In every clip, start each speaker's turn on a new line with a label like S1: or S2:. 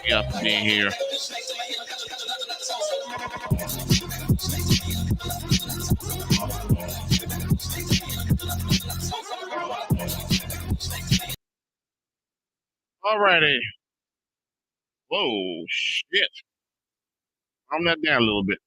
S1: Yeah, being here. Alrighty. Whoa, shit. Calm that down a little bit.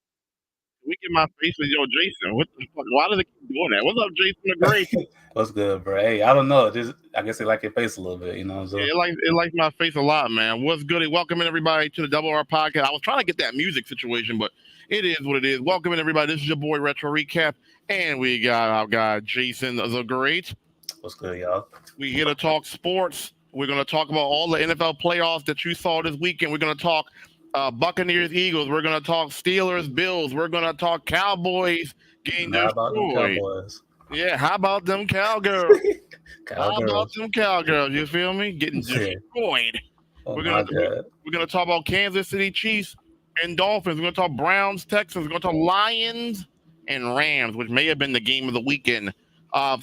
S1: Can we get my face with yo, Jason? What the fuck? Why do they keep doing that? What's up, Jason the Great?
S2: What's good, bro? Hey, I don't know. I guess they like your face a little bit, you know. So.
S1: Yeah, it likes my face a lot, man. What's good? Welcoming everybody to the Double R podcast. I was trying to get that music situation, but it is what it is. Welcoming everybody. This is your boy Retro Recap, and we got our guy Jason the Great.
S2: What's good, y'all?
S1: We here to talk sports. We're going to talk about all the NFL playoffs that you saw this weekend. We're going to talk Buccaneers, Eagles. We're going to talk Steelers, Bills. We're going to talk Cowboys getting
S2: Not about the
S1: destroyed.
S2: Cowboys.
S1: Yeah, how about them Cowgirls? How about
S2: Cowgirls.
S1: them Cowgirls? You feel me? Getting
S2: Yeah.
S1: destroyed.
S2: Oh
S1: We're gonna
S2: my God.
S1: we're gonna talk about Kansas City Chiefs and Dolphins. We're gonna talk Browns, Texans. We're gonna talk Lions and Rams, which may have been the game of the weekend.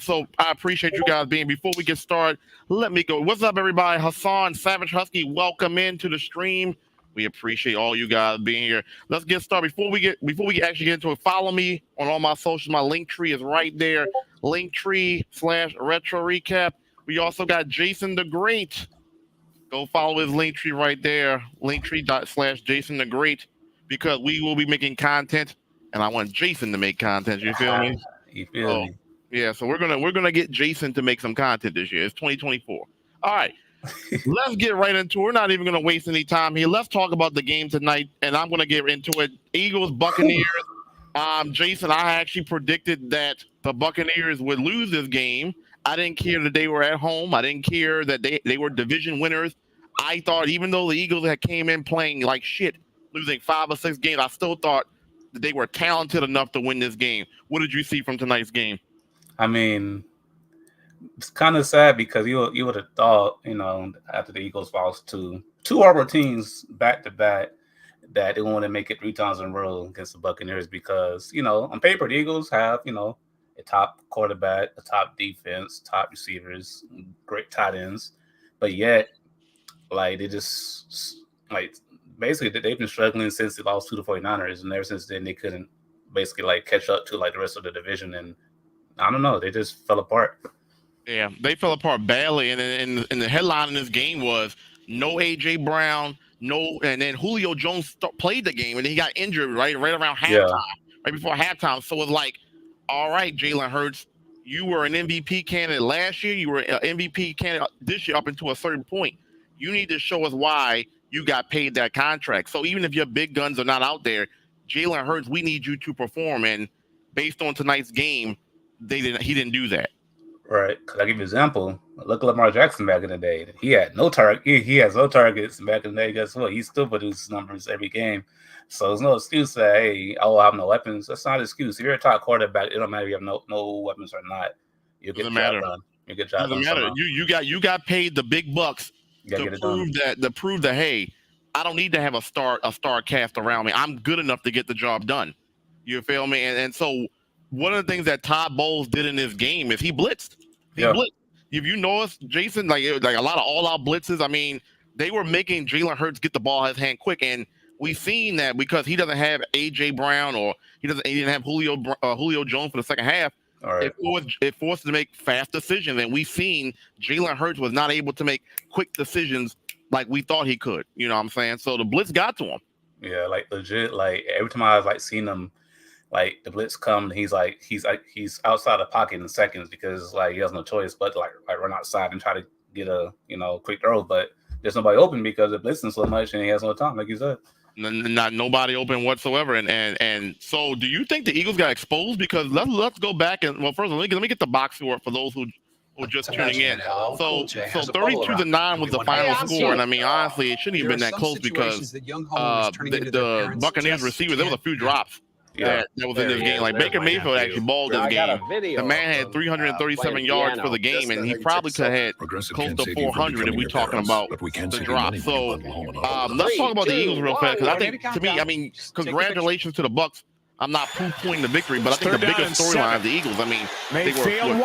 S1: So I appreciate you guys being. Before we get started, let me go. What's up, everybody? Hassan Savage Husky, welcome into the stream. We appreciate all you guys being here. Let's get started. Before we actually get into it, follow me on all my socials. My link tree is right there. Linktree/retro recap. We also got Jason the Great. Go follow his link tree right there. Linktree.com/JasonTheGreat, because we will be making content, and I want Jason to make content. You feel me?
S2: You feel
S1: So
S2: me?
S1: yeah, so we're gonna get Jason to make some content this year. It's 2024. All right, let's get right into it. We're not even gonna waste any time here. Let's talk about the game tonight, and I'm gonna get into it. Eagles, Buccaneers. Jason, I actually predicted that the Buccaneers would lose this game. I didn't care that they were at home. I didn't care that they were division winners. I thought even though the Eagles had came in playing like shit, losing 5 or 6 games, I still thought that they were talented enough to win this game. What did you see from tonight's game?
S2: I mean, it's kind of sad because you would have thought, after the Eagles lost to two horrible teams back to back, that they want to make it 3 times in a row against the Buccaneers because, on paper, the Eagles have, a top quarterback, a top defense, top receivers, great tight ends. But yet, like, they just, like, basically, they've been struggling since they lost to the 49ers. And ever since then, they couldn't basically, like, catch up to, like, the rest of the division. And I don't know, they just fell apart.
S1: Yeah, they fell apart badly, and the headline in this game was no AJ Brown, no, and then Julio Jones played the game, and he got injured right around halftime,
S2: Yeah.
S1: right before halftime. So it's like, all right, Jalen Hurts, you were an MVP candidate last year, you were an MVP candidate this year up until a certain point. You need to show us why you got paid that contract. So even if your big guns are not out there, Jalen Hurts, we need you to perform. And based on tonight's game, he didn't do that.
S2: Right. Because I give you an example. Look at Lamar Jackson back in the day. He had no target. He has no targets back in the day. Guess what? He still produces numbers every game. So there's no excuse that, hey, I will have no weapons. That's not an excuse. If you're a top quarterback, it don't matter if you have no weapons or not. You'll get the job done. You'll get the job done
S1: Doesn't matter.
S2: somehow.
S1: You got paid the big bucks
S2: You got to
S1: to
S2: get it done.
S1: prove that hey, I don't need to have a star cast around me. I'm good enough to get the job done. You feel me? And so one of the things that Todd Bowles did in this game is he blitzed. Blitzed. If you notice, Jason, like a lot of all-out blitzes. I mean, they were making Jalen Hurts get the ball in his hand quick, and we've seen that because he doesn't have AJ Brown or he didn't have Julio Jones for the second half.
S2: Right.
S1: It forced him to make fast decisions, and we've seen Jalen Hurts was not able to make quick decisions like we thought he could. You know what I'm saying? So the blitz got to him.
S2: Yeah, like legit. Like every time I've like seen him, like the blitz come, he's outside the pocket in seconds because like he has no choice but to like run outside and try to get a quick throw. But there's nobody open because they're blitzing so much and he has no time, like you said.
S1: Not nobody open whatsoever, and so do you think the Eagles got exposed? Because let's go back and first let me get the box score for those who just tuning in. So 32-9 was the final score, and I mean honestly it shouldn't even been that close because the Buccaneers receivers, there was a few drops.
S2: Yeah,
S1: that was in this game. Like Baker Mayfield actually balled this game. The man had 337 yards for the game, and he probably could have had close to 400 if we're talking about the drop. So let's talk about the Eagles real fast because I think to me, I mean, congratulations to the Bucs. I'm not poo-pooing the victory, but I think the biggest storyline of the Eagles. I mean, they were 15-2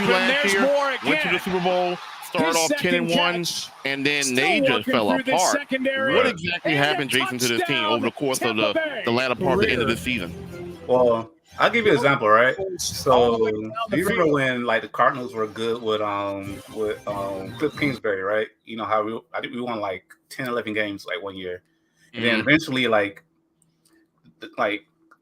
S1: last year, went to the Super Bowl. Started off 10-1, and then they just fell apart. What exactly happened, Jason, to this team over the course of the latter part of the end of the season?
S2: Well, I'll give you an example, right? So do you remember when like the Cardinals were good with Cliff Kingsbury, right? You know how I think we won like 10, 11 games like one year, and then eventually like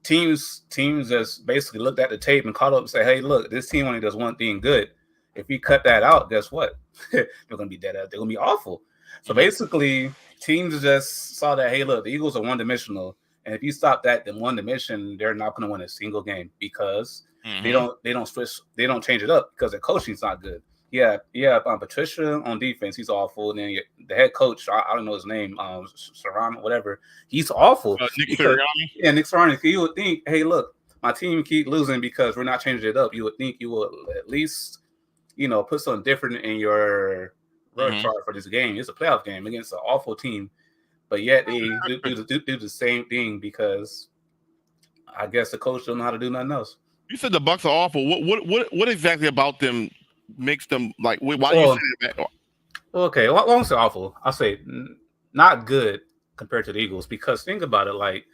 S2: teams just basically looked at the tape and caught up and say, hey, look, this team only does one thing good. If we cut that out, guess what? They're going to be dead. They're going to be awful. So basically, teams just saw that, hey, look, the Eagles are one-dimensional. And if you stop that in one dimension, they're not going to win a single game because they don't switch. They don't change it up because their coaching's not good. Yeah. Patricia on defense, he's awful. And then the head coach, I don't know his name, Serrano, whatever. He's awful.
S1: Nick Sirianni.
S2: Yeah, Nick Sirianni. You would think, hey, look, my team keep losing because we're not changing it up. You would think you will at least, put something different in your chart for this game. It's a playoff game against an awful team, but yet they do the same thing because I guess the coach don't know how to do nothing else.
S1: You said the Bucs are awful. What exactly about them makes them like? Why do you say that?
S2: Okay, well, I won't say awful. I'll say not good compared to the Eagles because think about it. Like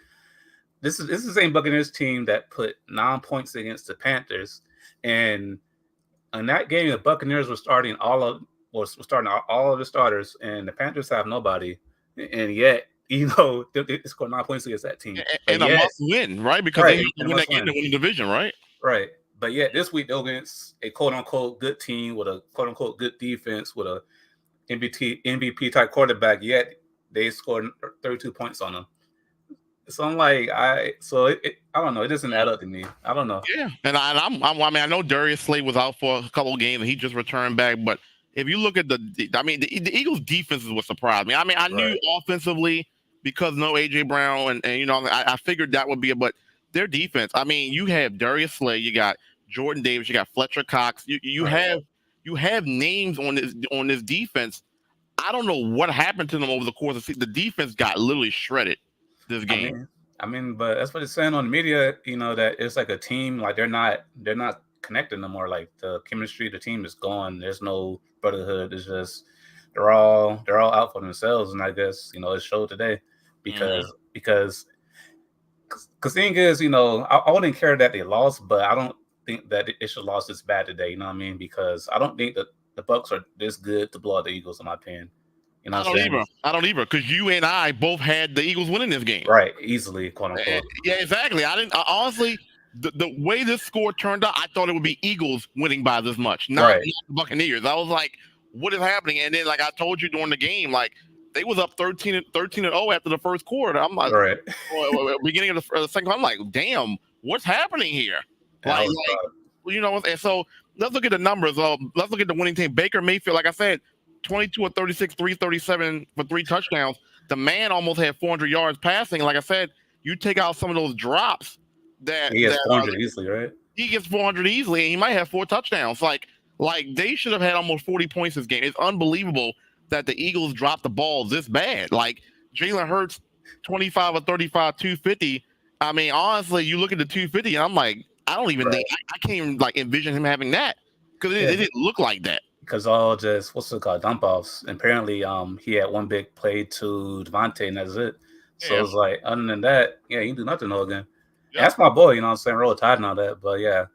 S2: this is the same Buccaneers team that put 9 points against the Panthers, and in that game the Buccaneers were starting all of the starters, and the Panthers have nobody, and yet they scored 9 points against that team.
S1: And a must win, right? Because they have to win that game to win the division, right?
S2: Right. But yet this week they're against a quote unquote good team with a quote unquote good defense with a MVP type quarterback, yet they scored 32 points on them. So I'm like, I don't know. It doesn't add up to me. I don't know.
S1: Yeah, and I know Darius Slay was out for a couple of games and he just returned back. But if you look at the Eagles' defense is what surprised me. I knew offensively because no AJ Brown and I figured that would be it. But their defense, you have Darius Slay, you got Jordan Davis, you got Fletcher Cox, you have names on this defense. I don't know what happened to them over the course of the season. The defense got literally shredded this game.
S2: But that's what it's saying on the media, that it's like a team, like they're not connected no more. Like the chemistry, the team is gone. There's no brotherhood. It's just they're all out for themselves. And I guess, it showed today because the thing is, I wouldn't care that they lost, but I don't think that it should have lost this bad today. You know what I mean? Because I don't think that the Bucs are this good to blow out the Eagles, in my opinion.
S1: I don't either, because you and I both had the Eagles winning this game.
S2: Right, easily, quote unquote.
S1: Yeah, exactly. Honestly, the way this score turned out, I thought it would be Eagles winning by this much, not the Buccaneers. I was like, what is happening? And then, like I told you during the game, like they was up 13-0 after the first quarter. I'm like, beginning of the second, I'm like, damn, what's happening here? And so let's look at the numbers. Let's look at the winning team. Baker Mayfield, like I said, 22 of 36, 337 for 3 touchdowns. The man almost had 400 yards passing. Like I said, you take out some of those drops that
S2: he gets 400 easily, right?
S1: He gets 400 easily, and he might have 4 touchdowns. Like they should have had almost 40 points this game. It's unbelievable that the Eagles dropped the ball this bad. Like Jalen Hurts, 25 of 35, 250. Honestly, you look at the 250, and I'm like, I don't even think I can't even envision him having that because it didn't look like that.
S2: Because all just dump offs. Apparently, he had one big play to Devontae, and that's it. So it's like, other than that, he can do nothing all again. Yeah. That's my boy, you know what I'm saying? Roll Tide and all that. But yeah,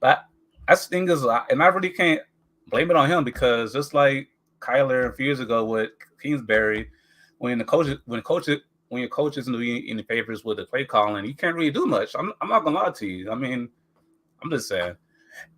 S2: but that's the thing is, and I really can't blame it on him because just like Kyler a few years ago with Kingsbury, when your coach isn't doing any favors with the play calling, you can't really do much. I'm not gonna lie to you. I'm just saying.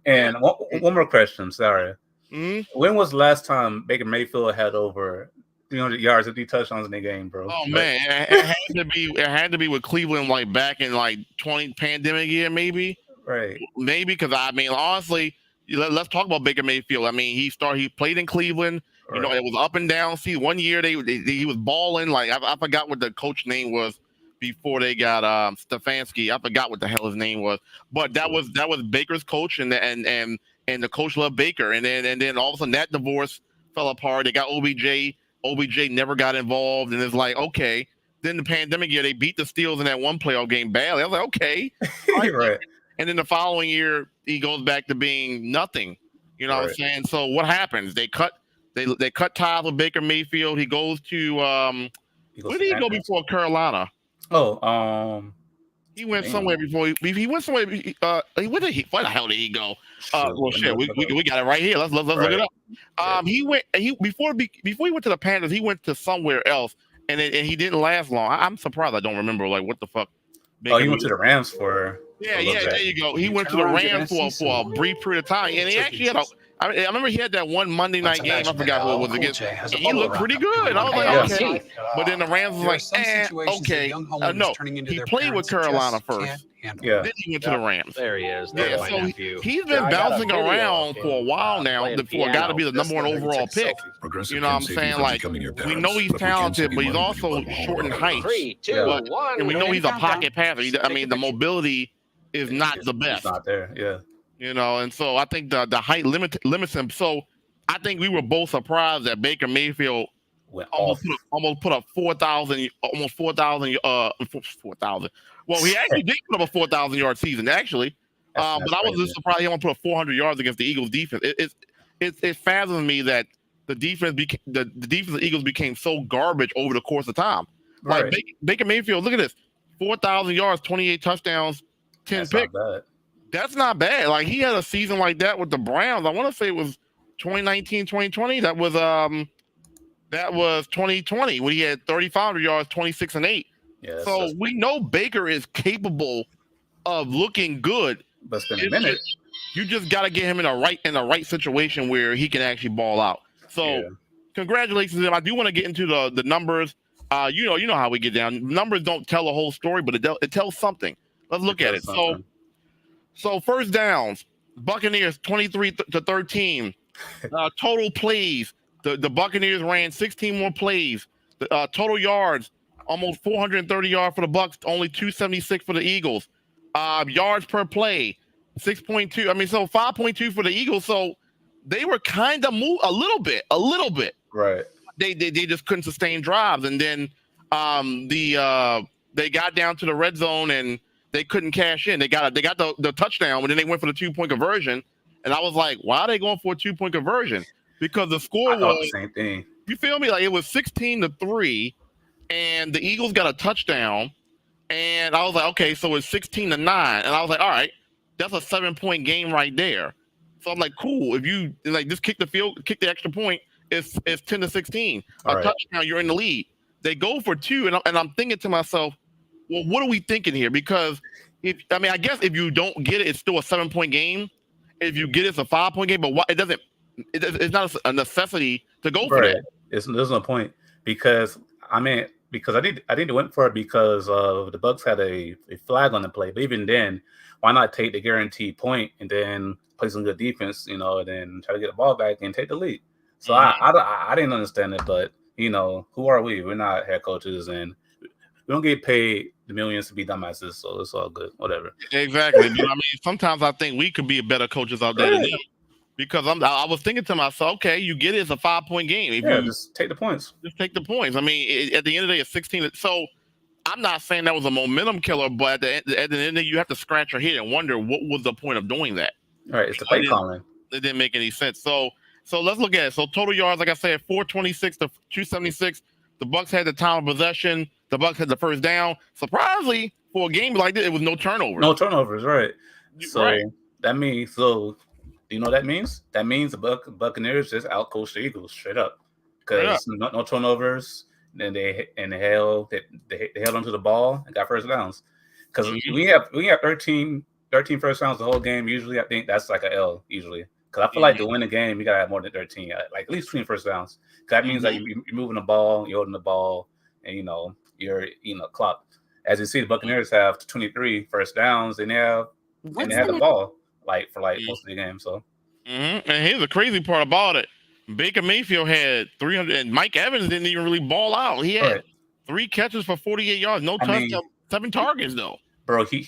S2: And one more question, sorry.
S1: Mm-hmm.
S2: When was the last time Baker Mayfield had over 300 yards and 3 touchdowns in the game, bro?
S1: Oh man, it had to be with Cleveland, like back in 20 pandemic year, maybe.
S2: Right.
S1: Maybe because honestly, let's talk about Baker Mayfield. He played in Cleveland. Right. It was up and down. See, one year he was balling. Like I forgot what the coach name was before they got Stefanski. I forgot what the hell his name was. But that was Baker's coach, and the coach loved Baker. And then all of a sudden that divorce fell apart. They got OBJ. OBJ never got involved, and it's like, okay. Then the pandemic year, they beat the Steelers in that one playoff game badly. I was like, okay.
S2: Right.
S1: And then the following year, he goes back to being nothing. You know what I'm saying? So what happens? They cut ties with Baker Mayfield. He goes to where did he go before Carolina? He went somewhere before. He went somewhere. Where the hell did he go? We got it right here. Let's look it up. Before he went to the Panthers, he went to somewhere else, and he didn't last long. I'm surprised I don't remember what the fuck.
S2: He went to the Rams for.
S1: Yeah, there you go. He went to the Rams for a brief period of time, and he actually had I remember he had that one Monday night game. I forgot who it was against. And he looked pretty good. I was like, okay. But then the Rams was like, okay. No, he played with Carolina first.
S2: Yeah.
S1: Then he went to the Rams.
S3: There he is.
S1: Yeah,
S3: There's my
S1: so
S3: nephew.
S1: he's been bouncing around for a while now for a guy to be the number one overall pick. You know what I'm saying? Like, we know he's talented, but he's also short in height.
S3: 3, 2, 1.
S1: And we know he's a pocket passer. I mean, the mobility is not the best.
S2: It's not there, yeah.
S1: You know, and so I think the height limits him. So I think we were both surprised that Baker Mayfield almost put up 4,000. Well, he actually did put up a 4,000-yard season, actually. But I was just surprised he only put up 400 yards against the Eagles defense. It fathoms me that the defense the defense of the Eagles became so garbage over the course of time.
S2: Right.
S1: Like Baker Mayfield, look at this: 4,000 yards, 28 touchdowns, 10 picks. That's not bad. Like, he had a season like that with the Browns. I want to say it was 2019, 2020. That was 2020 when he had 3,500 yards, 26 and 8.
S2: Yeah,
S1: so we know Baker is capable of looking good.
S2: But it's been a minute.
S1: You just got to get him in the right situation where he can actually ball out. So congratulations to him. I do want to get into the numbers. You know how we get down. Numbers don't tell the whole story, but it tells something. Let's look at it. So first downs, Buccaneers 23-13. Total plays, the Buccaneers ran 16 more plays. Total yards, almost 430 yards for the Bucs, only 276 for the Eagles. Yards per play, 6.2. I mean, so 5.2 for the Eagles. So they were kind of a little bit.
S2: Right.
S1: They just couldn't sustain drives, and then they got down to the red zone and they couldn't cash in. They got the touchdown, but then they went for the 2-point conversion. And I was like, why are they going for a 2-point conversion? Because the score was
S2: the same thing.
S1: You feel me? Like, it was 16-3, and the Eagles got a touchdown. And I was like, okay, so it's 16-9. And I was like, all right, that's a 7-point game right there. So I'm like, cool. If you just kick the extra point, it's 10-16. Touchdown, you're in the lead. They go for 2, and I'm thinking to myself, well, what are we thinking here? Because I guess if you don't get it, it's still a 7-point game. If you get it, it's a 5-point game. But it's not a necessity to go for that.
S2: There's no point because I think they went for it because the Bucs had a flag on the play. But even then, why not take the guaranteed point and then play some good defense, and then try to get the ball back and take the lead. So I didn't understand it, but who are we? We're not head coaches, and we don't get paid the millions to be dumbasses, so it's all good. Whatever.
S1: Exactly. But I mean, sometimes I think we could be better coaches out there than them. Because I was thinking to myself, okay, you get it, it's a 5-point game.
S2: Just take the points.
S1: Just take the points. I mean, at the end of the day, it's 16. So I'm not saying that was a momentum killer, but at the end of the day, you have to scratch your head and wonder what was the point of doing that.
S2: All right, it's the play calling.
S1: It didn't make any sense. So let's look at it. So total yards, like I said, 426 to 276. The Bucs had the time of possession. The Bucs had the first down. Surprisingly, for a game like this, it was no turnovers.
S2: No turnovers, right? So that means do you know what that means? That means the Buccaneers just outcoached the Eagles straight up because no turnovers. And they held onto the ball and got first downs. Because we have 13 first downs the whole game. Usually, I think that's like an L. Usually, because I feel like to win the game, you gotta have more than 13, like at least 20 first downs. That means that you're moving the ball, you're holding the ball, and you're clock. As you see, the Buccaneers have 23 first downs, and they have the ball for most of the game. So,
S1: and here's the crazy part about it. Baker Mayfield had 300, and Mike Evans didn't even really ball out. He had 3 catches for 48 yards, no touchdown, 7 targets though.
S2: Bro, he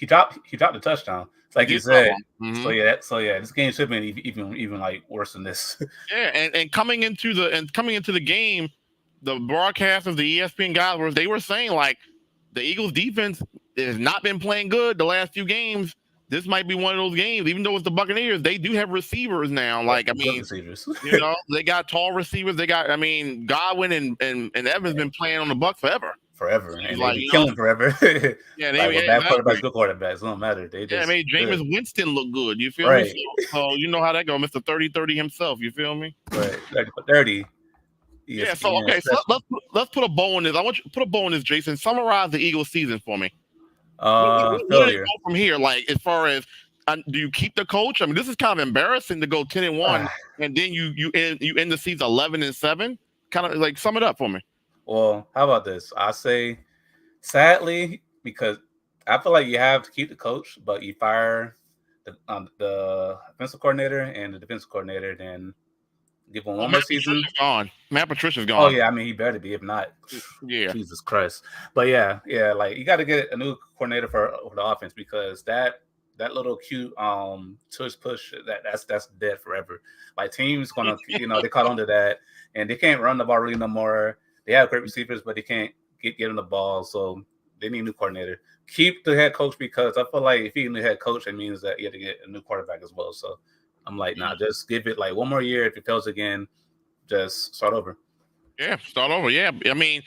S2: dropped the touchdown. Like you said. So yeah, this game should have been even like worse than this.
S1: Yeah, and coming into the game, the broadcasters, the ESPN guys were saying like the Eagles defense has not been playing good the last few games. This might be one of those games, even though it's the Buccaneers, they do have receivers now. Like, I mean, they got tall receivers. They got, Godwin and Evans been playing on the Bucs forever.
S2: And like, killing forever.
S1: Yeah,
S2: bad quarterbacks, good quarterbacks. It don't matter.
S1: Jameis Winston looked good. You feel me? So you know how that goes, Mr. 30-30 himself. You feel me?
S2: Right, 30.
S1: Yeah. So okay, so let's put a bow on this. I want you to put a bow on this, Jason. Summarize the Eagles season for me. Where do you go from here? Like, as far as do you keep the coach? I mean, this is kind of embarrassing to go 10-1 and then you end the season 11-7. Kind of like sum it up for me.
S2: Well, how about this? I say, sadly, because I feel like you have to keep the coach, but you fire the offensive coordinator and the defensive coordinator, then give him
S1: Well,
S2: one more
S1: Matt
S2: season.
S1: Patricia's gone. Matt Patricia's
S2: Oh
S1: gone.
S2: yeah, I mean he better be. If not,
S1: Yeah.
S2: Jesus Christ. But yeah, like you got to get a new coordinator for the offense because that little cute push that's dead forever. Like teams gonna they caught on to that and they can't run the ball really no more. They have great receivers, but they can't get them the ball. So they need a new coordinator. Keep the head coach because I feel like if you need a head coach, it means that you have to get a new quarterback as well. So I'm like, nah, just give it like one more year. If it fails again, just start over.
S1: Yeah, start over. Yeah, I mean,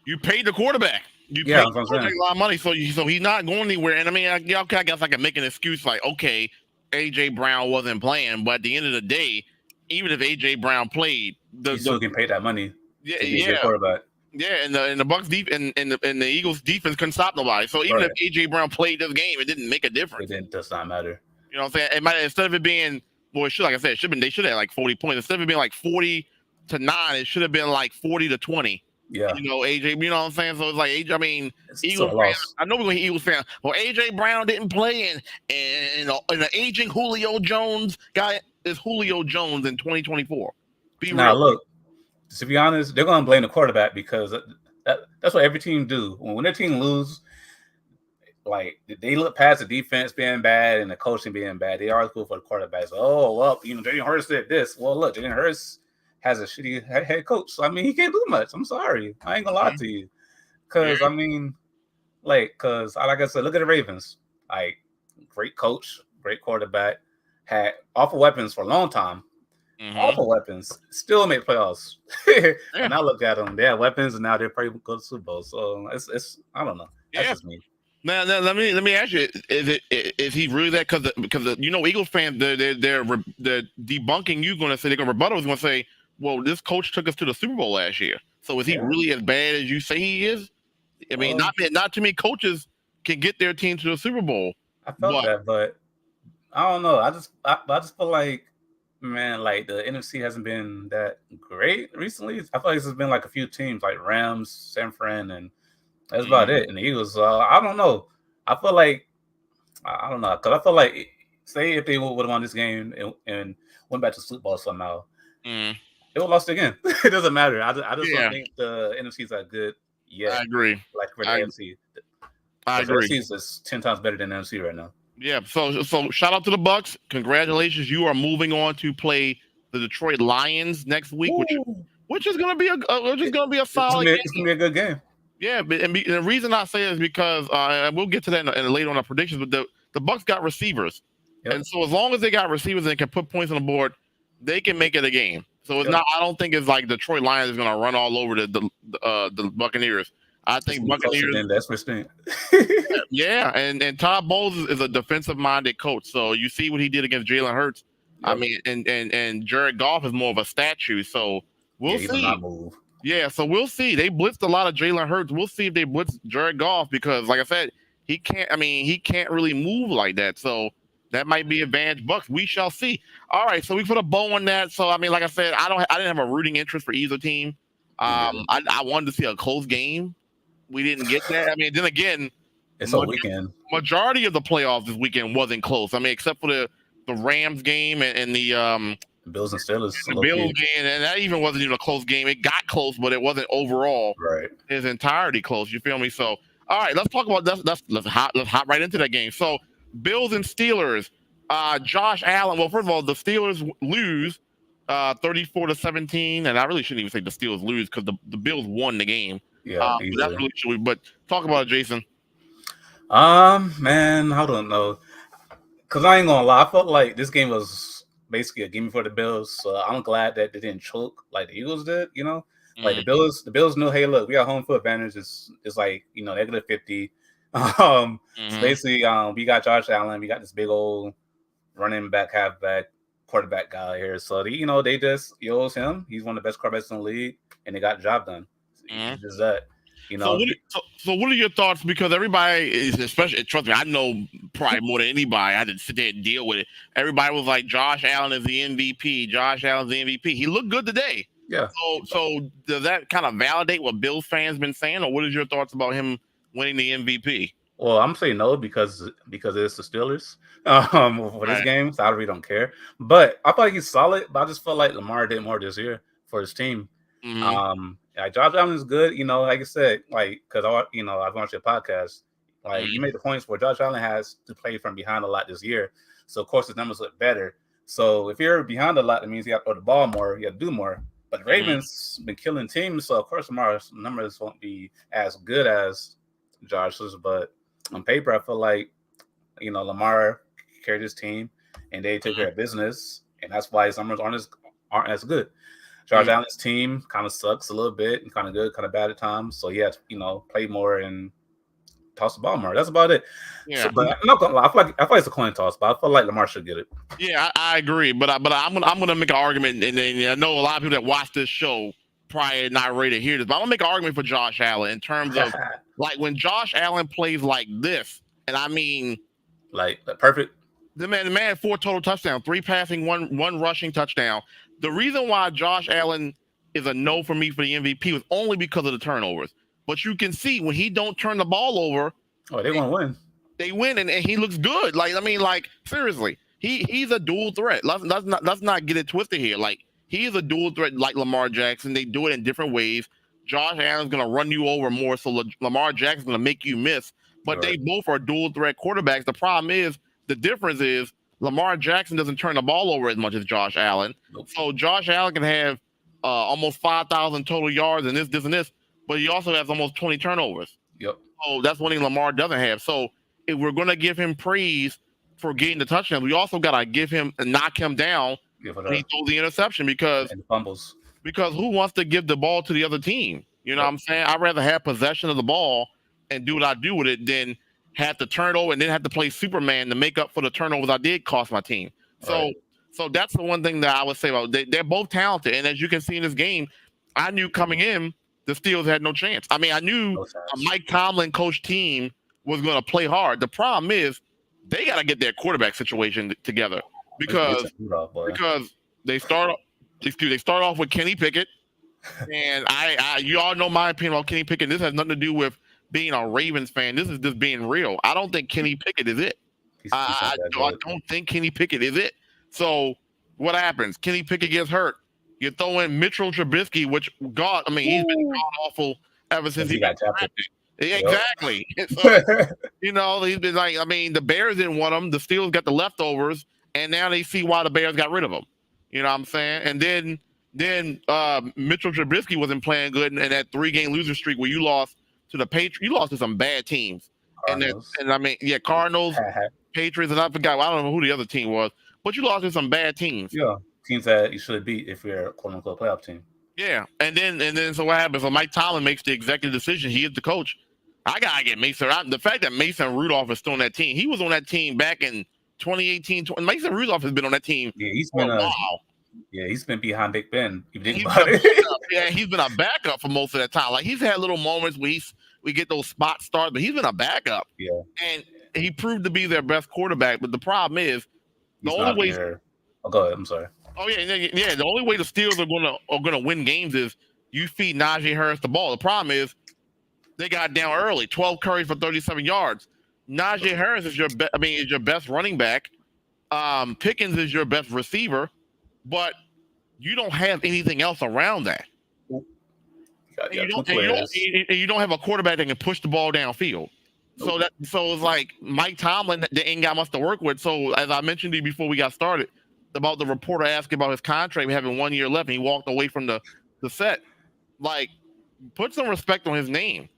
S1: you paid the quarterback. You
S2: Yeah,
S1: paid
S2: that's
S1: the
S2: what I'm
S1: quarterback
S2: saying.
S1: a lot of money, so he's not going anywhere. And I mean, I guess I can make an excuse like, okay, AJ Brown wasn't playing, but at the end of the day, even if AJ Brown played,
S2: You still can pay that money
S1: yeah,
S2: to get your quarterback.
S1: yeah, and the Bucks deep and the Eagles defense couldn't stop nobody. So even
S2: Right.
S1: if AJ Brown played this game, it didn't make a difference.
S2: It does not matter.
S1: You know what I'm saying? It might instead of it being well, it should like I said, it should have been they should have had like 40 points. Instead of it being like 40-9, it should have been like 40-20.
S2: Yeah.
S1: You know, AJ, you know what I'm saying? So it's like AJ, I mean,
S2: It's
S1: Eagles
S2: still a
S1: fans,
S2: loss.
S1: I know we're going to Eagles fans. Well, AJ Brown didn't play and an aging Julio Jones guy is Julio Jones in 2024. Be
S2: Now
S1: real.
S2: look, to be honest, they're gonna blame the quarterback because that's what every team do. When their team lose, like they look past the defense being bad and the coaching being bad. They always go for the quarterback. So, oh well, Jalen Hurts did this. Well, look, Jalen Hurts has a shitty head coach. So, I mean, he can't do much. I'm sorry, I ain't gonna lie to you. Because I mean, because like I said, look at the Ravens. Like great coach, great quarterback, had awful weapons for a long time. Awful weapons, still make playoffs. And now look at them; they have weapons, and now they're probably go to Super Bowl. So it's I don't know. That's just me.
S1: Now let me ask you: is he really that? Because Eagles fans they're debunking you. Going to say they're going to rebuttal. Is going to say, well, this coach took us to the Super Bowl last year. So is he really as bad as you say he is? I mean, not too many coaches can get their team to the Super Bowl.
S2: I felt that, but I don't know. I just feel like, man, like the NFC hasn't been that great recently. I feel like there's been like a few teams like Rams, San Fran, and that's about it. And the Eagles, I don't know. I feel like I don't know because I feel like say if they would have won this game and went back to Super Bowl somehow, they would have lost again. It doesn't matter. I just don't think the NFCs are good yet.
S1: I agree.
S2: Like for the NFC,
S1: I agree.
S2: The NFC is 10 times better than the NFC right now.
S1: Yeah. So shout out to the Bucks. Congratulations, you are moving on to play the Detroit Lions next week, which is going to be a solid game.
S2: It's going to be a good game.
S1: Yeah, and the reason I say it is because we'll get to that in later on our predictions. But the Bucks got receivers, and so as long as they got receivers and can put points on the board, they can make it a game. So it's not. I don't think it's like Detroit Lions is going to run all over the Buccaneers. I think Buccaneers.
S2: That's what's thing.
S1: Yeah, and Todd Bowles is a defensive-minded coach. So you see what he did against Jalen Hurts. Yep. I mean, and Jared Goff is more of a statue. So we'll see.
S2: He will not move.
S1: Yeah, so we'll see. They blitzed a lot of Jalen Hurts. We'll see if they blitz Jared Goff because, like I said, he can't really move like that. So that might be advantage Bucks. We shall see. All right, so we put a bow on that. So I mean, like I said, I didn't have a rooting interest for either team. I wanted to see a close game. We didn't get that. I mean, then again,
S2: it's a weekend.
S1: Majority of the playoffs this weekend wasn't close. I mean, except for the Rams game and the
S2: Bills and Steelers.
S1: The Bills game, and that even wasn't even a close game. It got close, but it wasn't overall its entirety close. You feel me? So, all right, let's talk about that. Let's hop right into that game. So, Bills and Steelers. Josh Allen. Well, first of all, the Steelers lose 34-17, and I really shouldn't even say the Steelers lose because the Bills won the game.
S2: Yeah,
S1: that's really true. But talk about it, Jason.
S2: Man, I don't know. Because I ain't gonna lie, I felt like this game was basically a gimme for the Bills. So I'm glad that they didn't choke like the Eagles did. Like the Bills knew, hey, look, we got home field advantage. It's like negative 50. So basically, we got Josh Allen, we got this big old running back, halfback, quarterback guy here. So they just use him. He's one of the best quarterbacks in the league, and they got the job done. Just that.
S1: So what are your thoughts? Because everybody is, especially, trust me, I know probably more than anybody. I didn't sit there and deal with it. Everybody was like, Josh Allen is the MVP. Josh Allen's the MVP. He looked good today.
S2: Yeah.
S1: So does that kind of validate what Bills fans been saying, or what is your thoughts about him winning the MVP?
S2: Well, I'm saying no because it's the Steelers for this
S1: Right.
S2: game, so I really don't care. But I feel like he's solid. But I just feel like Lamar did more this year for his team.
S1: Mm-hmm.
S2: Like Josh Allen is good, like I said, like because I've watched your podcast. Like you
S1: Mm-hmm.
S2: made the points where Josh Allen has to play from behind a lot this year, so of course his numbers look better. So if you're behind a lot, that means you have to throw the ball more, you have to do more. But the
S1: Mm-hmm.
S2: Ravens been killing teams, so of course Lamar's numbers won't be as good as Josh's, but on paper, I feel like Lamar carried his team, and they took care of business, and that's why his numbers aren't as good. Josh
S1: Mm-hmm.
S2: Allen's team kind of sucks a little bit, and kind of good, kind of bad at times. So yeah, play more and toss the ball more. That's about it. So,
S1: Yeah.
S2: but I'm not gonna lie, I feel like it's a coin toss, but I feel like Lamar should get it.
S1: Yeah, I agree, but I'm gonna make an argument, and then I know a lot of people that watch this show probably not ready to hear this, but I'm gonna make an argument for Josh Allen in terms of like when Josh Allen plays like this, and I mean
S2: like perfect.
S1: the man had 4 total touchdowns, 3 passing, one rushing touchdown. The reason why Josh Allen is a no for me for the MVP was only because of the turnovers. But you can see when he don't turn the ball over,
S2: Oh, they're gonna win.
S1: they win, and he looks good. Like I mean, like seriously, he's a dual threat. Let's not get it twisted here. Like he is a dual threat, like Lamar Jackson. They do it in different ways. Josh Allen's gonna run you over more, so Lamar Jackson's gonna make you miss. But they
S2: Right.
S1: both are dual threat quarterbacks. The problem is the difference is Lamar Jackson doesn't turn the ball over as much as Josh Allen.
S2: Nope.
S1: So Josh Allen can have almost 5,000 total yards and this and this, but he also has almost 20 turnovers.
S2: Yep.
S1: So that's one thing Lamar doesn't have. So if we're going to give him praise for getting the touchdown, we also got to give him and knock him down
S2: Give it
S1: when he
S2: up.
S1: throws the interception because
S2: And fumbles.
S1: who wants to give the ball to the other team? You know what I'm saying? I'd rather have possession of the ball and do what I do with it than have to turn over and then have to play Superman to make up for the turnovers I did cost my team. So
S2: Right.
S1: so that's the one thing that I would say about they're both talented. And as you can see in this game, I knew coming in the Steelers had no chance. I mean, I knew
S2: No
S1: a
S2: chance.
S1: Mike Tomlin coach team was going to play hard. The problem is they got to get their quarterback situation together because they start off with Kenny Pickett, and you all know my opinion about Kenny Pickett. This has nothing to do with being a Ravens fan. This is just being real. I don't think Kenny Pickett is it.
S2: He's not
S1: I
S2: that good.
S1: don't think Kenny Pickett is it. So what happens? Kenny Pickett gets hurt. You throw in Mitchell Trubisky, which God, I mean, he's been god awful ever since he got drafted. Exactly. So, he's been like, I mean, the Bears didn't want him. The Steelers got the leftovers, and now they see why the Bears got rid of him. You know what I'm saying? And then Mitchell Trubisky wasn't playing good in that 3-game loser streak where you lost to the Patriots. You lost to some bad teams.
S2: Cardinals.
S1: And I mean, yeah, Cardinals, Patriots, and I don't know who the other team was, but you lost to some bad teams.
S2: Yeah, teams that you should beat if you're a quote unquote playoff team.
S1: Yeah, and then so what happens? So Mike Tomlin makes the executive decision. He is the coach. I gotta get Mason. The fact that Mason Rudolph is still on that team, he was on that team back in 2018. Mason Rudolph has been on that team.
S2: Yeah, he's
S1: for
S2: been
S1: a while.
S2: Yeah, he's been behind Big Ben.
S1: He's been a backup for most of that time. Like he's had little moments where we get those spot starts, but he's been a backup.
S2: Yeah,
S1: and he proved to be their best quarterback. But the problem is the
S2: he's
S1: only way.
S2: Oh, go ahead. I'm sorry.
S1: Oh yeah. The only way the Steelers are gonna win games is you feed Najee Harris the ball. The problem is they got down early, 12 carries for 37 yards. Najee Harris is your best running back. Pickens is your best receiver, but you don't have anything else around that. You don't have a quarterback that can push the ball downfield. So it's like Mike Tomlin, they ain't got much to work with. So as I mentioned to you before we got started, about the reporter asking about his contract having 1 year left, and he walked away from the set. Like, put some respect on his name.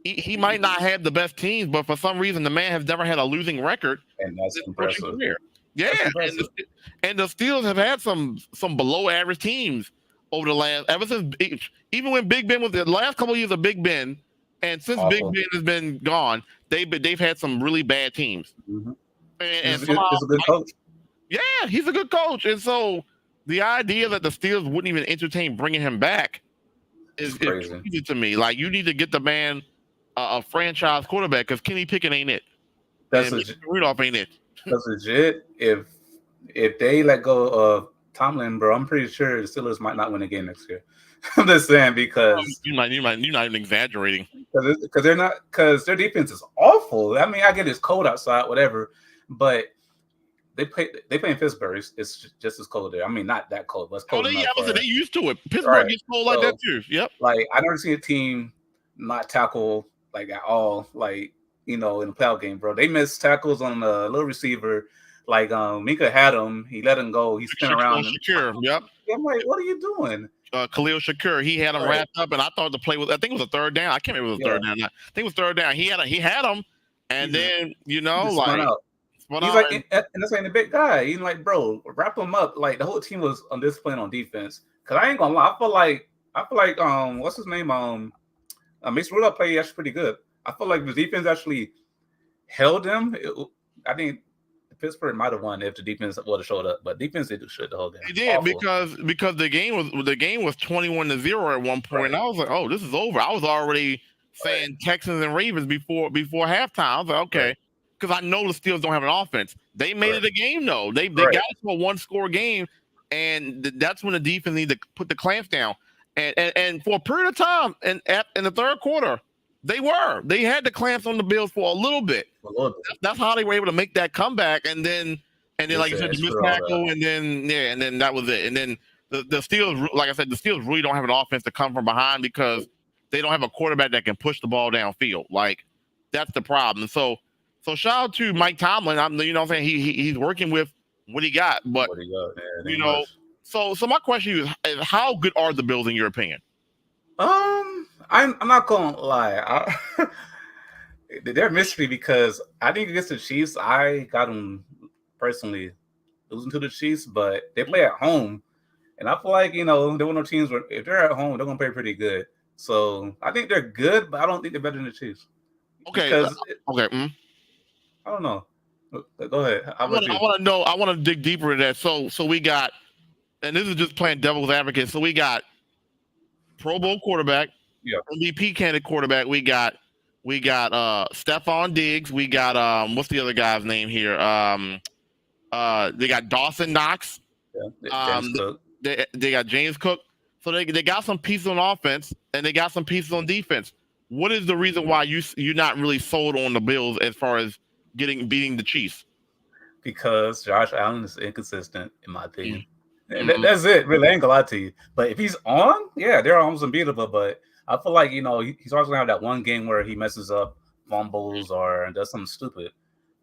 S1: He might not have the best teams, but for some reason the man has never had a losing record.
S2: And that's impressive.
S1: Yeah, and the Steelers have had some below average teams over the last even when Big Ben was the last couple of years of Big Ben, and since Big Ben has been gone, they've had some really bad teams.
S2: Mm-hmm.
S1: And
S2: he's a good coach.
S1: Yeah, he's a good coach, and so the idea that the Steelers wouldn't even entertain bringing him back is crazy to me. Like, you need to get the man a franchise quarterback because Kenny Pickett ain't it.
S2: That's
S1: legit. Rudolph ain't it.
S2: That's legit. If they let go of Tomlin, bro, I'm pretty sure the Steelers might not win a game next year. I'm just saying because
S1: you're not even exaggerating.
S2: because they're not because their defense is awful. I mean, I get it's cold outside, whatever, but they play in Pittsburgh. It's just as cold there. I mean, not that cold, but it's
S1: Oh,
S2: cold enough
S1: they
S2: for
S1: used to it. Pittsburgh
S2: right.
S1: gets cold like that
S2: So
S1: too. Yep.
S2: like I never seen a team not tackle like at all. Like in the playoff game, bro. They missed tackles on the little receiver. Like Minka had him, he let him go. He spun around and
S1: Shakir. Yep.
S2: I'm like, what are you doing?
S1: Khalil Shakir, he had him
S2: Right.
S1: wrapped up, and I thought the play was. I think it was a third down. I can't remember if it was a third down. I think it was third down. He had him, and then
S2: He just spun
S1: like
S2: out.
S1: spun
S2: He's
S1: out.
S2: like, and that's like the big guy. He's like, bro, wrap him up. Like the whole team was on discipline on defense. Cause I ain't gonna lie, I feel like what's his name? Mason Rudolph played actually pretty good. I feel like the defense actually held him. I think Pittsburgh might have won if the defense would have showed up, but defense did shit the whole game.
S1: They did because the game was 21-0 at one point.
S2: Right.
S1: And I was like, oh, this is over. I was already saying Texans and Ravens before halftime. I was like, okay, because I know the Steelers don't have an offense. They made it a game though. They got it to a one-score game, and that's when the defense needed to put the clamps down. And for a period of time, and in the third quarter, they had the clamps on the Bills for a little bit. That's how they were able to make that comeback, and then like you said, the missed tackle, and then that was it. And then the Steelers, like I said, the Steelers really don't have an offense to come from behind because they don't have a quarterback that can push the ball downfield. Like that's the problem. So shout out to Mike Tomlin. You know what I'm saying, he's working with what he got, but So my question is how good are the Bills in your opinion?
S2: I'm not gonna lie. They're a mystery because I think against the Chiefs, I got them personally losing to the Chiefs, but they play at home, and I feel like they're one of those teams where if they're at home, they're gonna play pretty good. So I think they're good, but I don't think they're better than the Chiefs.
S1: Okay.
S2: Because
S1: I
S2: don't know. Go ahead.
S1: I want to know. I want to dig deeper into that. So we got, and this is just playing devil's advocate. So we got Pro Bowl quarterback, MVP candidate quarterback. We got Stephon Diggs. We got what's the other guy's name here? They got Dawson Knox.
S2: James Cook.
S1: They got James Cook. So they got some pieces on offense and they got some pieces on defense. What is the reason why you're not really sold on the Bills as far as beating the Chiefs?
S2: Because Josh Allen is inconsistent, in my opinion. That's it. Really, I ain't gonna lie to you. But if he's on, they're almost unbeatable. But I feel like he's always gonna have that one game where he messes up, fumbles, or does something stupid.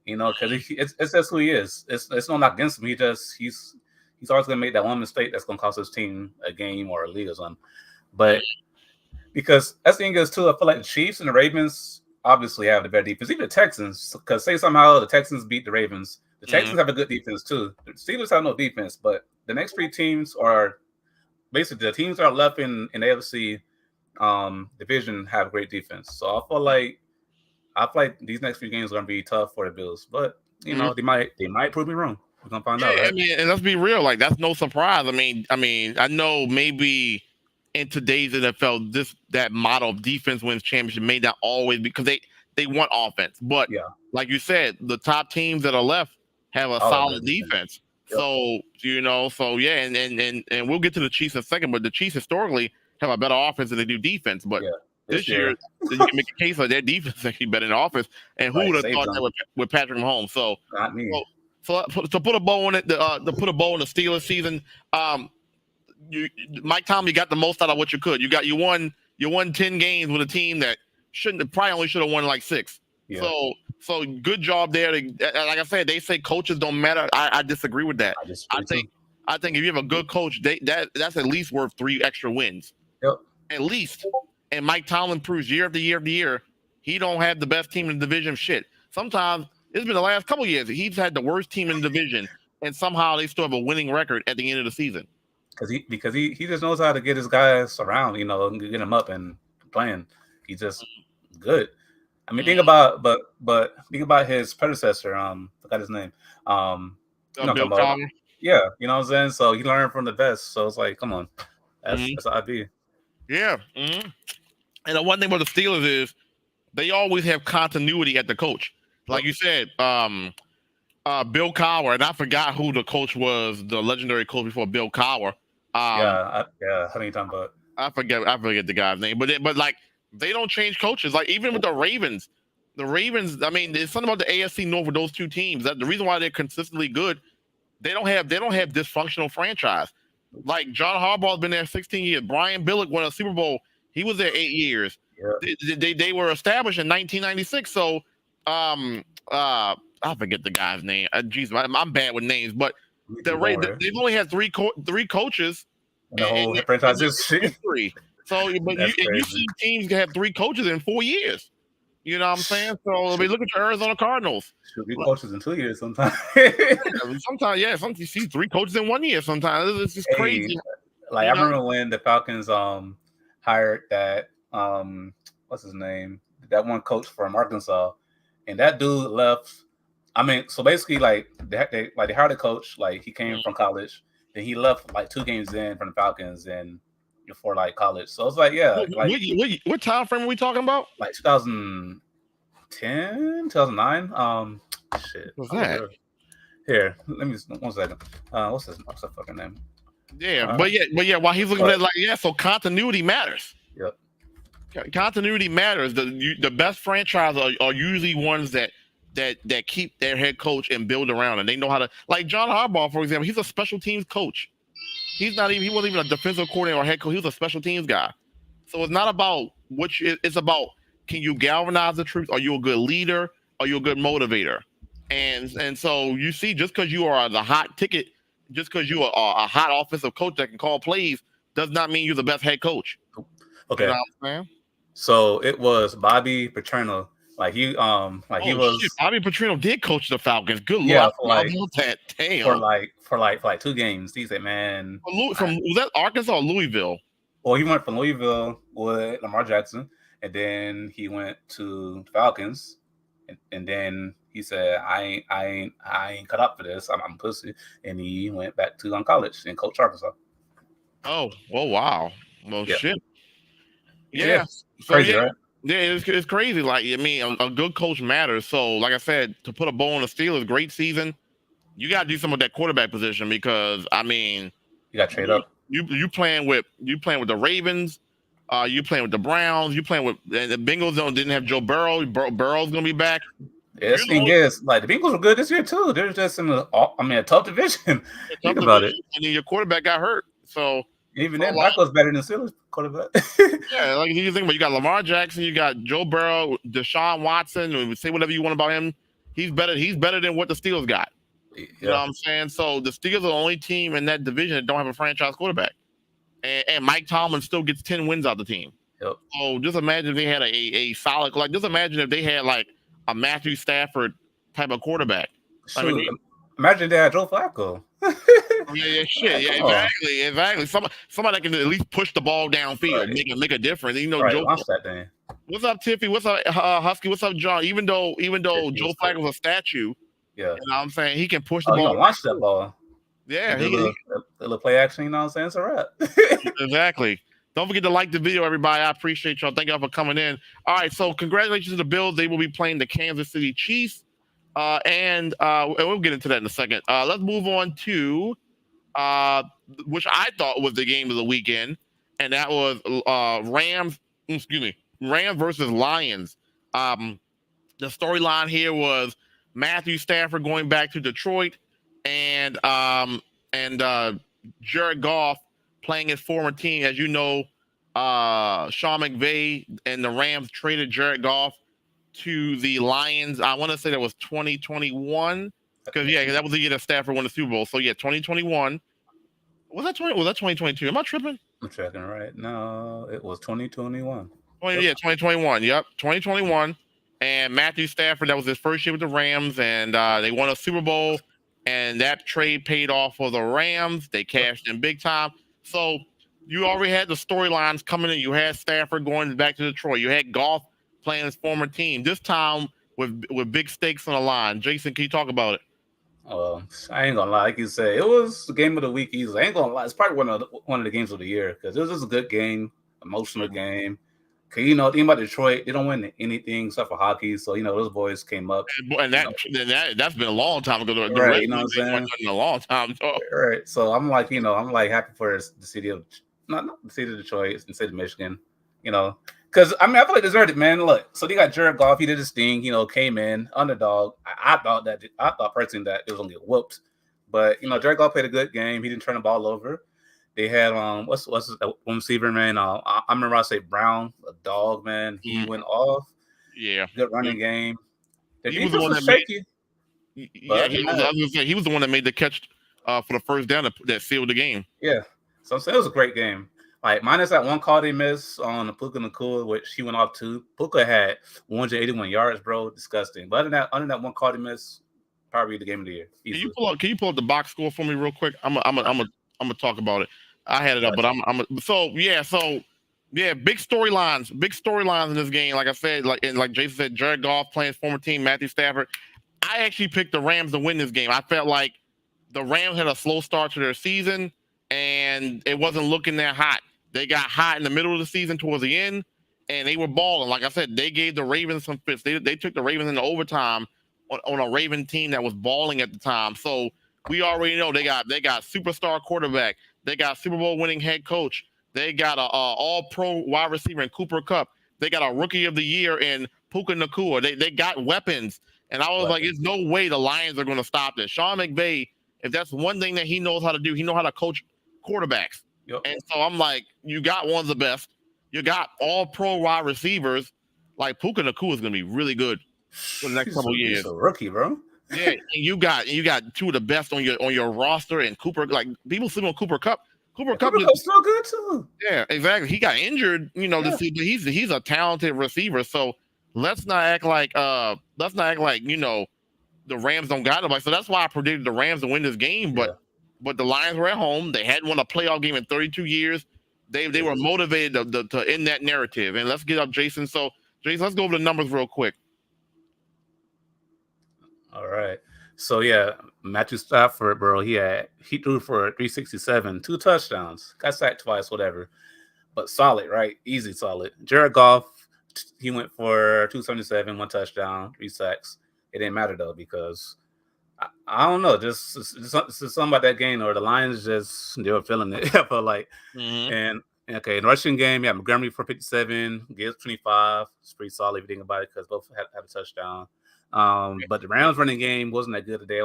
S2: Because it's just who he is. It's not against him. He's always gonna make that one mistake that's gonna cost his team a game or a league or something. But because that's the thing is too, I feel like the Chiefs and the Ravens obviously have the better defense. Even the Texans, because say somehow the Texans beat the Ravens, the Texans have a good defense too. The Steelers have no defense, but the next three teams are basically the teams that are left in the AFC division have great defense. So I feel like these next few games are gonna be tough for the Bills, but they might prove me wrong. We're gonna find out. Right?
S1: I mean, and let's be real, like that's no surprise. I mean, I know maybe in today's NFL, that model of defense wins championship may not always because they want offense, but like you said, the top teams that are left have a solid defense. Yep. So and we'll get to the Chiefs in a second, but the Chiefs historically have a better offense than they do defense. But this year you can make a case that their defense is actually better than offense. And who would have thought that with Patrick Mahomes? So
S2: not me.
S1: So to put a bow on it, to put a bow on the Steelers season, Mike Tomlin, you got the most out of what you could. You won 10 games with a team that probably only should have won like 6. Yeah. So good job there. Like I said, they say coaches don't matter. I disagree with that. I think if you have a good coach, that's at least worth 3 extra wins.
S2: Yep.
S1: At least. And Mike Tomlin proves year after year after year, he don't have the best team in the division. Shit. Sometimes it's been the last couple of years. He's had the worst team in the division, and somehow they still have a winning record at the end of the season.
S2: Because he just knows how to get his guys around, and get them up and playing. He's just good. I mean, think about think about his predecessor. Forgot his name.
S1: Bill Connor.
S2: Yeah, you know what I'm saying. So he learned from the best. So it's like, come on, that's how I be.
S1: Yeah. Mm-hmm. And the one thing about the Steelers is they always have continuity at the coach. Like you said, Bill Cowher, and I forgot who the coach was, the legendary coach before Bill Cowher.
S2: How are you talking about?
S1: I forget the guy's name, but like they don't change coaches. Like even with the Ravens. The Ravens, I mean, there's something about the AFC North with those two teams. That the reason why they're consistently good, they don't have dysfunctional franchise. Like John Harbaugh's been there 16 years. Brian Billick won a Super Bowl. He was there 8 years.
S2: Yeah.
S1: They were established in 1996. So I forget the guy's name. Jeez, I'm bad with names, but they've only had three coaches
S2: and the whole franchise
S1: history. So, but you see teams have 3 coaches in 4 years. You know what I'm saying? So I mean, look at your Arizona Cardinals.
S2: Should be coaches in 2 years sometimes.
S1: Sometimes you see 3 coaches in 1 year. Sometimes it's just crazy.
S2: Like I remember when the Falcons hired that what's his name? That one coach from Arkansas, and that dude left. I mean, so basically, like they hired a coach. Like he came from college, then he left like 2 games in from the Falcons and before like college. So it's like, yeah.
S1: What time frame are we talking about?
S2: Like 2010, 2009. Shit.
S1: What's that?
S2: Here, let me 1 second. What's that fucking name?
S1: Yeah, but yeah. While he's looking at it, so continuity matters.
S2: Yep.
S1: Continuity matters. The best franchises are usually ones that keep their head coach and build around, and they know how to. Like John Harbaugh, for example, he's a special teams coach. He wasn't even a defensive coordinator or head coach. He was a special teams guy. So it's not about it's about, can you galvanize the troops? Are you a good leader? Are you a good motivator? And so you see, just because you are the hot ticket, just because you are a hot offensive coach that can call plays, does not mean you're the best head coach.
S2: Okay.
S1: You know what I'm saying? So
S2: it was Bobby Petrino. Like he was.
S1: Shit, Bobby Petrino did coach the Falcons. Good luck.
S2: Yeah, for like 2 games. He said, "Man,
S1: was that Arkansas or Louisville?"
S2: Well, he went from Louisville with Lamar Jackson, and then he went to the Falcons, and then he said, "I ain't cut up for this. I'm pussy," and he went back to college and coached Arkansas.
S1: Oh, wow. Well, shit.
S2: Yeah. So, crazy, right?
S1: Yeah, it's crazy. Like, I mean, a good coach matters. So, like I said, to put a bow on the Steelers, great season. You got to do some of that quarterback position because, I mean,
S2: you got to trade up.
S1: You playing with the Ravens, you playing with the Browns, you playing with the Bengals. Didn't have Joe Burrow. Burrow's gonna be back.
S2: Yeah, this thing is like the Bengals were good this year too. They're just in a tough division. Think about it.
S1: And then your quarterback got hurt, so.
S2: Even then, Michael's better than Steelers quarterback.
S1: Yeah, like you think about, you got Lamar Jackson, you got Joe Burrow, Deshaun Watson. Say whatever you want about him, he's better than what the Steelers got. You know what I'm saying? So the Steelers are the only team in that division that don't have a franchise quarterback, and Mike Tomlin still gets 10 wins out the team.
S2: Yep.
S1: So just imagine if they had a solid, like just imagine if they had like a Matthew Stafford type of quarterback.
S2: I mean, imagine they had Joe Flacco.
S1: Exactly. Somebody that can at least push the ball downfield, make a difference. You know,
S2: right,
S1: Joe.
S2: That thing.
S1: What's up, Tiffy? What's up, Husky? What's up, John? Even though Joe Flacco was a statue,
S2: you know
S1: what I'm saying, he can push the ball.
S2: He can launch that ball.
S1: Yeah,
S2: a little play action. You know what I'm saying? It's a wrap.
S1: Exactly. Don't forget to like the video, everybody. I appreciate y'all. Thank y'all for coming in. All right, so congratulations to the Bills. They will be playing the Kansas City Chiefs. And we'll get into that in a second. Let's move on to which I thought was the game of the weekend, and that was Rams versus Lions. The storyline here was Matthew Stafford going back to Detroit, and Jared Goff playing his former team. As you know, Sean McVay and the Rams traded Jared Goff to the Lions. I want to say that was 2021 because that was the year that Stafford won the Super Bowl. So 2021. Was that 2022? Am I tripping?
S2: I'm checking right now. It was 2021.
S1: Yeah, 2021. Yep, 2021. And Matthew Stafford, that was his first year with the Rams, and they won a Super Bowl. And that trade paid off for the Rams. They cashed in big time. So you already had the storylines coming in. You had Stafford going back to Detroit. You had Goff playing his former team. This time with big stakes on the line. Jason, can you talk about it?
S2: I ain't gonna lie. Like you said, it was the game of the week easily. I ain't gonna lie. It's probably one of the games of the year because it was just a good game, emotional game. Cause think about Detroit, they don't win anything except for hockey. So those boys came up,
S1: and that's been a long time ago.
S2: Right, you know what I'm saying?
S1: A long time.
S2: Right. So I'm like, happy for the city of not the state of Detroit, it's the state of Michigan. You know, because I mean, I feel like deserved it, man. Look, so they got Jared Goff. He did his thing. You know, came in underdog. I thought personally that it was gonna get whooped, but you know, Jared Goff played a good game. He didn't turn the ball over. They had what's his one receiver, man? I remember I say Brown, a dog, man. He went off.
S1: Yeah,
S2: Good running game. The
S1: he was the
S2: defense
S1: one
S2: was
S1: that made.
S2: shaky.
S1: Yeah, he was. I was gonna say he was the one that made the catch for the first down that sealed the game.
S2: Yeah, so I'm saying it was a great game. Like minus that one call they missed on the Puka Nakua, which he went off too. Puka had 181 yards, bro. Disgusting. But other than that one call they missed, probably the game of the year. Easily.
S1: Can you pull up the box score for me real quick? I'm gonna talk about it. I had it up, but so big storylines in this game. Like I said, like Jason said, Jared Goff playing his former team, Matthew Stafford. I actually picked the Rams to win this game. I felt like the Rams had a slow start to their season, and it wasn't looking that hot. They got hot in the middle of the season towards the end, and they were balling. Like I said, they gave the Ravens some fits. They took the Ravens into overtime on a Raven team that was balling at the time. So we already know they got superstar quarterback. They got Super Bowl winning head coach. They got a all-pro wide receiver in Cooper Kupp. They got a rookie of the year in Puka Nakua. They got weapons. And I was like, there's no way the Lions are going to stop this. Sean McVay, if that's one thing that he knows how to do, he knows how to coach quarterbacks. Yep. And so I'm like, you got one of the best. You got all-pro wide receivers. Like Puka Nakua is going to be really good for the next couple of years.
S2: He's a rookie, bro.
S1: Yeah, and you got two of the best on your roster. And Cooper, like people sleep on Cooper Kupp. Cooper
S2: Kupp's so good too.
S1: Yeah, exactly. He got injured, this season. He's a talented receiver. So let's not act like the Rams don't got nobody. So that's why I predicted the Rams to win this game. But the Lions were at home. They hadn't won a playoff game in 32 years. They were motivated to end that narrative. And let's get up Jason. So Jason, let's go over the numbers real quick.
S2: All right. So yeah, Matthew Stafford, bro, he threw for 367, 2 touchdowns, got sacked twice, whatever. But solid, right? Easy solid. Jared Goff, he went for 277, 1 touchdown, 3 sacks. It didn't matter though, because I don't know, just something about that game, or the Lions they were feeling it. I felt like. And okay, in the rushing game, yeah, Montgomery for 57, Gibbs 25. It's pretty solid if you think about it, because both had a touchdown. But the Rams running game wasn't that good today.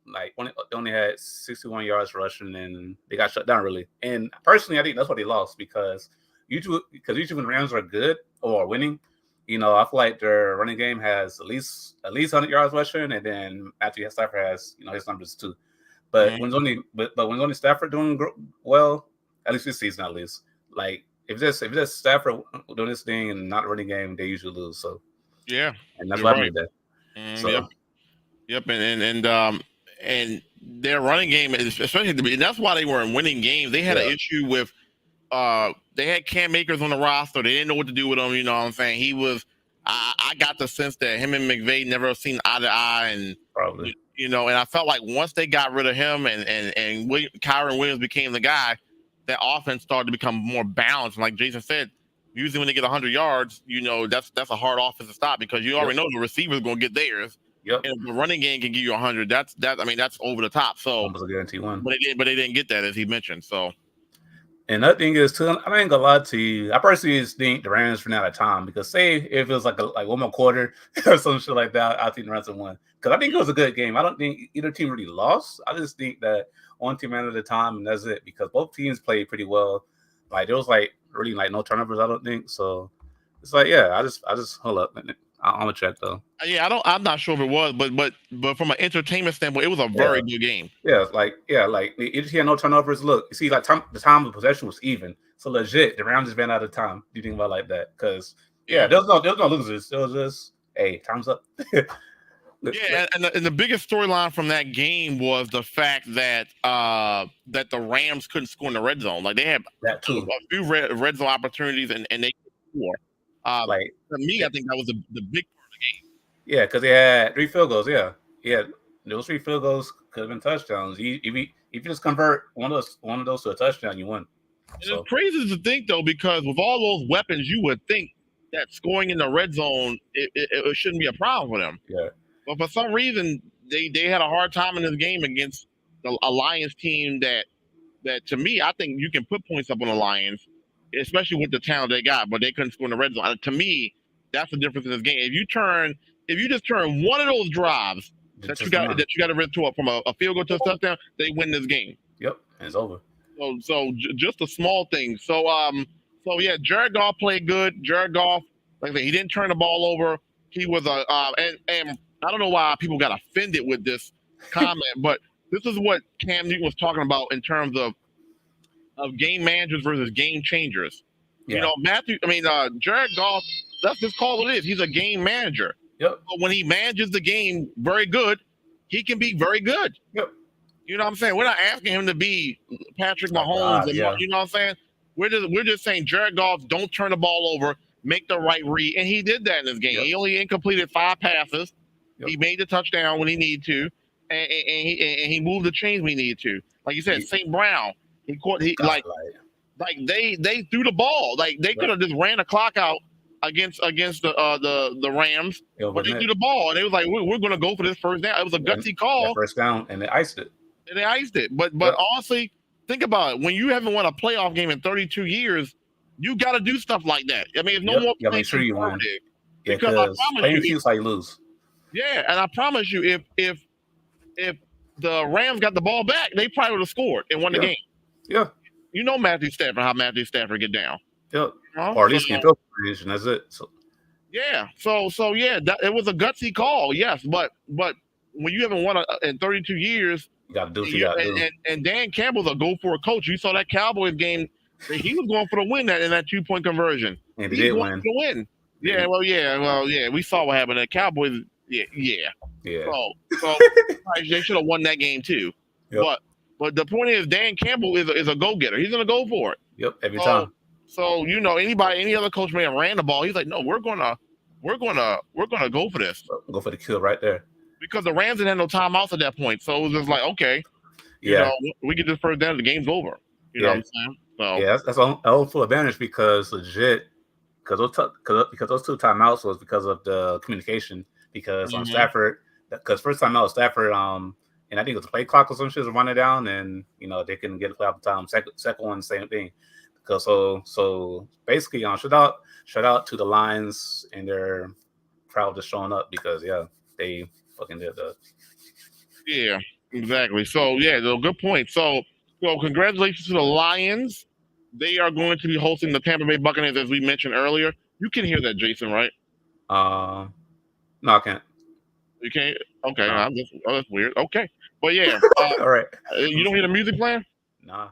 S2: Like they only had 61 yards rushing, and they got shut down really. And personally, I think that's why they lost, because usually when the Rams are good or winning, I feel like their running game has at least 100 yards rushing, and then Matthew Stafford has his numbers too. But when it's only Stafford doing well, at least this season, at least, like if it's Stafford doing this thing and not running game, they usually lose. So
S1: yeah,
S2: and that's why I made that.
S1: Yep, and their running game is especially, and that's why they weren't winning games. They had an issue with they had Cam Akers on the roster. They didn't know what to do with him. You know what I'm saying? He was. I got the sense that him and McVay never seen eye to eye, and
S2: probably
S1: and I felt like once they got rid of him and Kyron Williams became the guy, that offense started to become more balanced. And like Jason said, usually when they get 100 yards, that's a hard offense to stop, because you already know the receiver's going to get theirs.
S2: Yep.
S1: And if the running game can give you 100, that's over the top. So
S2: almost a guarantee one.
S1: But they didn't get that, as he mentioned. So.
S2: And another thing is too, I ain't gonna lie to you. I personally just think the Rams ran out of time, because say if it was like one more quarter or some shit like that, I think the Rams would won. Because I think it was a good game. I don't think either team really lost. I just think that one team ran out of time, and that's it. Because both teams played pretty well. Like there was really no turnovers. I don't think so. It's like I just hold up. I'm gonna check though.
S1: Yeah, I'm not sure if it was, but from an entertainment standpoint, it was a very good game.
S2: Yeah, it just had no turnovers. Look, you see, like the time of possession was even. So legit, the Rams just ran out of time. Do you think about it like that? Because there was no losers. It was just, hey, time's up.
S1: Yeah, and the biggest storyline from that game was the fact that that the Rams couldn't score in the red zone. Like they had
S2: that too.
S1: A few red zone opportunities, and they couldn't score. For me, I think that was the big part of the game.
S2: Yeah, because they had 3 field goals. Yeah, those 3 field goals could have been touchdowns. If you just convert one of those to a touchdown, you win.
S1: So. It's crazy to think though, because with all those weapons, you would think that scoring in the red zone it shouldn't be a problem for them.
S2: Yeah,
S1: but for some reason they had a hard time in this game against a Lions team that that to me, I think you can put points up on the Lions, especially with the talent they got, but they couldn't score in the red zone. To me, that's the difference in this game. If you just turn one of those drives that you got to rip to from a field goal to a touchdown, they win this game.
S2: Yep, and it's over.
S1: So just a small thing. So yeah, Jared Goff played good. Jared Goff, like I said, he didn't turn the ball over. He was and I don't know why people got offended with this comment, but this is what Cam Newton was talking about in terms of game managers versus game changers.
S2: Yeah.
S1: Jared Goff, that's just call it is. He's a game manager.
S2: Yep.
S1: But when he manages the game very good, he can be very good.
S2: Yep.
S1: You know what I'm saying? We're not asking him to be Patrick Mahomes. You know what I'm saying? We're just saying Jared Goff, don't turn the ball over, make the right read, and he did that in this game. Yep. He only incompleted 5 passes. Yep. He made the touchdown when he needed to, and he moved the chains when he needed to. Like you said, St. Brown, they threw the ball. Like they could have just ran the clock out against the Rams, but they threw the ball, and they was like, we're going to go for this first down. It was a gutsy call.
S2: First down, and they iced it.
S1: But honestly, think about it. When you haven't won a playoff game in 32 years, you got to do stuff like that. I mean, if no more
S2: make sure you win.
S1: Yeah, because I promise you,
S2: feels like you lose.
S1: Yeah, and I promise you, if the Rams got the ball back, they probably would have scored and won the game.
S2: Yeah,
S1: you know how Matthew Stafford get down.
S2: Yep. Or at least can't throw position. That's it. So
S1: yeah, it was a gutsy call. Yes, but when you haven't won in 32 years.
S2: You got to do what you got to do.
S1: And Dan Campbell's a go-for-it coach. You saw that Cowboys game. He was going for the win in that 2-point conversion.
S2: And he did win.
S1: For the win. Yeah, well, we saw what happened. The Cowboys, yeah. So they should have won that game too. Yep. But the point is, Dan Campbell is a go-getter. He's going to go for it.
S2: Yep, every time.
S1: So any other coach may have ran the ball. He's like, no, we're gonna go for this.
S2: Go for the kill right there.
S1: Because the Rams didn't have no timeouts at that point, so it was just like, okay, we get this first down, the game's over. You know what I'm saying? So
S2: that's a full advantage because those two timeouts was because of the communication. Because on Stafford, because first time out Stafford, and I think it was the play clock or some shit was running down, and they couldn't get a play off the time. Second one, same thing. Because so basically, shout out to the Lions and their crowd just showing up because they fucking did that.
S1: Yeah, exactly. So good point. So congratulations to the Lions. They are going to be hosting the Tampa Bay Buccaneers, as we mentioned earlier. You can hear that, Jason, right?
S2: No, I can't.
S1: You can't? Okay, no. That's weird. Okay, but yeah.
S2: All right.
S1: You don't hear the music playing?
S2: Nah.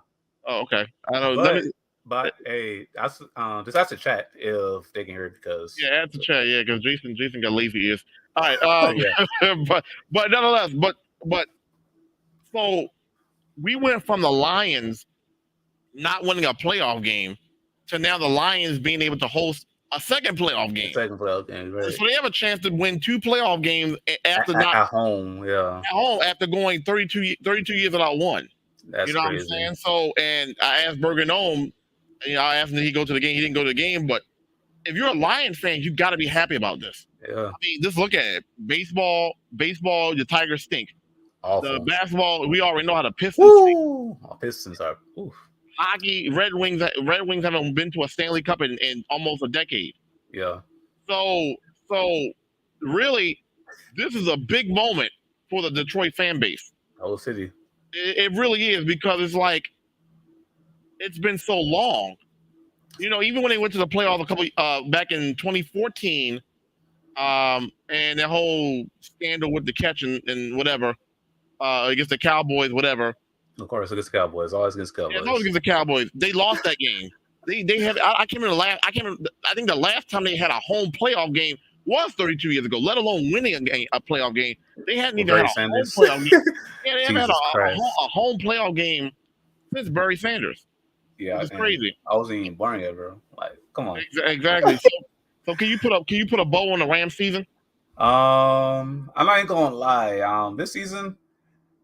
S1: Oh, okay. I know.
S2: But hey, just ask the chat if they can hear it because
S1: ask the chat, because Jason got lazy ears. All right, but nonetheless, but so we went from the Lions not winning a playoff game to now the Lions being able to host a second playoff game.
S2: Right.
S1: So they have a chance to win 2 playoff games after
S2: at home. Yeah,
S1: at home after going 32 years without one.
S2: That's
S1: you know
S2: crazy.
S1: what I'm saying? So, and I asked Bergen Ohm. I asked him did he go to the game. He didn't go to the game, but if you're a Lions fan, you got to be happy about this.
S2: Yeah.
S1: I mean, just look at it. Baseball, the Tigers stink.
S2: Awful.
S1: The basketball, we already know how the Pistons stink.
S2: Pistons are. Oof.
S1: Hockey, Red Wings haven't been to a Stanley Cup in almost a decade.
S2: Yeah.
S1: So really, this is a big moment for the Detroit fan base.
S2: Whole city.
S1: It really is because it's like, it's been so long. Even when they went to the playoffs a couple back in 2014, and the whole scandal with the catch and whatever, against the Cowboys, whatever.
S2: Of course, against the Cowboys, always against Cowboys.
S1: Yeah, it's always against the Cowboys. They lost that game. They have. I can't remember I think the last time they had a home playoff game was 32 years ago. Let alone winning a playoff game. They hadn't even had a home playoff game. Yeah, they haven't had a home playoff game since Barry Sanders.
S2: Yeah,
S1: it's crazy.
S2: I wasn't even born yet, bro. Like, come on.
S1: Exactly. So can you put a bow on the Rams season?
S2: I'm not even gonna lie. This season,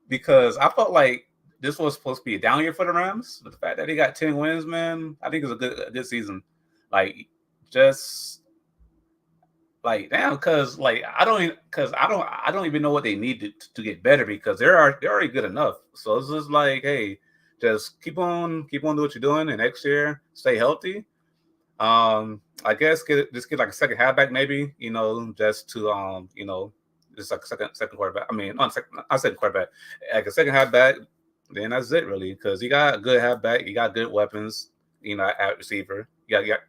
S2: because I felt like this was supposed to be a down year for the Rams, but the fact that they got 10 wins, man, I think it's a good season. Like, just like damn, because I don't even know what they need to get better because they're already good enough. So it's just like, hey. just keep on doing what you're doing, and next year stay healthy. I guess get like a second halfback maybe, just to just like second quarterback. I mean, not second quarterback, like a second halfback. Then that's it really, because you got a good halfback, you got good weapons, at receiver, you got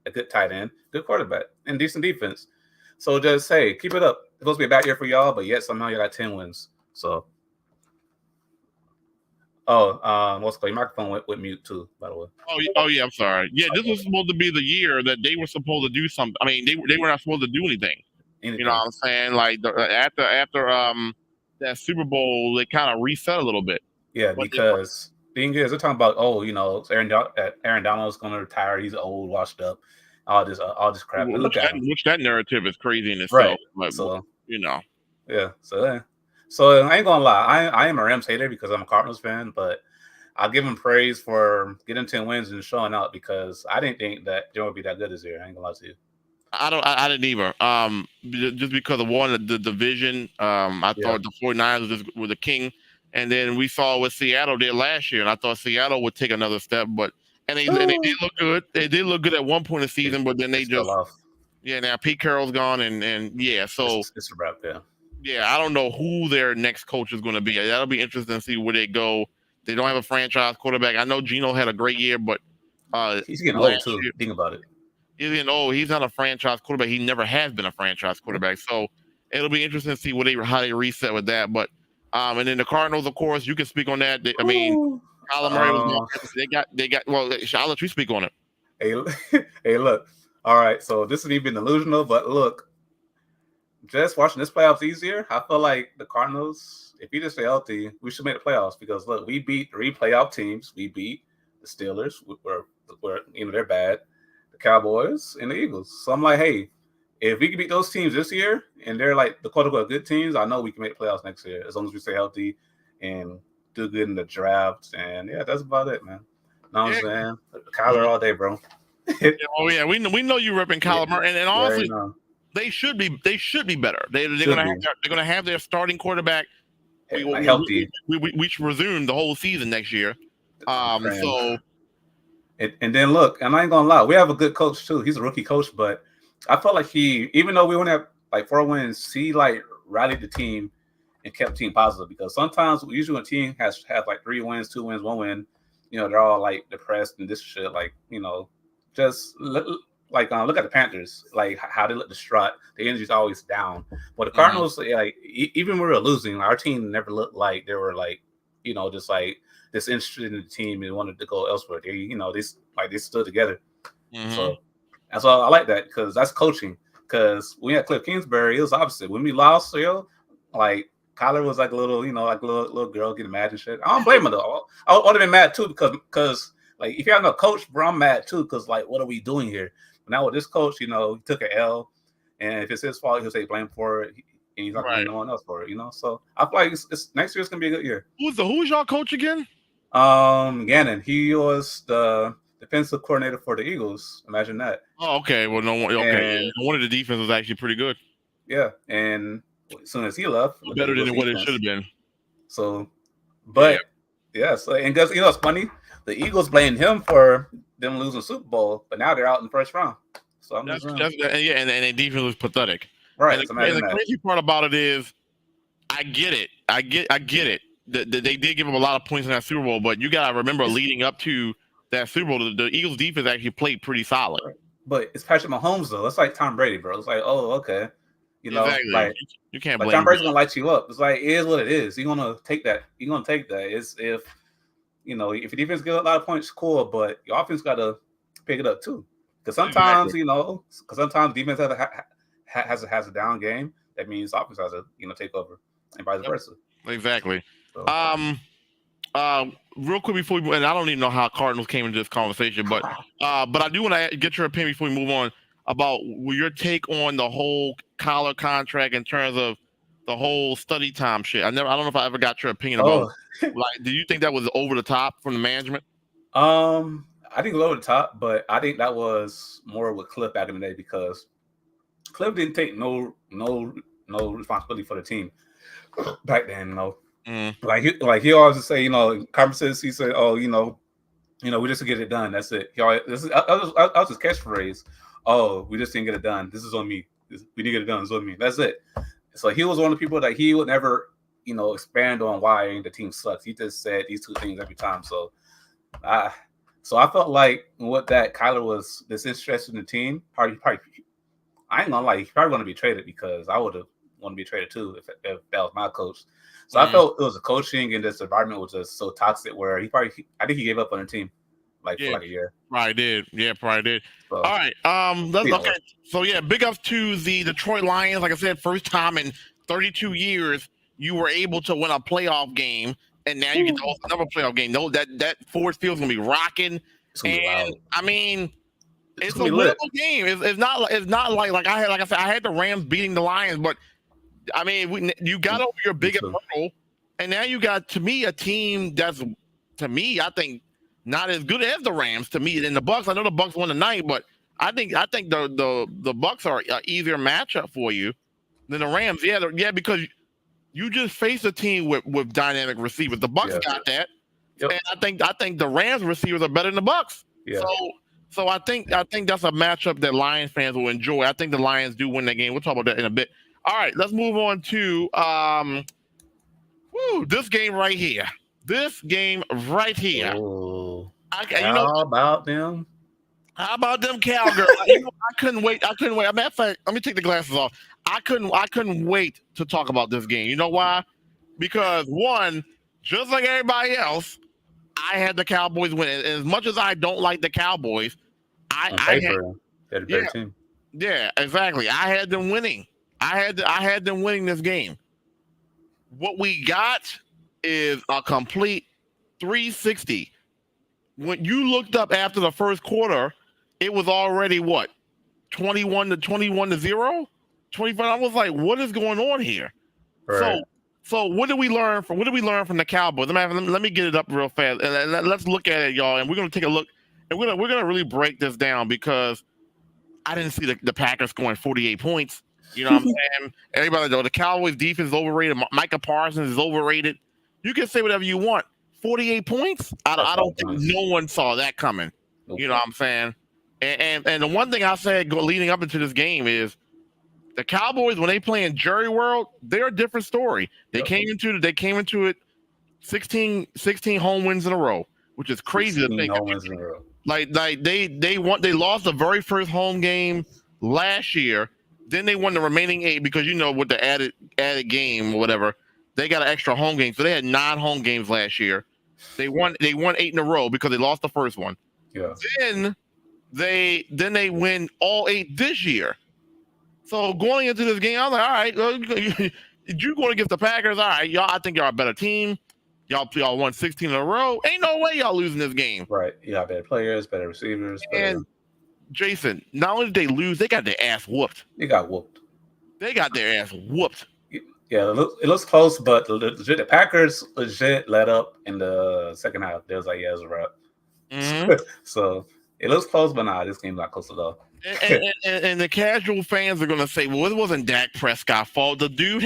S2: a good tight end, good quarterback, and decent defense. So just keep it up. It's supposed to be a bad year for y'all, but yet somehow you got 10 wins. So. What's called? Your microphone went mute too, by the way.
S1: Oh yeah, I'm sorry. Yeah, this was supposed to be the year that they were supposed to do something. I mean, they were not supposed to do anything. You know what I'm saying? Like after that Super Bowl, they kind of reset a little bit.
S2: Yeah, because thing is, they're talking about Aaron Donald's going to retire. He's old, washed up, all this crap.
S1: Which that narrative is crazy in itself.
S2: Right.
S1: So
S2: Yeah. So I ain't gonna lie. I am a Rams hater because I'm a Cardinals fan, but I'll give him praise for getting 10 wins and showing out, because I didn't think that they would be that good this year. I ain't gonna lie to you.
S1: I didn't either. Just because of the division, I thought the 49ers were the king. And then we saw what Seattle did last year, and I thought Seattle would take another step, and they did look good. They did look good at one point in the season, but then they just
S2: fell off.
S1: Yeah, now Pete Carroll's gone, and so
S2: it's a wrap.
S1: Yeah, I don't know who their next coach is going to be. That'll be interesting to see where they go. They don't have a franchise quarterback. I know Geno had a great year, but
S2: he's getting old too. Think about it.
S1: He's getting old. He's not a franchise quarterback. He never has been a franchise quarterback. So it'll be interesting to see how they reset with that. But and then the Cardinals, of course, you can speak on that. I mean, Kyler Murray was they got. Well, I'll let you speak on it.
S2: Hey, look. All right, so this is even delusional, but look, just watching this playoffs easier, I feel like the Cardinals, if you just stay healthy, we should make the playoffs, because look, we beat 3 playoff teams. We beat the Steelers, were they're bad, the Cowboys, and the Eagles. So I'm like, hey, if we can beat those teams this year, and they're like the quote-unquote good teams, I know we can make the playoffs next year, as long as we stay healthy and do good in the drafts. And yeah, that's about it, man. Know what I'm saying? Kyler all day, bro.
S1: We know you repping Kyler Murray, and honestly, they should be better. They're gonna have their starting quarterback.
S2: Healthy.
S1: We should resume the whole season next year. So.
S2: And then look, and I ain't gonna lie, we have a good coach too. He's a rookie coach, but I felt like even though we only have like 4 wins, he like rallied the team and kept the team positive, because sometimes usually when a team has like 3 wins, 2 wins, 1 win, they're all like depressed and this shit, like, just look at the Panthers, like how they look distraught. The energy's always down. But the Cardinals, like even when we were losing, our team never looked like they were like, just like disinterested in the team and wanted to go elsewhere. They stood together. So that's why I like that, because that's coaching. Because when we had Cliff Kingsbury, it was opposite. When we lost, like Kyler was like a little, like a little girl getting mad and shit. I don't blame her though. I would have been mad too, because like if you have no coach, bro, I'm mad too, because like what are we doing here? But now with this coach, he took an L, and if it's his fault, he'll take blame for it, and he's not going to no one else for it. So I feel like it's next year's gonna be a good year.
S1: Who's y'all coach again?
S2: Gannon. He was the defensive coordinator for the Eagles. Imagine that.
S1: Oh, okay. Well, one of the defense was actually pretty good.
S2: Yeah, and as soon as he left,
S1: better than what it should have been.
S2: So, but so and because it's funny, the Eagles blamed him for them losing the Super Bowl, but now they're out in the first round. So
S1: and their defense was pathetic.
S2: Right.
S1: And the crazy part about it is, I get it. I get it. They did give him a lot of points in that Super Bowl, but you gotta remember, leading up to that Super Bowl, the Eagles defense actually played pretty solid.
S2: Right. But it's Patrick Mahomes though. It's like Tom Brady, bro. It's like, oh, okay.
S1: Exactly.
S2: Like
S1: you can't
S2: blame.
S1: Tom
S2: Brady's gonna light you up. It's like, it is what it is. You're gonna take that. It's if your defense get a lot of points, cool, but your offense gotta pick it up too. Because sometimes, sometimes defense has a down game. That means offense has to take over, and vice versa.
S1: Exactly. So. Real quick before we, and I don't even know how Cardinals came into this conversation, but I do want to get your opinion before we move on about your take on the whole Kyler contract in terms of the whole study time shit. I don't know if I ever got your opinion about like, do you think that was over the top from the management?
S2: I think it was over the top, but I think that was more with Cliff back in the day, because Cliff didn't take no responsibility for the team back then. Like he always say, you know, in conversations he said, "Oh, you know, we just get it done. That's it." He always, this is I was his catchphrase. "Oh, we just didn't get it done. This is on me. We didn't get it done. It's on me." That's it. So he was one of the people that he would never, expand on why the team sucks. He just said these two things every time. So I felt like what that Kyler was disinterested in the team. Probably, I ain't gonna lie, he's probably going to be traded because I would have want to be traded too if that was my coach. So I felt it was a coaching and this environment was just so toxic where I think he gave up on the team for like a year.
S1: Probably did. Yeah, probably did. So, all right. Okay. So yeah, big ups to the Detroit Lions. Like I said, first time in 32 years you were able to win a playoff game, and now you get to host another playoff game. No, that Ford Field's gonna be rocking. And I mean, it's a winnable game. It's not like I had the Rams beating the Lions, but I mean, you got over your biggest hurdle, and now you got, to me, a team that's, to me, I think not as good as the Rams. To me, and the Bucks. I know the Bucks won tonight, but I think the Bucks are an easier matchup for you than the Rams. Yeah, because you just face a team with dynamic receivers. The Bucks got that, and I think the Rams receivers are better than the Bucks. Yeah. So I think that's a matchup that Lions fans will enjoy. I think the Lions do win that game. We'll talk about that in a bit. All right, let's move on to this game right here.
S2: Oh, how about them?
S1: How about them Cowgirls? I couldn't wait. As a matter of fact, let me take the glasses off. I couldn't wait to talk about this game. You know why? Because one, just like everybody else, I had the Cowboys winning. As much as I don't like the Cowboys,
S2: they're a better team.
S1: Yeah, exactly. I had them winning. I had them winning this game. What we got is a complete 360. When you looked up after the first quarter, it was already what? 21 to 0? 25. I was like, what is going on here? Right. So what did we learn from the Cowboys? Let me get it up real fast. And let's look at it, y'all. And we're gonna take a look, and we're gonna really break this down because I didn't see the Packers scoring 48 points. You know what I'm saying? Everybody knows the Cowboys defense is overrated. Micah Parsons is overrated. You can say whatever you want. 48 points? I don't think no one saw that coming. Okay. You know what I'm saying? And the one thing I said leading up into this game is the Cowboys, when they play in Jerry World, they're a different story. They came into it 16 home wins in a row, which is crazy to think.
S2: Home wins in a row.
S1: Like they lost the very first home game last year. Then they won the remaining 8 because with the added game or whatever, they got an extra home game. So they had 9 home games last year. They won 8 in a row because they lost the first one.
S2: Yeah.
S1: Then they win all 8 this year. So going into this game, I was like, all right, you're going against the Packers. All right, y'all. I think y'all a better team. Y'all won 16 in a row. Ain't no way y'all losing this game.
S2: Right. You got better players, better receivers.
S1: And Jason, not only did they lose, they got their ass whooped.
S2: They got whooped. Yeah, it looks close, but the Packers legit let up in the second half. They was like, it's a wrap.
S1: Mm-hmm.
S2: So it looks close, but this game's not close at all.
S1: And the casual fans are going to say, well, it wasn't Dak Prescott's fault. The dude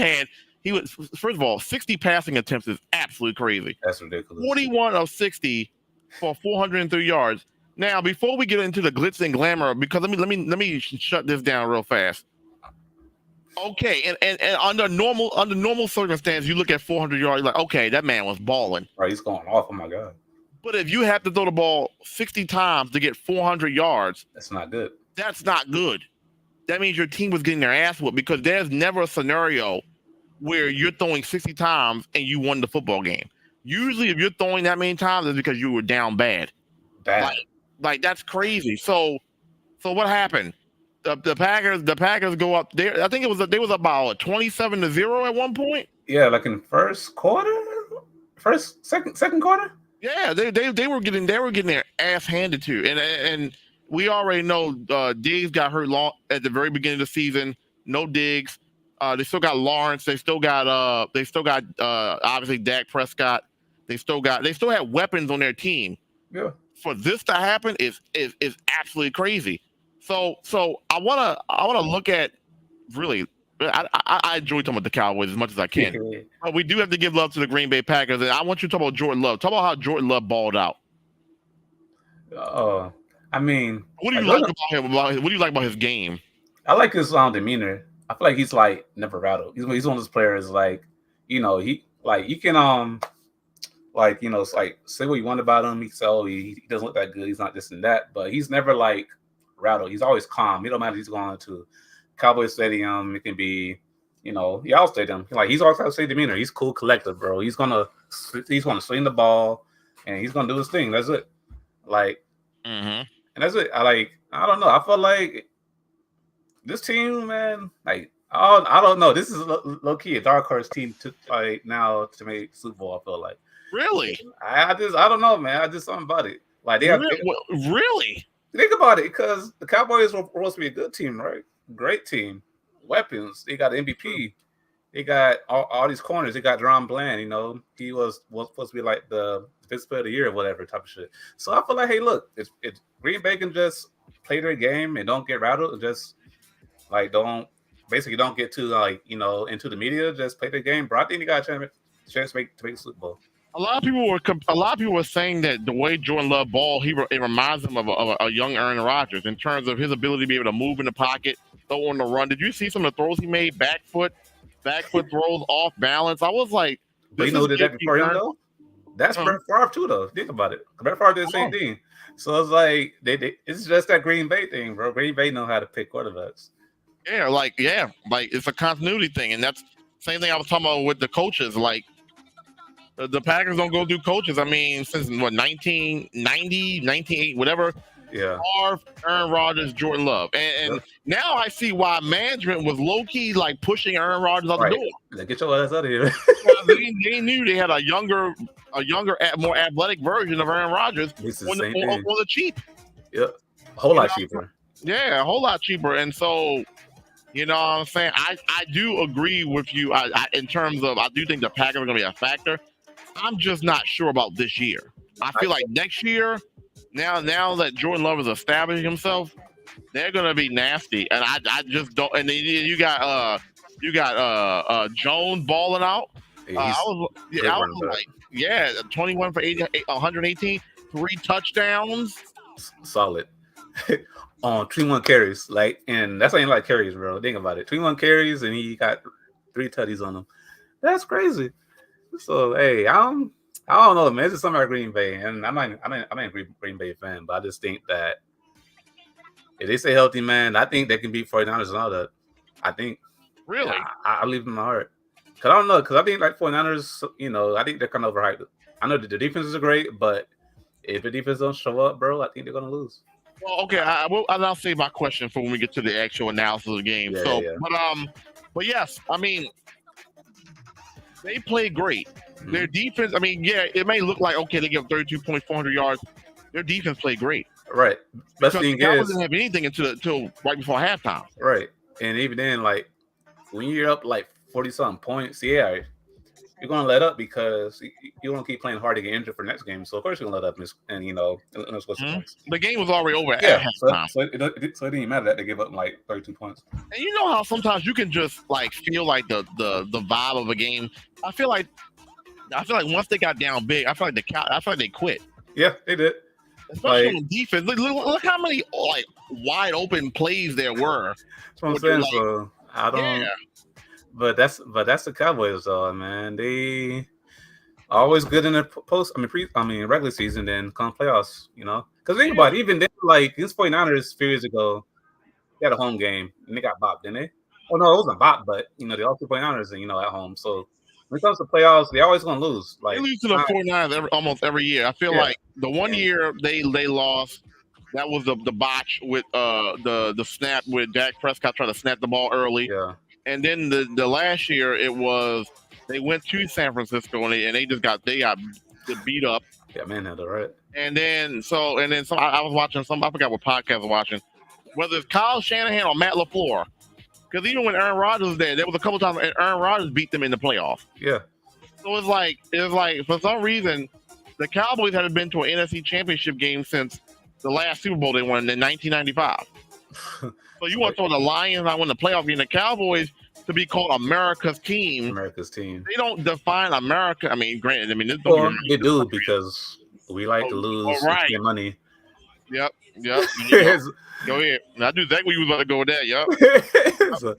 S1: was, first of all, 60 passing attempts is absolutely crazy.
S2: That's ridiculous.
S1: 41 of 60 for 403 yards. Now, before we get into the glitz and glamour, because let me shut this down real fast. Okay, and under normal circumstances, you look at 400 yards, you're like, okay, that man was balling.
S2: Right, he's going off. Oh my God.
S1: But if you have to throw the ball 60 times to get 400 yards,
S2: that's not good.
S1: That's not good. That means your team was getting their ass whooped because there's never a scenario where you're throwing 60 times and you won the football game. Usually, if you're throwing that many times, it's because you were down bad. Like that's crazy. So what happened? The Packers go up there. I think they was about 27 to 0 at one point.
S2: Yeah, like in second quarter.
S1: Yeah, they were getting their ass handed to, and we already know Diggs got hurt at the very beginning of the season. No Diggs. They still got Lawrence. They still got obviously Dak Prescott. They still have weapons on their team.
S2: Yeah.
S1: For this to happen is absolutely crazy. So I wanna look at really I enjoy talking about the Cowboys as much as I can. But we do have to give love to the Green Bay Packers. And I want you to talk about Jordan Love. Talk about how Jordan Love balled out.
S2: I mean,
S1: what do you like about him? What do you like about his game?
S2: I like his demeanor. I feel like he's like never rattled. He's one of those players like, he like you can like it's like say what you want about him. He can say, oh, he doesn't look that good. He's not this and that, but he's never like rattled. He's always calm. It don't matter if he's going to Cowboys Stadium. It can be, y'all stadium. Like he's always got the same demeanor. He's cool, collective, bro. He's gonna swing the ball and he's gonna do his thing. That's it. Like, and that's it. I don't know. I feel like this team, man. Like, I don't know. This is low key a dark horse team to now to make Super Bowl. I feel like.
S1: Really?
S2: I don't know, man. I just something about it. Like they have
S1: really.
S2: Think about it, because the Cowboys were supposed to be a good team, right? Great team, weapons. They got MVP. They got all these corners. They got Deron Bland. He was supposed to be like the fifth player of the year or whatever type of shit. So I feel like, hey, look, if Green Bay can just play their game and don't get rattled, and just like don't get too into the media, just play their game, bro. I think they got a chance to make the Super Bowl.
S1: A lot of people were saying that the way Jordan Love ball, it reminds them of a young Aaron Rodgers in terms of his ability to be able to move in the pocket, throw on the run. Did you see some of the throws he made? Back foot throws off balance. I was like,
S2: but you know who did that before him though? That's Brett Favre too, though. Think about it. Brett Favre did the same thing. So it's like it's just that Green Bay thing, bro. Green Bay know how to pick quarterbacks.
S1: Yeah, like it's a continuity thing, and that's the same thing I was talking about with the coaches. Like, the Packers don't go do coaches. I mean, since 1990, 1980, whatever.
S2: Yeah.
S1: Favre, Aaron Rodgers, Jordan Love, and now I see why management was low key like pushing Aaron Rodgers out the door.
S2: Like, get your ass out of here.
S1: they knew they had a younger, more athletic version of Aaron Rodgers on the cheap.
S2: Yep, a whole lot cheaper.
S1: Yeah, a whole lot cheaper, and so. You know what I'm saying? I do agree with you in terms of I do think the Packers are going to be a factor. I'm just not sure about this year. I feel like next year, now that Jordan Love is establishing himself, they're going to be nasty. And I just don't. And then you got Jones balling out. I was like, 21 for 118, 3 touchdowns.
S2: Solid. On 21 carries, and that's ain't like carries, bro. Think about it. 21 carries, and he got 3 tutties on him. That's crazy. So, hey, I don't know, man. It's just something about Green Bay, and I'm not a Green Bay fan, but I just think that if they stay healthy, man, I think they can beat 49ers and all that. I think.
S1: Really?
S2: Yeah, I leave them in my heart. Because I don't know, because I think like 49ers, I think they're kind of overhyped. I know that the defenses are great, but if the defense don't show up, bro, I think they're going to lose.
S1: Well, okay, I'll save my question for when we get to the actual analysis of the game. But yes, I mean, they play great. Mm-hmm. Their defense, I mean, it may look like, okay, they give 32 points, 400 yards. Their defense played great.
S2: Right. Best thing
S1: is, didn't have anything until right before halftime.
S2: Right. And even then, like, when you're up like 40-something points, you're going to let up because you want to keep playing hard to get injured for the next game. So, of course, you're going to let up and points.
S1: The game was already over at
S2: halftime. So it didn't matter that they gave up like 32 points.
S1: And you know how sometimes you can just like feel like the vibe of a game. I feel like once they got down big, I feel like they quit.
S2: Yeah, they did.
S1: Especially on defense. Look how many like wide open plays there were.
S2: That's what I'm saying. So I don't. Yeah. But that's the Cowboys, though, man. They always good in the regular season, then come playoffs, Because think about it, even then, like these 49ers a few years ago, they had a home game and they got bopped, didn't they? Oh no, it wasn't bopped, but they also 49ers and at home. So when it comes to playoffs, they always gonna lose. Like
S1: they lose to the 49ers almost every year. I feel like the one year they lost. That was the botch with the snap with Dak Prescott trying to snap the ball early.
S2: Yeah. And
S1: then the last year it was they went to San Francisco and they got beat up.
S2: Yeah, manhandled, right?
S1: And then I was watching I forgot what podcast I was watching, whether it's Kyle Shanahan or Matt LaFleur, because even when Aaron Rodgers was there was a couple times Aaron Rodgers beat them in the playoffs.
S2: Yeah.
S1: So it was like for some reason the Cowboys hadn't been to an NFC Championship game since the last Super Bowl they won in 1995. So you want to throw the Lions? I won the playoff game. The Cowboys to be called America's team.
S2: America's team.
S1: They don't define America. I mean, granted, I mean, this don't
S2: Well, they do because we like to lose and spend money.
S1: Yep. Go ahead. I knew exactly where you was about to go with that. Yep.
S2: So,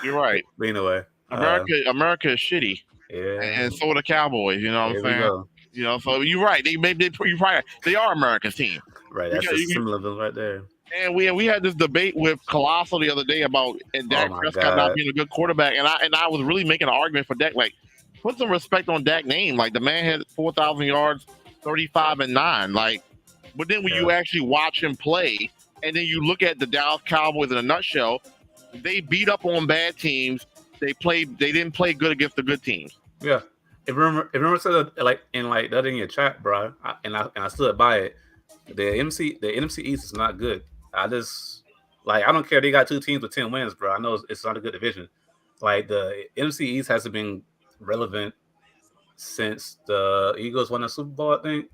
S1: you're right.
S2: But anyway,
S1: America is shitty.
S2: Yeah.
S1: And so are the Cowboys. You know what I'm saying? You know, so you're right. They are America's team.
S2: Right. That's a similar right there.
S1: And we had this debate with Colossal the other day about Dak Prescott not being a good quarterback, and I was really making an argument for Dak. Like, put some respect on Dak's name. Like, the man had 4,000 yards, 35-9. Like, but then when you actually watch him play, and then you look at the Dallas Cowboys in a nutshell, they beat up on bad teams. They didn't play good against the good teams.
S2: Yeah. If remember said like that in your chat, bro, I stood by it. The NFC East is not good. I don't care. They got 2 teams with 10 wins, bro. I know it's not a good division. Like, the NFC East hasn't been relevant since the Eagles won the Super Bowl, I think.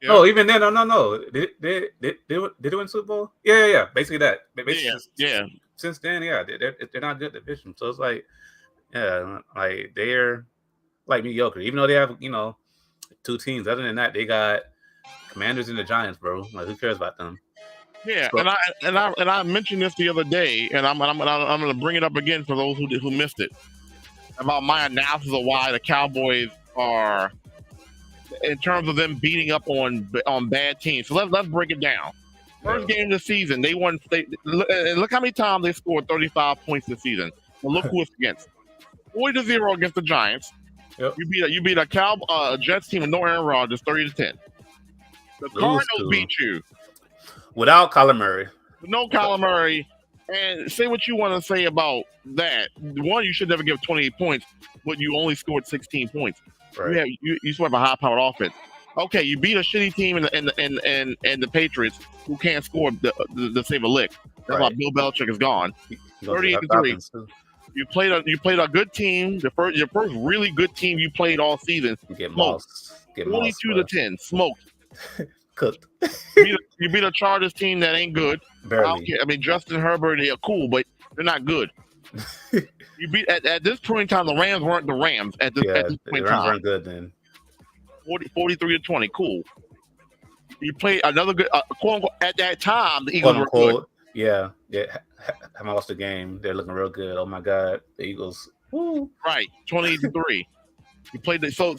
S2: Yeah. No, even then, no. Did they win Super Bowl? Yeah. Basically that. Since then, they're not good division. So it's like, like they're like mediocre. Even though they have 2 teams. Other than that, they got Commanders and the Giants, bro. Like, who cares about them?
S1: Yeah, and I mentioned this the other day, and I'm gonna bring it up again for those who missed it about my analysis of why the Cowboys are, in terms of them beating up on bad teams. So let's break it down. First game of the season, they won. Look how many times they scored 35 points this season. Well, look who it's against. 40-0 against the Giants. Yep. You beat a Jets team with no Aaron Rodgers, 30-10. The Cardinals beat you.
S2: Without Kyler Murray.
S1: No Kyler Murray. And say what you want to say about that. One, you should never give 28 points, but you only scored 16 points. Right. You still have a high-powered offense. Okay, you beat a shitty team and the Patriots who can't score the save a lick. That's why Bill Belichick is gone. 38-3. You played a good team. Your first really good team you played all season.
S2: You get lost.
S1: 42-10. Smoked.
S2: Cooked.
S1: You beat a Chargers team that ain't good.
S2: Barely.
S1: I mean, Justin Herbert, they're cool, but they're not good. You beat at this point in time, the Rams weren't the Rams at this point in time. The
S2: Rams weren't good then.
S1: 43-20, cool. You played another good quote unquote, at that time. The Eagles were good.
S2: Yeah. I lost the game. They're looking real good. Oh my God, the Eagles. Woo.
S1: Right, 28-3. You played so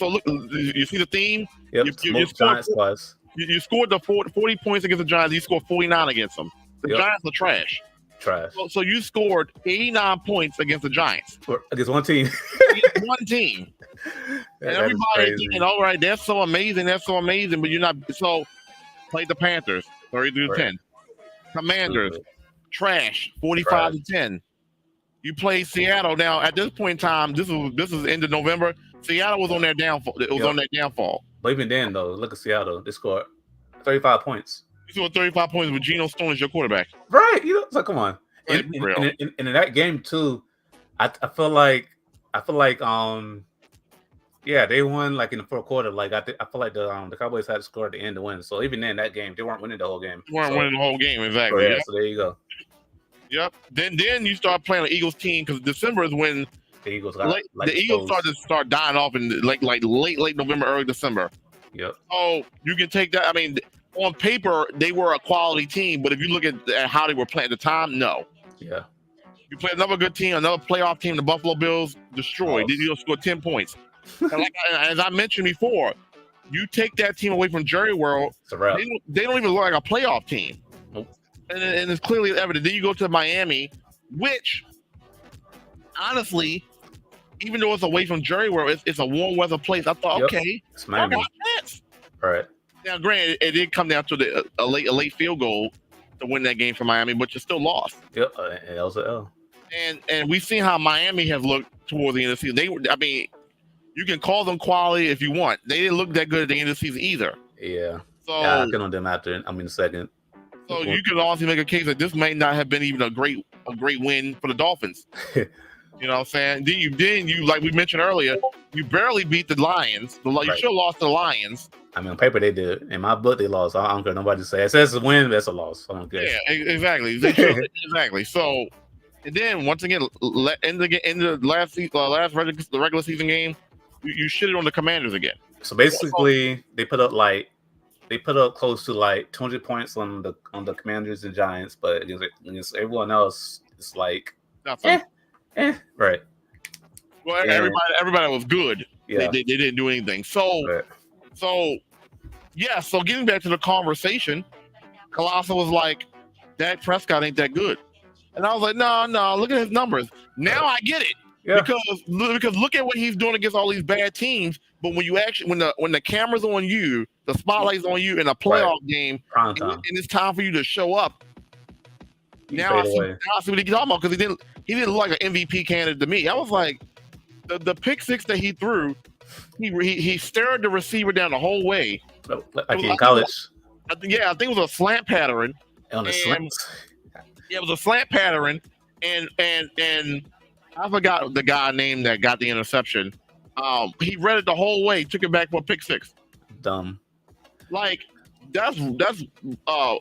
S1: look. You see the theme.
S2: Yep.
S1: You scored the 40 points against the Giants. You scored 49 against them. The Giants are trash. So you scored 89 points against the Giants.
S2: Against one team.
S1: One team. And everybody's thinking, all right, that's so amazing. But you're not. So played the Panthers, 30-10. Commanders, trash, 45-10. You played Seattle. Now, at this point in time, this is end of November. Seattle was on their downfall. It was on their downfall.
S2: But even then, though, look at Seattle. They scored 35 points.
S1: You scored 35 points with Geno Stone as your quarterback.
S2: Right. So come on. And in that game too, I feel like they won like in the fourth quarter. Like I feel like the Cowboys had to score at the end to win. So even in that game, they weren't winning the whole game.
S1: Winning the whole game, exactly.
S2: So there you go.
S1: Yep. Then you start playing the Eagles team because December is when
S2: the Eagles
S1: start dying off in late November, early December.
S2: Yep.
S1: So you can take that. I mean, on paper they were a quality team, but if you look at how they were playing at the time, no.
S2: Yeah.
S1: You play another good team, another playoff team, the Buffalo Bills destroyed. They scored 10 points. And as I mentioned before, you take that team away from Jerry World, they don't even look like a playoff team.
S2: Nope.
S1: And it's clearly evident. Then you go to Miami, which, honestly, even though it's away from Jerry World, it's a warm weather place. I thought, okay,
S2: it's Miami. Right.
S1: Now, granted, it did come down to a late field goal to win that game for Miami, but you still lost.
S2: Yep, and that was an L.
S1: And we've seen how Miami have looked toward the end of the season. You can call them quality if you want. They didn't look that good at the end of the season either.
S2: Yeah. So I get on them after. Second.
S1: So you could honestly make a case that this may not have been even a great win for the Dolphins. You know what I'm saying? Then you like we mentioned earlier, you barely beat the Lions. You still lost to the Lions.
S2: I mean, on paper they did. In my book, they lost. I don't care nobody say. It says it's a win, that's a loss. I don't care.
S1: Yeah, exactly. Exactly. So And then once again, in the regular season game, you shitted on the Commanders again.
S2: So basically, they put up close to like 200 points on the Commanders and Giants, but against everyone else, it's like
S1: nothing.
S2: Right.
S1: Well, everybody was good.
S2: Yeah.
S1: They didn't do anything. So getting back to the conversation, Colossal was like, Dak Prescott ain't that good. And I was like, no, look at his numbers. Now I get it. Yeah. Because look at what he's doing against all these bad teams. But when you actually when the camera's on you, the spotlight's on you in a playoff game, and it's time for you to show up. Now I see what he's talking about, because he didn't look like an MVP candidate to me. I was like, the pick six that he threw, he stared the receiver down the whole way.
S2: Like in college.
S1: I think it was a slant pattern.
S2: On the slants.
S1: Yeah, it was a slant pattern, and I forgot the guy name that got the interception. He read it the whole way, took it back for a pick six.
S2: Dumb.
S1: Like that's rule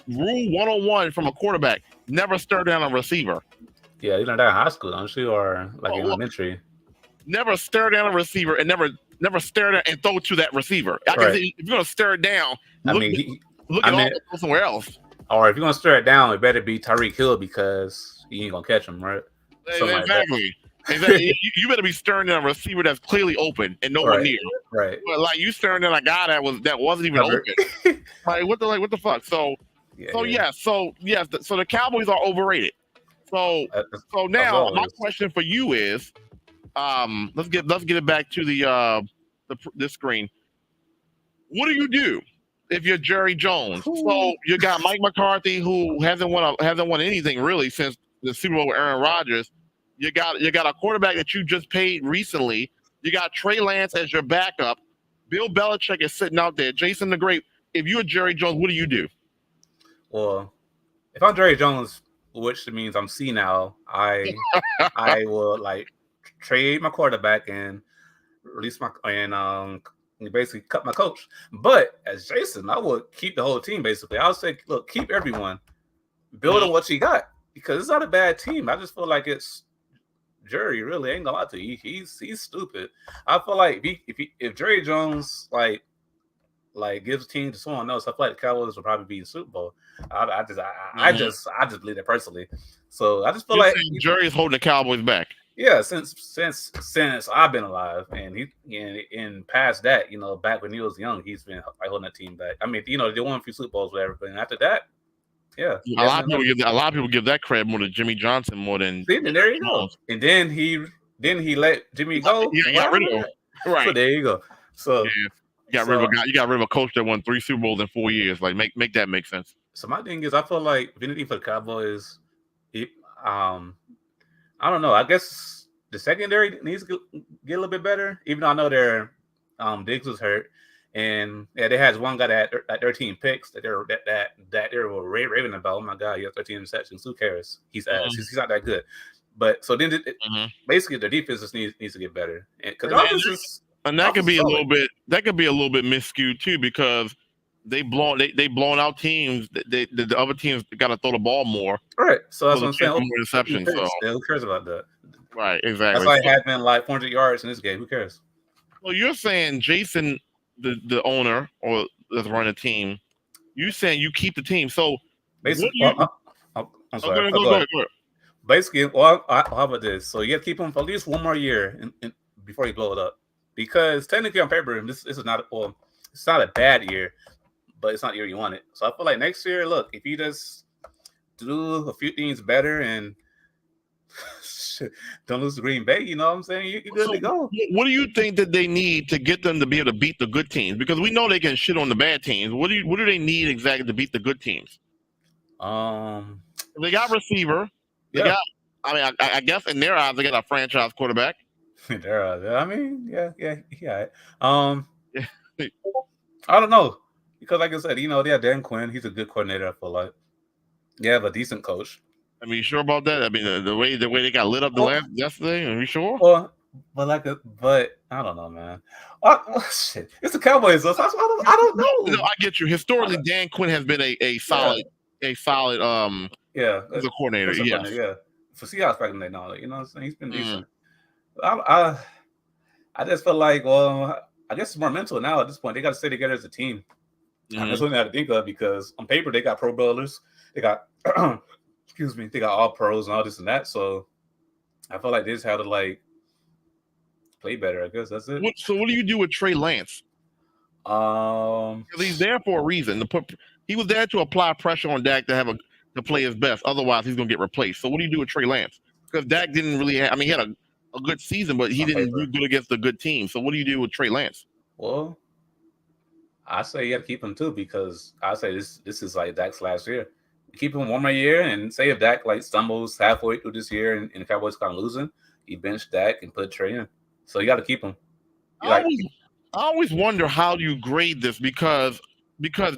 S1: 101 from a quarterback. Never stare down a receiver.
S2: Yeah, you learned that in high school, don't you, or like in elementary?
S1: Never stare down a receiver, and never stare down and throw to that receiver. I can say, if you're gonna stare it down, look somewhere else.
S2: Or if you're gonna stare it down, it better be Tyreek Hill, because you ain't gonna catch him, right?
S1: Exactly. Exactly. You better be staring at a receiver that's clearly open and nowhere near.
S2: Right.
S1: But like you staring at a guy that wasn't even open. Like what the fuck? So the Cowboys are overrated. So now my question for you is, let's get it back to this screen. What do you do if you're Jerry Jones? So you got Mike McCarthy, who hasn't won anything really since the Super Bowl with Aaron Rodgers. You got a quarterback that you just paid recently. You got Trey Lance as your backup. Bill Belichick is sitting out there. Jason the Great. If you're Jerry Jones, what do you do?
S2: Well, if I'm Jerry Jones, which means I'm senile, I will like trade my quarterback and release basically cut my coach. But as Jason, I would keep the whole team. Basically, I would say, look, keep everyone, build on what you got, because it's not a bad team. I just feel like it's Jerry. Really, ain't gonna lie to you. He's stupid. I feel like if Jerry Jones like gives a team to someone else, I feel like the Cowboys will probably be in the Super Bowl. I just believe that personally. So I just feel like
S1: Jerry is holding the Cowboys back.
S2: Yeah, since I've been alive, and in past that, back when he was young, he's been like holding that team back. I mean, they won a few Super Bowls, whatever. But after that, yeah,
S1: a lot of people give that credit more to Jimmy Johnson more than.
S2: See, and there you go. And then he let Jimmy go.
S1: Yeah, he got rid of him. Right.
S2: So there you go. So
S1: you got rid of a coach that won 3 Super Bowls in 4 years. Like make that make sense.
S2: So my thing is, I feel like if anything for the Cowboys, I don't know. I guess the secondary needs to get a little bit better. Even though I know their Diggs was hurt, and they had one guy that had 13 picks that they were raving about. Oh my God, he has 13 interceptions. Who cares? He's ass. He's not that good. But so then basically their defense just needs to get better.
S1: And that could be a little bit miscued too, because they blown out teams. The other teams got to throw the ball more.
S2: Right. So that's what I'm saying.
S1: More interceptions.
S2: Who cares about that?
S1: Right. Exactly.
S2: That's like having like 400 yards in this game. Who cares?
S1: Well, you're saying Jason, the owner or that's running the team, you saying you keep the team. So
S2: basically, I'm sorry. Go ahead. Basically, how about this? So you got to keep him for at least one more year before you blow it up. Because technically on paper, this is not it's not a bad year, but it's not the year you want it. So I feel like next year, look, if you just do a few things better and don't lose to Green Bay, you know what I'm saying? You're good to go.
S1: What do you think that they need to get them to be able to beat the good teams? Because we know they can shit on the bad teams. What do they need exactly to beat the good teams? They got receiver. I guess in their eyes, they got a franchise quarterback.
S2: I mean, yeah. I don't know, because like I said, they have Dan Quinn. He's a good coordinator. I feel like they have a decent coach.
S1: I mean, you sure about that? I mean, the way they got lit up yesterday. Are you sure?
S2: Well, but I don't know, man. Shit, it's the Cowboys. So I don't know.
S1: No, I get you. Historically, Dan Quinn has been a solid as a coordinator.
S2: Yeah. for Seahawks back in the day, no, you know what I'm saying? He's been decent. I just feel like, well, I guess it's more mental now at this point. They got to stay together as a team. And that's what they have to think of because on paper, they got pro bowlers. They got, excuse me, they got all pros and all this and that. So I feel like they just have to, like, play better. I guess that's it.
S1: So what do you do with Trey Lance? Because he's there for a reason. He was there to apply pressure on Dak to play his best. Otherwise, he's going to get replaced. So what do you do with Trey Lance? Because Dak didn't really have, I mean, he had a good season, but he didn't do good against a good team. So what do you do with Trey Lance?
S2: Well, I say you got to keep him too because I say this is like Dak's last year. Keep him one more year and say if Dak like stumbles halfway through this year and the Cowboys kind of losing, you bench Dak and put Trey in. So you got to keep him.
S1: I always wonder how you grade this because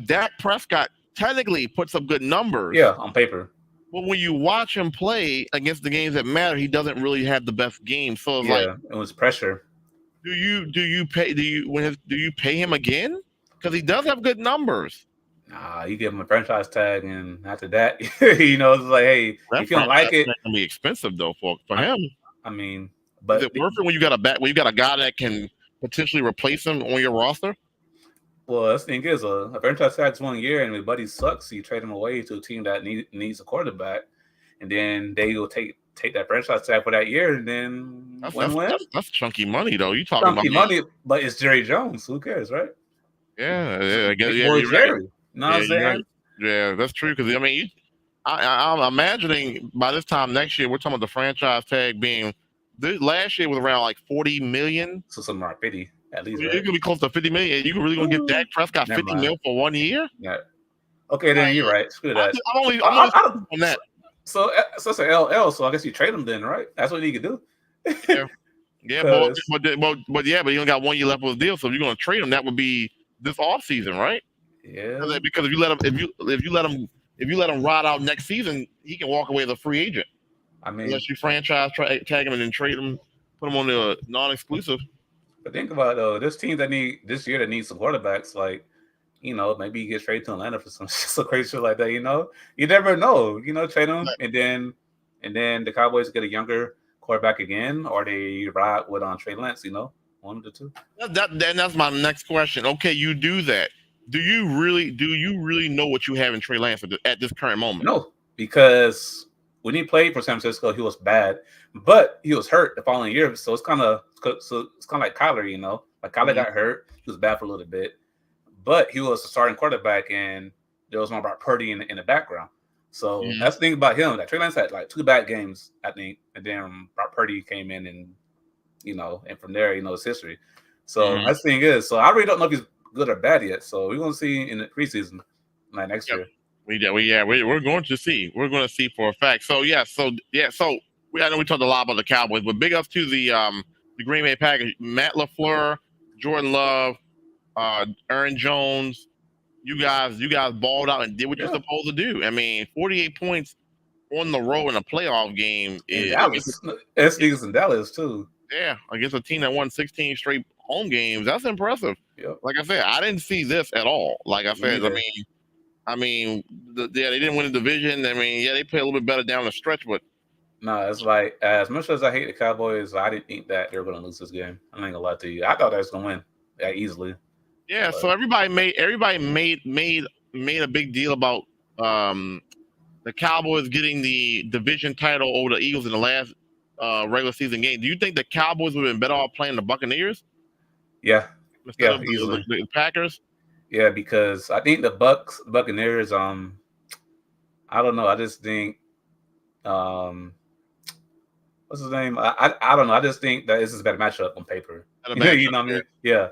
S1: Dak Prescott technically puts up good numbers.
S2: Yeah, on paper.
S1: But when you watch him play against the games that matter, he doesn't really have the best game. So it's like
S2: it was pressure.
S1: Do you pay him again? Because he does have good numbers.
S2: Nah, you give him a franchise tag, and after that, you know, it's like, hey, if you don't like it,
S1: it's gonna be expensive though for him.
S2: I mean, but
S1: is it worth it when you got a guy that can potentially replace him on your roster?
S2: Well, the thing is, a franchise tag's 1 year, and if buddy sucks, you trade him away to a team that needs a quarterback, and then they will take that franchise tag for that year, and then
S1: that's chunky money though. You talking
S2: chunky money, but it's Jerry Jones. Who cares, right?
S1: Yeah, I guess
S2: you're
S1: Jerry.
S2: Right. Know what I'm saying?
S1: Right. Yeah, that's true. Because I mean, I'm imagining by this time next year, we're talking about the franchise tag being. Last year was around like 40 million.
S2: So something like 50 at least.
S1: Right? You're gonna be close to 50 million. You really gonna get Dak Prescott 50 mil for 1 year?
S2: Yeah. Okay, then you're right. Screw that.
S1: I'm only on that.
S2: So it's an LL. So I guess you trade him then, right? That's what you can do.
S1: Yeah, but you only got 1 year left of the deal. So if you're gonna trade him, that would be this off season, right?
S2: Yeah.
S1: Because if you let him ride out next season, he can walk away as a free agent.
S2: I mean,
S1: unless you franchise tag him and then trade him, put him on the non-exclusive.
S2: But think about it, though, this team that needs some quarterbacks, like, you know, maybe you get traded to Atlanta for some crazy shit like that. You know, you never know. You know, trade them and then the Cowboys get a younger quarterback again, or they ride with Trey Lance. You know, one of the two.
S1: That's my next question. Okay, you do that. Do you really know what you have in Trey Lance at this current moment?
S2: No, because when he played for San Francisco, he was bad, but he was hurt the following year. So it's kind of like Kyler, you know, like Kyler got hurt. He was bad for a little bit, but he was a starting quarterback, and there was more about Purdy in the background. So that's the thing about him. That Trey Lance had like 2 bad games, I think, and then Purdy came in, and you know, and from there, you know, it's history. So that's the thing is, so I really don't know if he's good or bad yet. So we're gonna see in the preseason, like next year.
S1: We're going to see. We're going to see for a fact. So I know we talked a lot about the Cowboys, but big ups to the Green Bay Packers. Matt LaFleur, Jordan Love, Aaron Jones. You guys balled out and did what you're supposed to do. I mean, 48 points on the road in a playoff game.
S2: Niggas in Dallas too.
S1: Yeah, against a team that won 16 straight home games. That's impressive.
S2: Yep.
S1: Like I said, I didn't see this at all. Like I said, they didn't win the division. I mean, they played a little bit better down the stretch, but
S2: no, it's like as much as I hate the Cowboys, I didn't think that they were going to lose this game. I'm not gonna lie to you. I thought they was going to win that easily.
S1: Yeah, but. So everybody made a big deal about the Cowboys getting the division title over the Eagles in the last regular season game. Do you think the Cowboys would have been better off playing the Buccaneers?
S2: Yeah,
S1: instead of the Packers.
S2: Yeah, because I think the Buccaneers, I don't know. I just think, what's his name? I don't know. I just think that this is a better matchup on paper. You know what I mean? Yeah.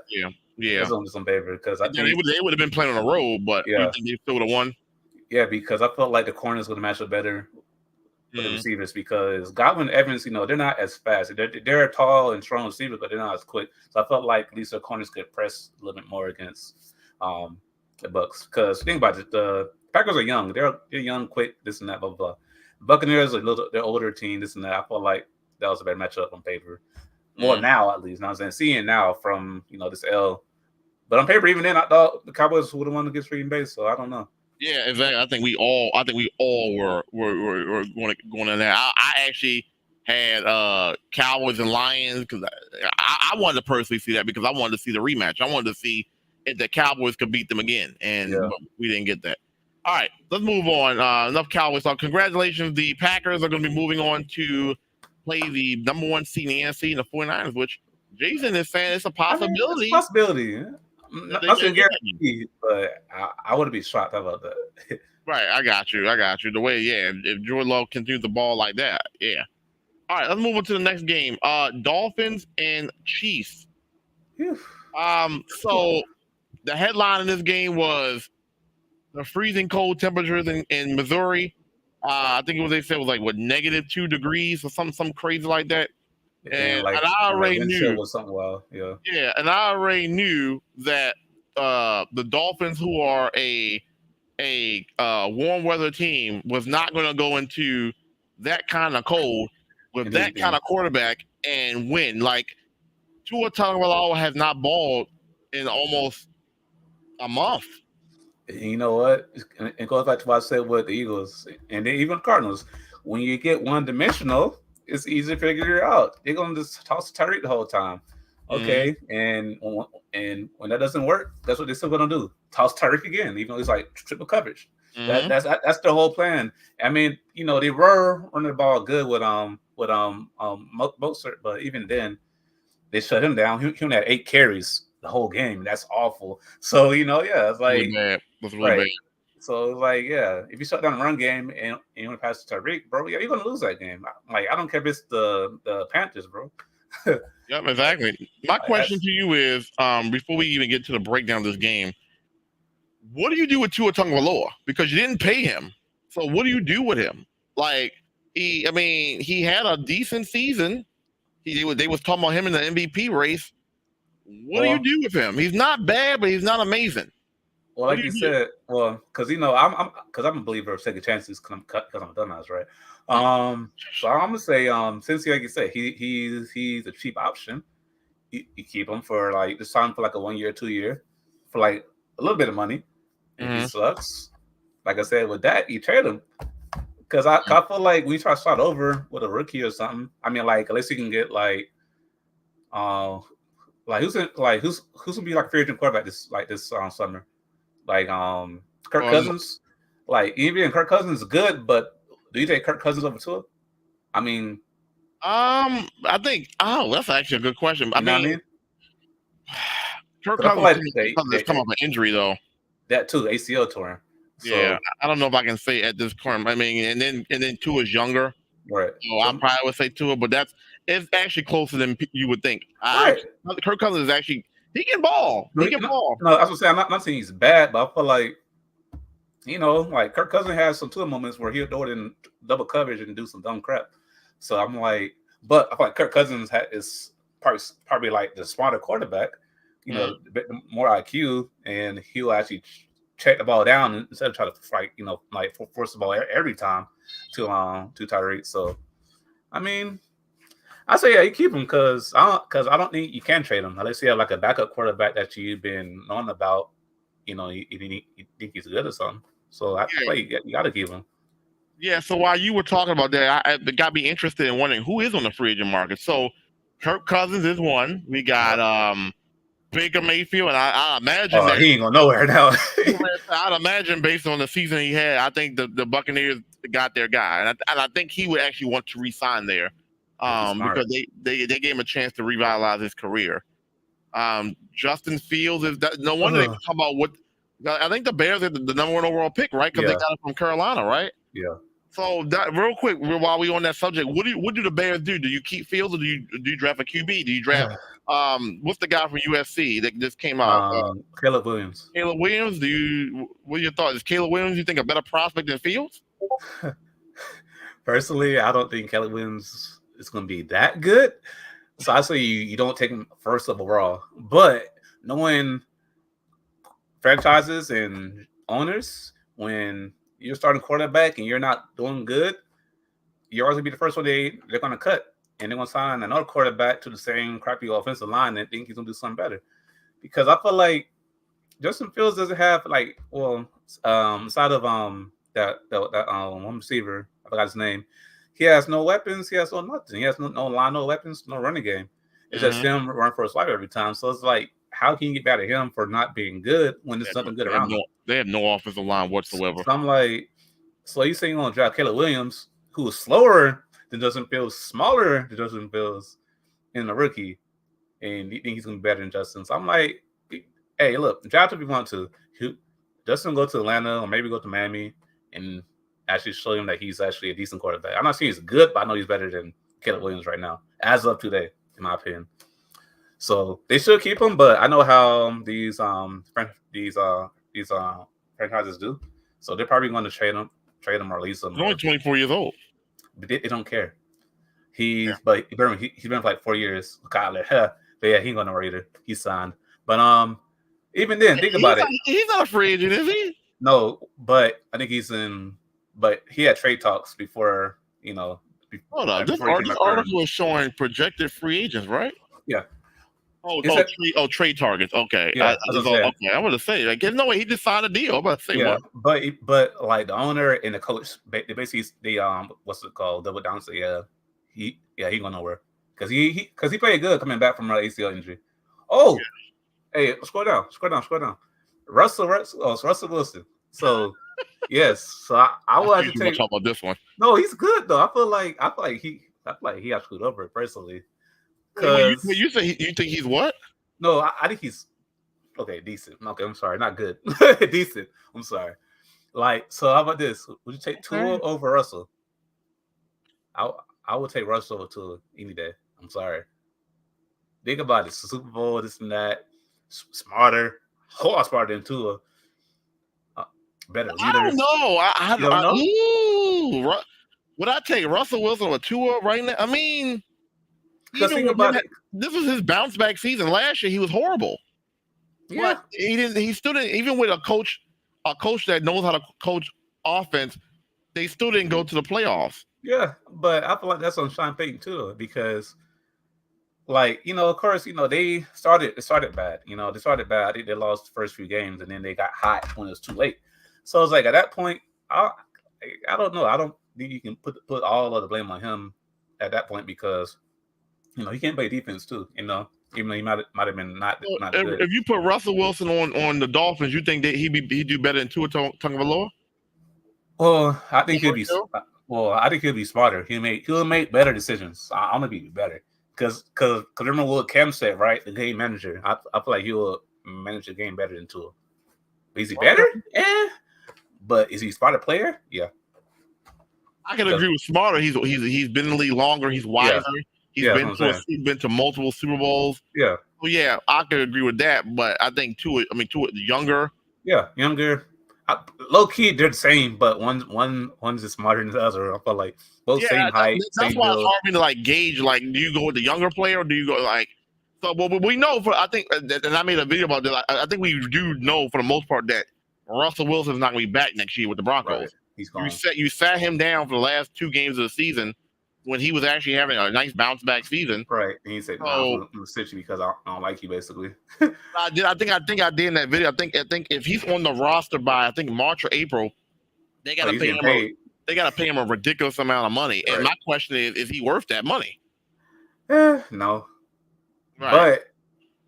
S2: It's on paper because I think
S1: they would have been playing on the road, but you think they still would have won?
S2: Yeah, because I felt like the corners would have matched up better with the receivers because Godwin and Evans, you know, they're not as fast. They're tall and strong receivers, but they're not as quick. So I felt like at least their corners could press a little bit more against the Bucks. Because think about it, the Packers are young. They're young, quick, this and that, blah, blah, blah. Buccaneers are they're older team, this and that. I felt like that was a better matchup on paper. More now, at least. Now I'm saying, seeing now from, you know, this L. But on paper, even then, I thought the Cowboys would have won against Green Bay, so I don't know.
S1: Yeah, exactly. I think we all were going in there. I actually had Cowboys and Lions because I wanted to personally see that because I wanted to see the rematch. I wanted to see if the Cowboys could beat them again, and
S2: Yeah.
S1: but we didn't get that. All right, let's move on. Enough Cowboys talk. Congratulations, the Packers are going to be moving on to play the number one seed in the NFC and the 49ers, which Jason is saying it's a
S2: I mean, it's a
S1: possibility.
S2: possibility.
S1: That they
S2: Nothing
S1: may get that.
S2: guaranteed, but I wouldn't be shocked about that.
S1: Right, I got you. The way, yeah, if Jordan Love can do the ball like that, yeah. All right, let's move on to the next game. Dolphins and Chiefs.
S2: Phew.
S1: So the headline in this game was the freezing cold temperatures in Missouri. I think what they said was like what -2 degrees or some crazy like that. And I already
S2: wind chill
S1: knew,
S2: was something wild. Yeah.
S1: yeah, and I already knew that the Dolphins, who are a warm weather team, was not going to go into that kind of cold with that kind of quarterback and win. Like Tua Tagovailoa has not balled in almost a month.
S2: You know what? It goes back to what I said with the Eagles and then even Cardinals. When you get one dimensional, it's easy to figure it out. They're gonna just toss Tyreek the whole time. Okay, and when that doesn't work, that's what they're still gonna do. Toss Tyreek again, even though it's like triple coverage. That's the whole plan. I mean, you know, they were running the ball good with Mozart, but even then, they shut him down. He only had 8 carries the whole game. That's awful. So you know, yeah, it's like
S1: Really bad. That's really
S2: right.
S1: bad.
S2: So it's like, yeah, if you shut down the run game and you want to pass to Tyreek, bro, yeah, you're gonna lose that game. Like, I don't care if it's the Panthers, bro.
S1: Yep, exactly. My question to you is, before we even get to the breakdown of this game, what do you do with Tua Tagovailoa? Because you didn't pay him. So what do you do with him? Like he had a decent season. They was talking about him in the MVP race. What do you do with him? He's not bad, but he's not amazing.
S2: Well, like you said, because you know, I'm a believer of second chances because I'm a dumbass, right? So I'm gonna say, since like you said, he's a cheap option. You keep him for like this time for like a 1 year, 2 year, for like a little bit of money. If he sucks, like I said, with that, you trade him. Because I feel like we try to start over with a rookie or something. I mean, like at least you can get like who's gonna be like a free agent quarterback this summer? Like Kirk Cousins. Like even Kirk Cousins is good, but do you take Kirk Cousins over Tua? I mean,
S1: I think that's actually a good question.
S2: You know what I mean?
S1: Kirk Cousins come off an injury though.
S2: That too, ACL torn. So,
S1: yeah, I don't know if I can say at this point. I mean, and then Tua is younger,
S2: right?
S1: So I probably would say Tua, but it's actually closer than you would think.
S2: Right.
S1: Kirk Cousins is actually he can ball. He can ball.
S2: No, I was gonna say I'm not saying he's bad, but I feel like like Kirk Cousins has some Tua moments where he'll throw it in double coverage and do some dumb crap. So I'm like, but I feel like Kirk Cousins is probably like the smarter quarterback, a bit more IQ, and he'll actually check the ball down instead of trying to fight, force the ball every time to Tyreek. So, I mean, I say you keep him because I don't think you can trade him unless you have like a backup quarterback that you've been knowing about. You think he's good or something. So I feel like you got to keep him.
S1: Yeah. So while you were talking about that, I got me interested in wondering who is on the free agent market. So Kirk Cousins is one. We got Baker Mayfield, and I imagine that
S2: he ain't going nowhere now.
S1: I'd imagine based on the season he had, I think the Buccaneers got their guy, and I think he would actually want to re-sign there because they gave him a chance to revitalize his career. Justin Fields is that, no wonder they talk about what I think the Bears are the number one overall pick, right? Because they got it from Carolina, right?
S2: Yeah.
S1: So that real quick, while we on that subject, what do the Bears do? Do you keep Fields or do you draft a QB? Do you draft what's the guy from USC that just came out?
S2: Caleb Williams.
S1: Caleb Williams. What are your thoughts? Is Caleb Williams, you think, a better prospect than Fields?
S2: Personally, I don't think Caleb Williams is going to be that good. So I say you don't take him first overall. But knowing franchises and owners, when you're starting quarterback and you're not doing good, you're always going to be the first one they're going to cut. And they're going to sign another quarterback to the same crappy offensive line and think he's going to do something better. Because I feel like Justin Fields doesn't have, Side of that one receiver, I forgot his name. He has no weapons. He has no nothing. He has no line, no weapons, no running game. It's just him run for his life every time. So it's like, how can you get mad at him for not being good when there's nothing good around him?
S1: They have no offensive line whatsoever.
S2: So I'm like, so you saying you're gonna draft Caleb Williams, who is slower than Justin Fields, smaller than Justin Fields, in a rookie, and you think he's gonna be better than Justin? So I'm like, hey, look, draft if you want to. Justin go to Atlanta or maybe go to Miami and actually show him that he's actually a decent quarterback. I'm not saying he's good, but I know he's better than Caleb Williams right now, as of today, in my opinion. So they should keep him, but I know how these franchises do. So they're probably going to trade him or release him.
S1: He's only 24 years old.
S2: But they don't care. He's been for like 4 years. Kyler, but yeah, he ain't going nowhere either. He's signed, but even then, think about it.
S1: He's not a free agent, is he?
S2: No, but I think he's in. But he had trade talks before,
S1: Hold on, this article is showing projected free agents, right?
S2: Yeah.
S1: Trade targets. Okay.
S2: Yeah,
S1: okay. I want to say, like, no way, he just signed a deal. I'm about to say, what?
S2: But like the owner and the coach, they basically what's it called? Double down. So he going nowhere because he played good coming back from an ACL injury. Oh. Yeah. Hey, scroll down. Russell Wilson. So, yes. So I will have to take.
S1: Talk about this one.
S2: No, he's good though. I feel like he got screwed over personally. Because
S1: you think he's what?
S2: No, I think he's okay, decent. Okay, I'm sorry, not good. Decent. I'm sorry. Like, so how about this? Would you take Tua over Russell? I would take Russell over Tua any day. I'm sorry. Think about it. Super Bowl, this and that. Smarter, a whole lot smarter than Tua. Better leader.
S1: I don't know. I don't know. Would I take Russell Wilson or Tua right now? I mean,
S2: think about it.
S1: This was his bounce back season. Last year, he was horrible.
S2: Yeah,
S1: but he still didn't. Even with a coach that knows how to coach offense, they still didn't go to the playoffs.
S2: Yeah, but I feel like that's on Sean Payton too, because. Like, of course, they started bad. They started bad. I think they lost the first few games, and then they got hot when it was too late. So it's like at that point, I don't know. I don't think you can put all of the blame on him at that point because, he can't play defense too. Even though he might have been not good.
S1: If you put Russell Wilson on the Dolphins, you think that he'd do better than Tua Tagovailoa?
S2: Well, I think he'll be. Well, I think he'll be smarter. He'll make better decisions. I'm gonna be better. Because remember what Cam said, right? The game manager. I feel like he will manage the game better than Tua. Is he better? Yeah. But is he a smarter player? Yeah.
S1: I can agree with smarter. He's been in the league longer. He's wiser.
S2: Yeah.
S1: He's been to multiple Super Bowls.
S2: Yeah.
S1: Well, yeah, I can agree with that. But I think Tua younger.
S2: Yeah, younger. Low key, they're the same, but one's just smarter than the other. I feel like both same height.
S1: That's why it's hard for me to like gauge. Like, do you go with the younger player or do you go like? So, but we know I think, and I made a video about that. I think we do know for the most part that Russell Wilson is not going to be back next year with the Broncos.
S2: Right. He's gone.
S1: You sat him down for the last 2 games of the season when he was actually having a nice bounce back season.
S2: Right. And he said, "No, I'm going to sit you because I don't like you." Basically.
S1: I think I did in that video. I think if he's on the roster by March or April, they got to pay him. They got to pay him a ridiculous amount of money. And my question is he worth that money?
S2: No.
S1: Right.
S2: But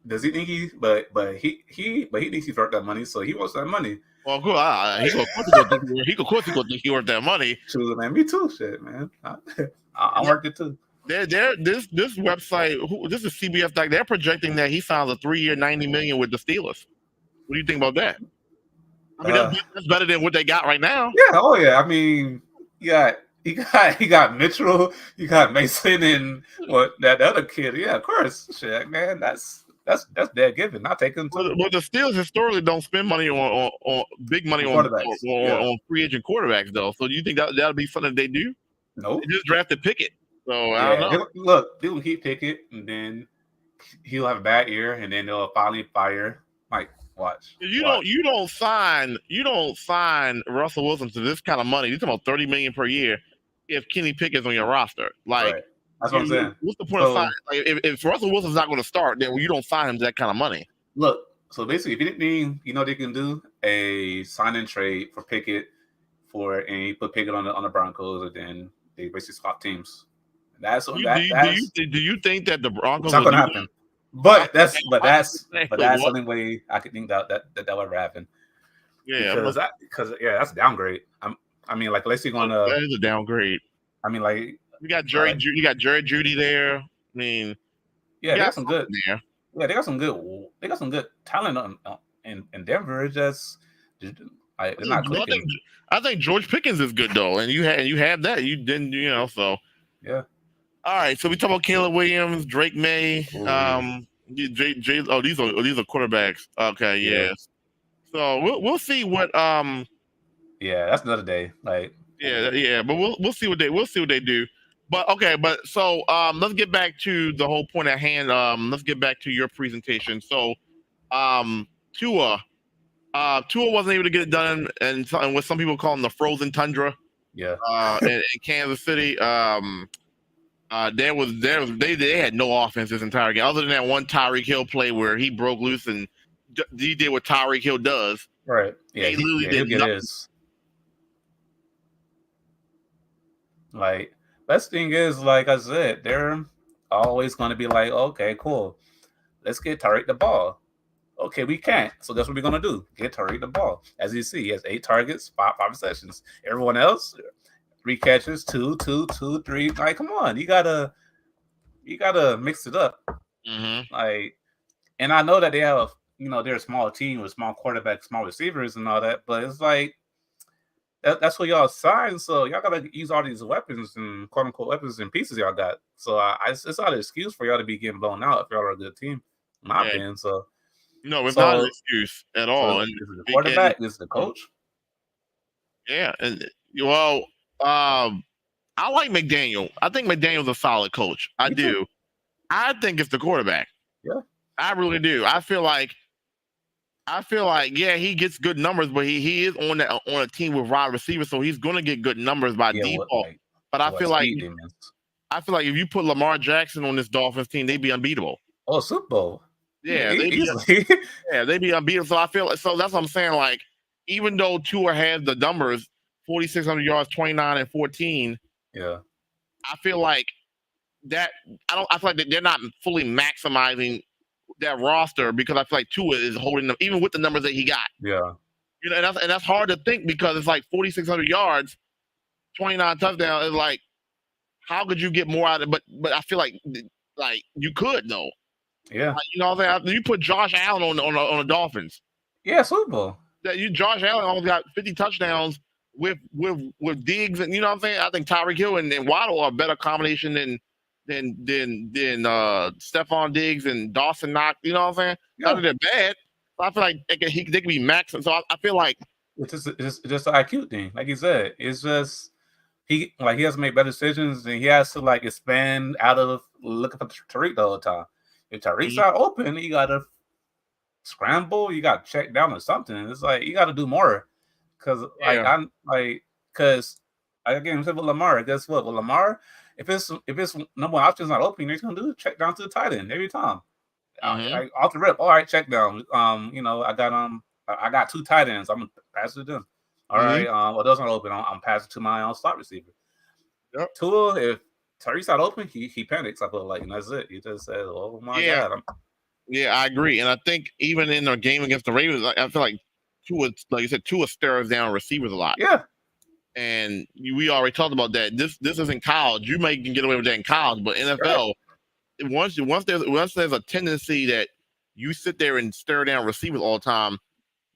S2: does he think he? But he thinks he's worth that money, so he wants that money.
S1: Well, good. He could think he worth that money.
S2: True, man. Me too. Shit, man. I worked it too.
S1: This website, this is CBS. They're projecting that he signs a 3-year, $90 million with the Steelers. What do you think about that? I mean, that's better than what they got right now.
S2: Yeah. Oh yeah. I mean, you got Mitchell, you got Mason, and that other kid. Yeah, of course. Shit, man. That's dead given. I'll take them too.
S1: But the Steelers historically don't spend money on big money on free agent quarterbacks, though. So do you think that'll be something they do?
S2: No.
S1: They just drafted Pickett. So I don't know.
S2: Look, they'll keep Pickett, and then he'll have a bad year, and then they'll finally fire Mike. Watch.
S1: You don't sign Russell Wilson to this kind of money. You're talking about $30 million per year if Kenny Pickett's on your roster. Like,
S2: right. That's what I'm saying.
S1: What's the point of signing? Like, if Russell Wilson's not going to start, then you don't sign him to that kind of money.
S2: Look, So basically, if anything, they can do a sign and trade for Pickett and you put Pickett on the Broncos, and then they basically swap teams. That's that's
S1: Do you think that the
S2: it's
S1: Broncos
S2: not
S1: will
S2: gonna
S1: do
S2: happen.
S1: that?
S2: But
S1: I was gonna say,
S2: that's the
S1: what?
S2: only way I could think that would ever happen.
S1: Yeah,
S2: Because that's a downgrade. I mean, like, let's see, going to.
S1: that is a downgrade.
S2: I mean, like,
S1: You got Jerry Judy there. I mean,
S2: yeah,
S1: you
S2: they
S1: got
S2: got some good.
S1: something there.
S2: Yeah, they got some good talent in Denver. It's just they're not clicking.
S1: I think George Pickens is good though, and you have that. You didn't, so.
S2: Yeah.
S1: All right, so we talk about Caleb Williams, Drake May, these are quarterbacks. Okay,
S2: Yeah.
S1: yes. So we'll see what
S2: Yeah, that's another day. Like.
S1: Yeah, but we'll see what they do. But okay, so let's get back to the whole point at hand. Let's get back to your presentation. So Tua wasn't able to get it done, and what some people call the frozen tundra.
S2: Yeah.
S1: In Kansas City. They had no offense this entire game, other than that one Tyreek Hill play where he broke loose and he did what Tyreek Hill does.
S2: Right. Yeah.
S1: He literally did
S2: get
S1: nothing.
S2: his. Like, best thing is, like I said, they're always going to be like, okay, cool, let's get Tyreek the ball. Okay, we can't. So that's what we're gonna do. Get Tyreek the ball. As you see, he has 8 targets, 5 receptions. Everyone else, 3 catches, 2, 2, 2, 3. Like, come on, you gotta mix it up.
S1: Mm-hmm.
S2: Like, and I know that they have, they're a small team with small quarterbacks, small receivers, and all that. But it's like that's what y'all signed. So y'all gotta use all these weapons and quote unquote weapons and pieces y'all got. So it's not an excuse for y'all to be getting blown out if y'all are a good team, in my opinion. So.
S1: No, it's not an excuse at all.
S2: Is it the quarterback? Is it the coach?
S1: Yeah, and I like McDaniel. I think McDaniel's a solid coach. I do. I think it's the quarterback.
S2: Yeah,
S1: I really do. I feel like yeah, he gets good numbers, but he is on a team with wide receivers, so he's going to get good numbers by default. But I feel like if you put Lamar Jackson on this Dolphins team, they'd be unbeatable.
S2: Oh, Super Bowl.
S1: Yeah, they'd be unbeatable. So I feel that's what I'm saying. Like, even though Tua has the numbers, 4,600 yards, 29 and 14.
S2: Yeah,
S1: I feel like that. I feel like they're not fully maximizing that roster because I feel like Tua is holding them, even with the numbers that he got.
S2: Yeah,
S1: and that's hard to think because it's like 4,600 yards, 29 touchdowns. Is like, how could you get more out of it? But I feel like you could though.
S2: Yeah,
S1: you know what I'm saying? You put Josh Allen on the Dolphins.
S2: Yeah, Super Bowl.
S1: Josh Allen almost got 50 touchdowns with Diggs, and you know what I'm saying? I think Tyreek Hill and Waddle are a better combination than Stephon Diggs and Dawson Knox. You know what I'm saying?
S2: Yeah.
S1: Not that they're bad. I feel like they could be maxing. So I feel like
S2: it's just an IQ thing. Like you said, it's just he has to make better decisions, and he has to expand out of looking for Tariq the whole time. If Tariq's not open, you gotta scramble. You gotta check down or something. It's like you gotta do more because again, with Lamar, guess what? With Lamar, if it's number one option's not open, he's gonna do check down to the tight end every time. Off the rip, all right, check down. I got 2 tight ends. I'm gonna pass it to them. All right, well, those aren't open. I'm passing to my slot receiver.
S1: Yep.
S2: Tua, if Tariq's not open, he panics. I feel like, and that's it. He just says, "Oh my god."
S1: Yeah, I agree, and I think even in the game against the Ravens, I feel like Tua, like you said, Tua stares down receivers a lot.
S2: Yeah,
S1: and we already talked about that. This isn't college. You may can get away with that in college, but NFL, once there's a tendency that you sit there and stare down receivers all the time,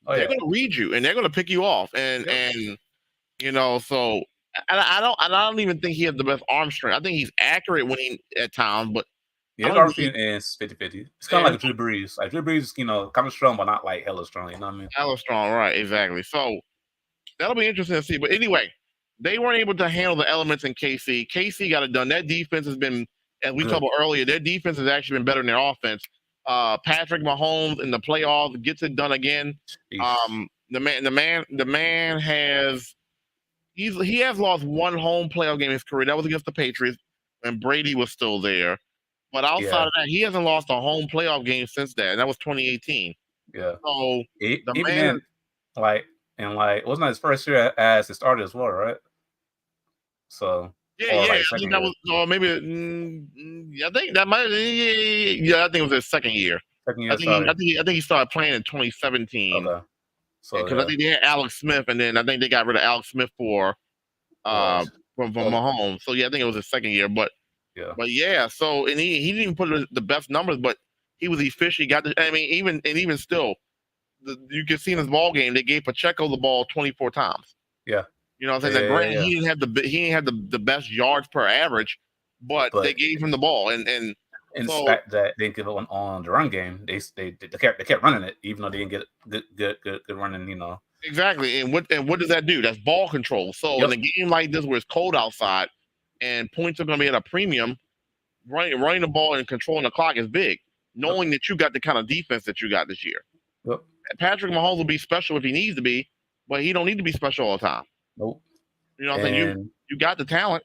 S1: they're going to read you and they're going to pick you off, and so. I don't even think he has the best arm strength. I think he's accurate at times, but
S2: his arm strength is 50-50. It's kind of like a Drew Brees. Like Drew Brees, kind of strong, but not like hella strong. You know what I mean?
S1: Hella strong, right? Exactly. So that'll be interesting to see. But anyway, they weren't able to handle the elements in KC. KC got it done. That defense has been, as we talked about earlier, their defense has actually been better than their offense. Patrick Mahomes in the playoffs gets it done again. The man has. He has lost one home playoff game in his career. That was against the Patriots, and Brady was still there. But outside of that, he hasn't lost a home playoff game since that, and that was 2018.
S2: Yeah.
S1: So the
S2: Even
S1: man,
S2: then, it wasn't his first year as a starter as well, right? So, or
S1: yeah,
S2: like
S1: I think
S2: second
S1: that
S2: year,
S1: was, or maybe, I think that might, yeah, I think it was his second year.
S2: second year starter.
S1: I think he started playing in 2017
S2: Okay. So
S1: because I
S2: yeah,
S1: think they had Alex Smith, and then I think they got rid of Alex Smith for
S2: well,
S1: from
S2: well,
S1: Mahomes. So yeah, I think it was his second year,
S2: yeah,
S1: but yeah. So and he didn't even put the best numbers, but he was efficient. He got the, I mean, even still, you can see in his ball game they gave Pacheco the ball 24 times.
S2: yeah,
S1: You know what
S2: yeah,
S1: I'm saying? Now,
S2: yeah,
S1: granted,
S2: yeah.
S1: he didn't have the best yards per average, but they
S2: But
S1: gave him the ball, and
S2: in the
S1: so
S2: fact that they didn't give up on the run game, they kept running it, even though they didn't get good running.
S1: exactly. And what does that do? That's ball control. So in
S2: Yep.
S1: a game like this where it's cold outside and points are going to be at a premium, running the ball and controlling the clock is big.
S2: Yep.
S1: Knowing that you got the kind of defense that you got this year,
S2: Yep.
S1: Patrick Mahomes will be special if he needs to be, but he don't need to be special all the time.
S2: Nope.
S1: You know what I'm saying?
S2: And
S1: You got the talent.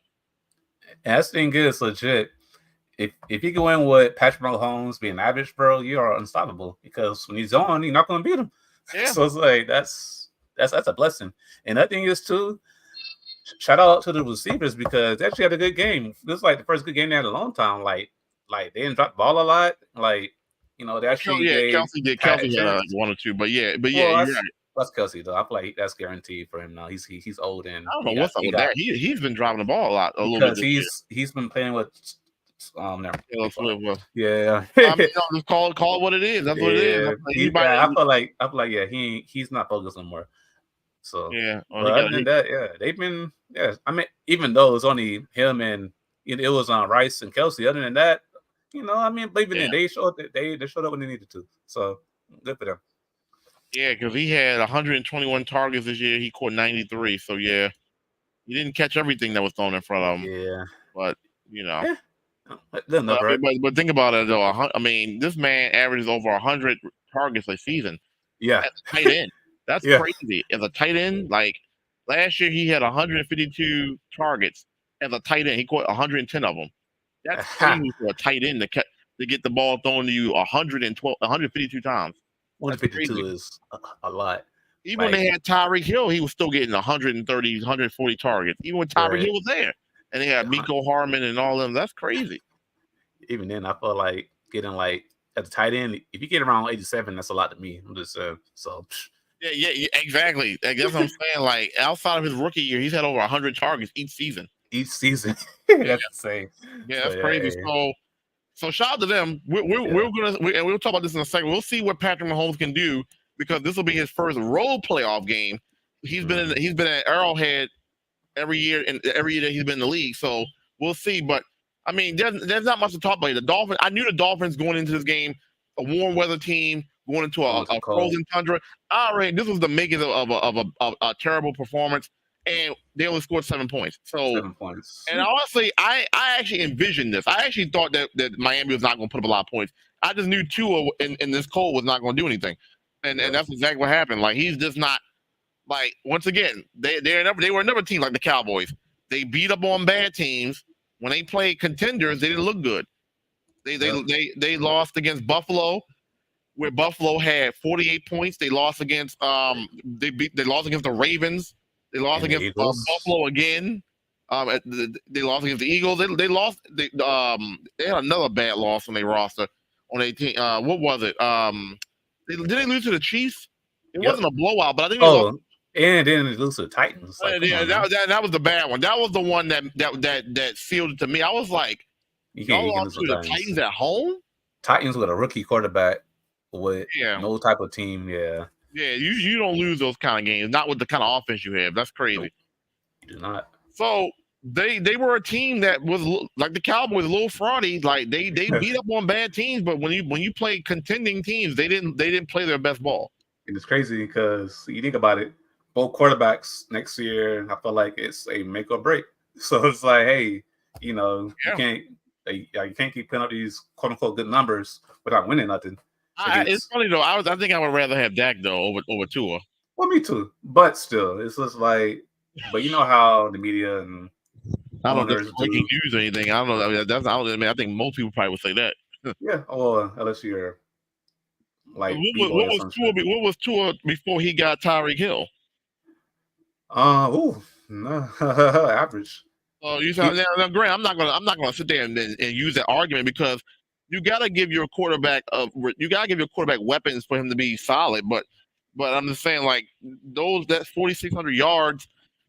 S2: that thing is legit. If you go in with Patrick Mahomes being average, bro, you are unstoppable because when he's on, you're not going to beat him.
S1: Yeah.
S2: So it's like that's a blessing. And that thing is too. Shout out to the receivers because they actually had a good game. This is like the first good game they had in a long time. Like they didn't drop the ball a lot. Like they actually gave Pat a
S1: Kelsey had like
S2: chance.
S1: one or two, but yeah,
S2: Well,
S1: you're right.
S2: that's Kelsey though. I feel like that's guaranteed for him now. He's old and
S1: I don't know
S2: he got
S1: what's up
S2: he
S1: with
S2: got
S1: that. He's been driving the ball a little bit
S2: because
S1: this year.
S2: he's been playing with
S1: Taylor Swift was.
S2: yeah.
S1: I mean, just call it what it is. That's what it is.
S2: I feel like yeah, he's not focused no more. So
S1: Yeah,
S2: but other than that, yeah, they've been I mean, even though it's only him and it was on Rice and Kelsey. Other than that, I mean, but even then they showed they showed up when they needed to. So good for them.
S1: Yeah, because he had 121 targets this year. He caught 93. So yeah, he didn't catch everything that was thrown in front of him.
S2: Yeah,
S1: But
S2: yeah, enough,
S1: I
S2: right?
S1: mean, but think about it though. I mean, this man averages over 100 targets a season.
S2: Yeah,
S1: As a tight end. That's
S2: yeah.
S1: crazy. As a tight end, like last year, he had 152 targets as a tight end. He caught 110 of them. That's crazy for a tight end to get the ball thrown to you 152 times. That's
S2: 152
S1: crazy.
S2: is a lot.
S1: Even when they had Tyreek Hill, he was still getting 130, 140 targets. Even when Tyreek Hill was there, and they had Miko Harmon and all them. That's crazy.
S2: Even then, I feel like getting like at the tight end, if you get around 87, that's a lot to me. I'm just so.
S1: Yeah, exactly. Like, that's what I'm saying. Like outside of his rookie year, he's had over 100 targets each season.
S2: That's insane.
S1: Yeah, that's crazy. So shout out to them. We're and we'll talk about this in a second. We'll see what Patrick Mahomes can do because this will be his first road playoff game. He's been at Arrowhead every year that he's been in the league. So we'll see. But I mean, there's not much to talk about. The Dolphins. I knew the Dolphins going into this game, a warm weather team going into a frozen tundra. This was the making of a terrible performance, and they only scored 7 points. So
S2: 7 points.
S1: And honestly, I actually envisioned this. I actually thought that Miami was not going to put up a lot of points. I just knew Tua in this cold was not going to do anything, and that's exactly what happened. Like he's just not. Like once again, they were another team like the Cowboys. They beat up on bad teams. When they played contenders, they didn't look good. They lost against Buffalo, where Buffalo had 48 points. They lost against they lost against the Ravens. They lost against Buffalo again. They lost against the Eagles. They lost. They had another bad loss on their roster on 18. What was it? Did they lose to the Chiefs? It wasn't a blowout, but I think they lost.
S2: And then they lose to the Titans. Like,
S1: that was the bad one. That was the one that sealed it to me. I was like, y'all lost to the Titans at home.
S2: Titans with a rookie quarterback with no type of team. Yeah,
S1: you don't lose those kind of games. Not with the kind of offense you have. That's crazy.
S2: Nope. You do not.
S1: So they were a team that was like the Cowboys, a little fraudy. Like they beat up on bad teams, but when you play contending teams, they didn't play their best ball.
S2: And it's crazy because you think about it, both quarterbacks next year, I feel like it's a make or break. So it's like, hey, you can't keep putting up these quote unquote good numbers without winning nothing.
S1: It's funny though. I think I would rather have Dak though over Tua.
S2: Well, me too. But still, it's just like, but you know how the media and
S1: I don't know if it's breaking news or anything. I don't know. I mean, I think most people probably would say that.
S2: Yeah. Well, unless you're like
S1: What,
S2: B-boy or some shit.
S1: What was Tua before he got Tyreek Hill?
S2: No, average.
S1: You sound now, Grant. I'm not gonna sit there and use that argument because you gotta give your quarterback weapons for him to be solid. But I'm just saying like that 4,600 yards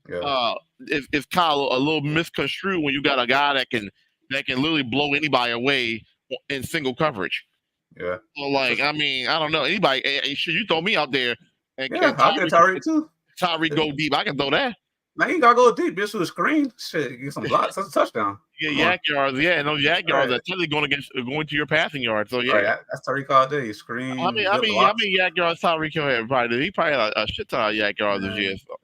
S2: Yeah,
S1: is kind of a little misconstrued when you got a guy that can literally blow anybody away in single coverage.
S2: yeah.
S1: So like I mean I don't know anybody. Should you throw me out there and
S2: I'll get Tyreek too.
S1: Tyreek go deep? I can throw that.
S2: Now you gotta go deep, bitch, with a screen. Shit, get some blocks. That's a touchdown.
S1: Yeah, yak yards. Yeah, and those yak yards
S2: Right.
S1: are technically going to your passing yard. So yeah.
S2: All right, that's Tyreek all day. Screen,
S1: How many yak yards Tyreek Hill had? Probably he probably had a shit ton of yak yards this year. So.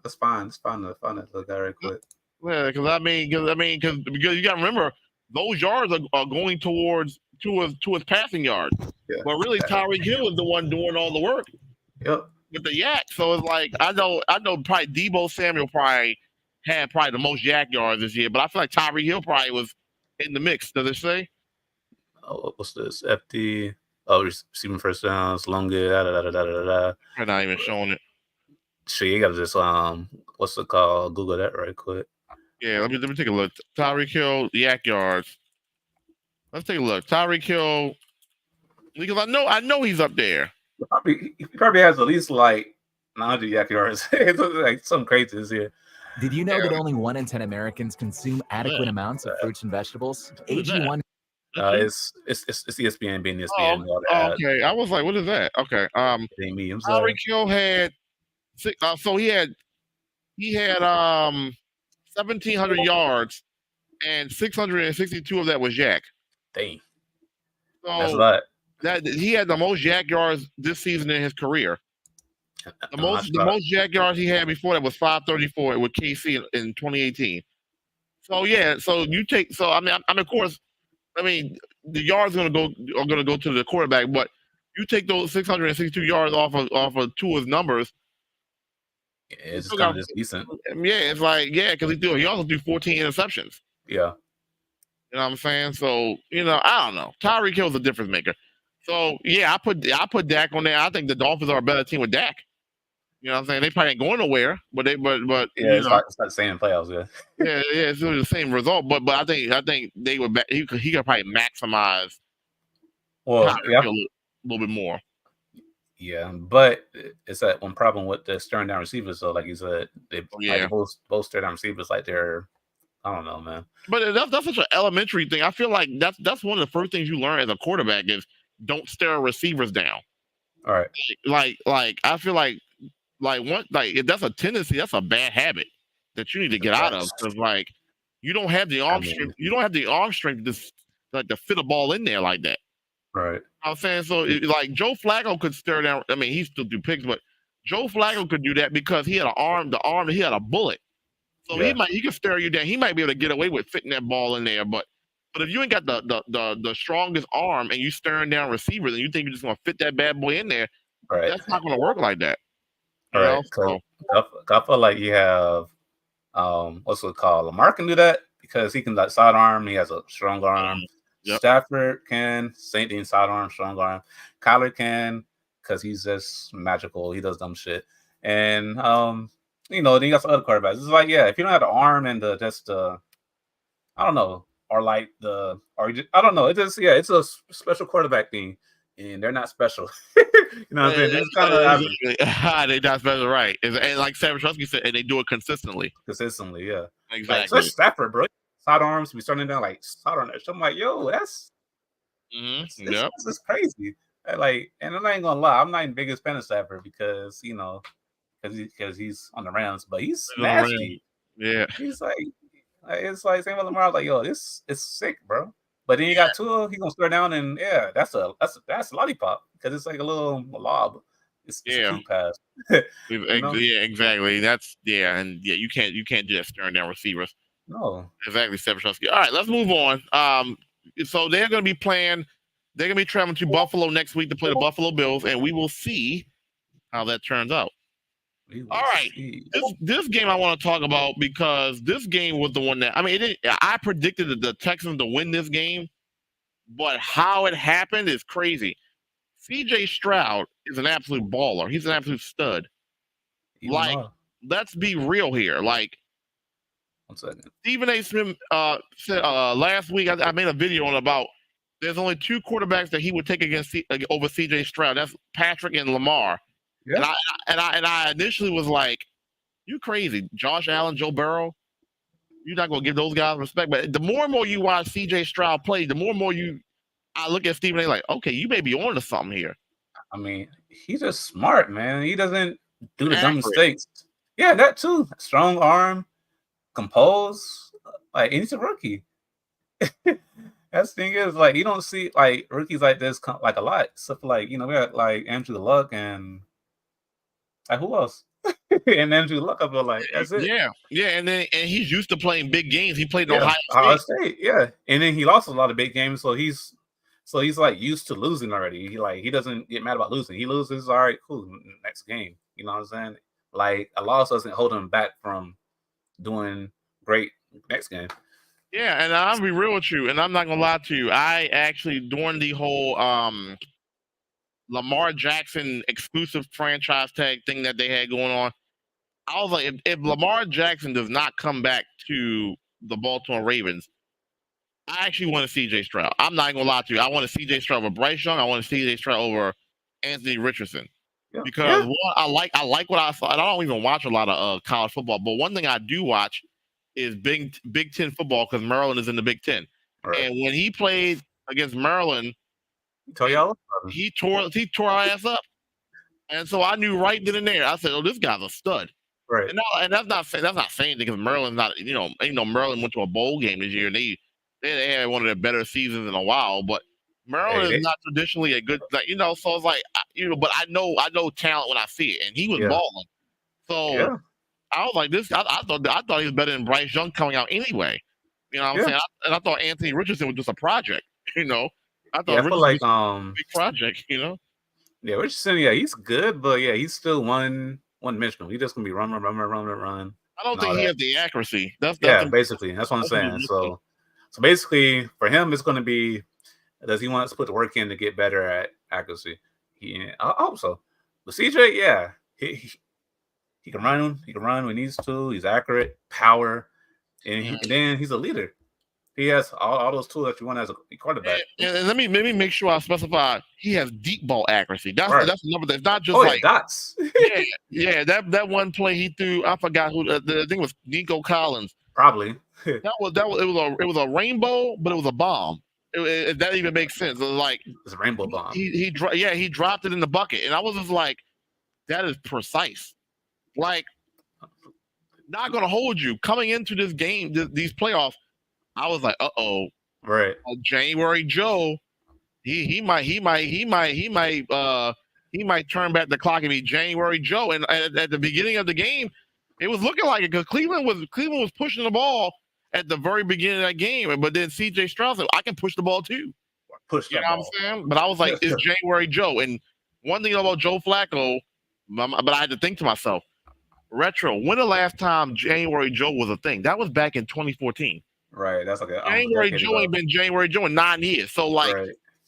S2: That's fine. It's fine to find that little guy right quick.
S1: Yeah, because you got to remember those yards are going towards his passing yards.
S2: Yeah.
S1: But really, Tyreek Hill is the one doing all the work.
S2: Yep.
S1: With the yak, so it's like I know probably Deebo Samuel probably had the most yak yards this year, but I feel like Tyreek Hill probably was in the mix. Does it say?
S2: Oh, what's this? FD. Oh, receiving first downs, longer.
S1: They're not even showing it.
S2: Shit, you gotta just what's it called? Google that right quick.
S1: Yeah, let me take a look. Tyreek Hill yak yards. Let's take a look. Tyreek Hill, because I know he's up there.
S2: He probably has at least like 900 yak yards. It's like something crazy this year.
S3: Did you know that only 1 in 10 Americans consume adequate amounts of fruits and vegetables? AG1.
S2: It's ESPN being ESPN.
S1: Okay, I was like, what is that? Okay, Tyreek Hill had so he had 1,700 yards, and 662 of that was yak.
S2: Dang,
S1: so
S2: that's a lot.
S1: That he had the most yak yards this season in his career. The most yak yards he had before that was 534 with KC in 2018. So yeah, so you take I mean of course, the yards are gonna go to the quarterback, but you take those 662 yards off of Tua's numbers.
S2: Yeah, it's kind of just decent.
S1: Yeah, it's like because he also threw 14 interceptions.
S2: Yeah.
S1: You know what I'm saying? So, I don't know. Tyreek Hill's a difference maker. So yeah, I put Dak on there. I think the Dolphins are a better team with Dak. You know what I'm saying? They probably ain't going nowhere, but
S2: yeah, it's not the same in playoffs,
S1: yeah, it's the same result. But I think they would he could probably maximize.
S2: Well, yeah,
S1: a little bit more.
S2: Yeah, but it's that one problem with the staring down receivers. So, like you said, they like both stare down receivers like they're. I don't know, man.
S1: But that's such an elementary thing. I feel like that's one of the first things you learn as a quarterback is don't stare receivers down.
S2: All right.
S1: Like I feel like if that's a tendency, that's a bad habit that you need to get out of because you don't have the arm strength. You don't have the arm strength to fit a ball in there like that.
S2: Right.
S1: I'm saying so. Joe Flacco could stare down. I mean, he still do picks, but Joe Flacco could do that because he had an arm. The arm he had a bullet. So he could stare you down. He might be able to get away with fitting that ball in there, but if you ain't got the strongest arm and you staring down receivers and you think you're just gonna fit that bad boy in there, that's not gonna work like that.
S2: All right. So I feel like you have what's it called? Lamar can do that because he can sidearm. He has a strong arm. Yep. Stafford can same thing, sidearm, strong arm. Kyler can because he's just magical. He does dumb shit, and then you got some other quarterbacks. It's like, if you don't have the arm and I don't know, or I don't know. It's a special quarterback thing, and they're not special. You know what I'm saying? It's kind of
S1: they're not special, right? And like Sam Trusky said, and they do it consistently.
S2: Consistently, yeah.
S1: Exactly.
S2: Especially Stafford, bro. Sidearms, we starting down like sidearm. So I'm like, yo, that's crazy. And I'm not even gonna lie, I'm not even biggest fan of Stafford because because he's on the Rams, but he's nasty.
S1: Yeah,
S2: he's it's like same with Lamar. I was like, yo, this is sick, bro. But then you got Tua, he's gonna stare down, and that's a lollipop because it's like a little lob. It's a cute pass.
S1: Yeah, exactly. That's and you can't do that staring down receivers.
S2: No,
S1: exactly, Stefanowski. All right, let's move on. So they're gonna be playing. They're gonna be traveling to Buffalo next week to play the Buffalo Bills, and we will see how that turns out. All right, this game I want to talk about because this game was the one that I predicted the Texans to win this game, but how it happened is crazy. CJ Stroud is an absolute baller. He's an absolute stud.
S2: Even
S1: Like,
S2: more.
S1: let's be real here. Like,
S2: 1 second.
S1: Stephen A. Smith said last week, I made a video on about there's only 2 quarterbacks that he would take over CJ Stroud. That's Patrick and Lamar.
S2: Yeah.
S1: And I initially was like, you crazy. Josh Allen, Joe Burrow, you're not going to give those guys respect. But the more and more you watch CJ Stroud play, the more and more I look at Stephen A. like, okay, you may be on to something here.
S2: I mean, he's just smart, man. He doesn't do the dumb
S1: Accurate.
S2: mistakes. Yeah, that too. Strong arm, composed. Like, and he's a rookie. That's the thing is, like, you don't see like rookies like this like a lot. Stuff like, we got like Andrew Luck and like who else? And Andrew Luck, I feel like that's it.
S1: Yeah, and he's used to playing big games. He played in
S2: Ohio State. Yeah, and then he lost a lot of big games, so he's like used to losing already. He doesn't get mad about losing. He loses, all right, cool. Next game, you know what I'm saying? Like a loss doesn't hold him back from doing great next game.
S1: Yeah, and I'll be real with you, and I'm not gonna lie to you. I actually during the whole Lamar Jackson exclusive franchise tag thing that they had going on, I was like, if Lamar Jackson does not come back to the Baltimore Ravens, I actually want to CJ Stroud. I'm not gonna lie to you. I want to CJ Stroud over Bryce Young. I want to CJ Stroud over Anthony Richardson. Yeah. Because one, I like what I saw. I don't even watch a lot of college football, but one thing I do watch is Big Ten football because Maryland is in the Big Ten. Right. And when he played against Maryland, he tore our ass up. And so I knew right then and there. I said, "Oh, this guy's a stud." Right. And that's not saying because Maryland's not. Maryland went to a bowl game this year and they had one of their better seasons in a while, but Maryland is not traditionally a good, so it's like, but I know talent when I see it, and he was balling. So I was like, I thought he was better than Bryce Young coming out anyway. You know what I'm saying? And I thought Anthony Richardson was just a project. I thought Richardson was a big project.
S2: Yeah, Richardson. Yeah, he's good, but he's still one-dimensional. He's just gonna be run.
S1: I don't think he has the accuracy. That's
S2: basically that's what I'm saying. So basically, for him, it's going to be, does he want to put the work in to get better at accuracy? I hope so. But CJ, he can run. He can run when he needs to. He's accurate, power, and then he's a leader. He has all those tools that you want as a quarterback.
S1: And let me make sure I specify. He has deep ball accuracy. That's the number. That's not just like
S2: dots.
S1: That one play he threw. I forgot who. I think it was Nico Collins.
S2: Probably.
S1: It was a rainbow, but it was a bomb. If that even makes sense. It was like
S2: it's a rainbow bomb.
S1: He dropped it in the bucket, and I was just like, that is precise. Like, not gonna hold you coming into this game, these playoffs. I was like,
S2: right.
S1: January Joe, he might turn back the clock and be January Joe. And at the beginning of the game, it was looking like it because Cleveland was pushing the ball at the very beginning of that game. But then CJ Stroud said, I can push the ball too.
S2: What I'm
S1: saying? But I was like, it's January Joe. And one thing about Joe Flacco, but I had to think to myself, Retro, when the last time January Joe was a thing? That was back in 2014.
S2: Right. That's like
S1: January Joe ain't been January Joe in 9 years. So like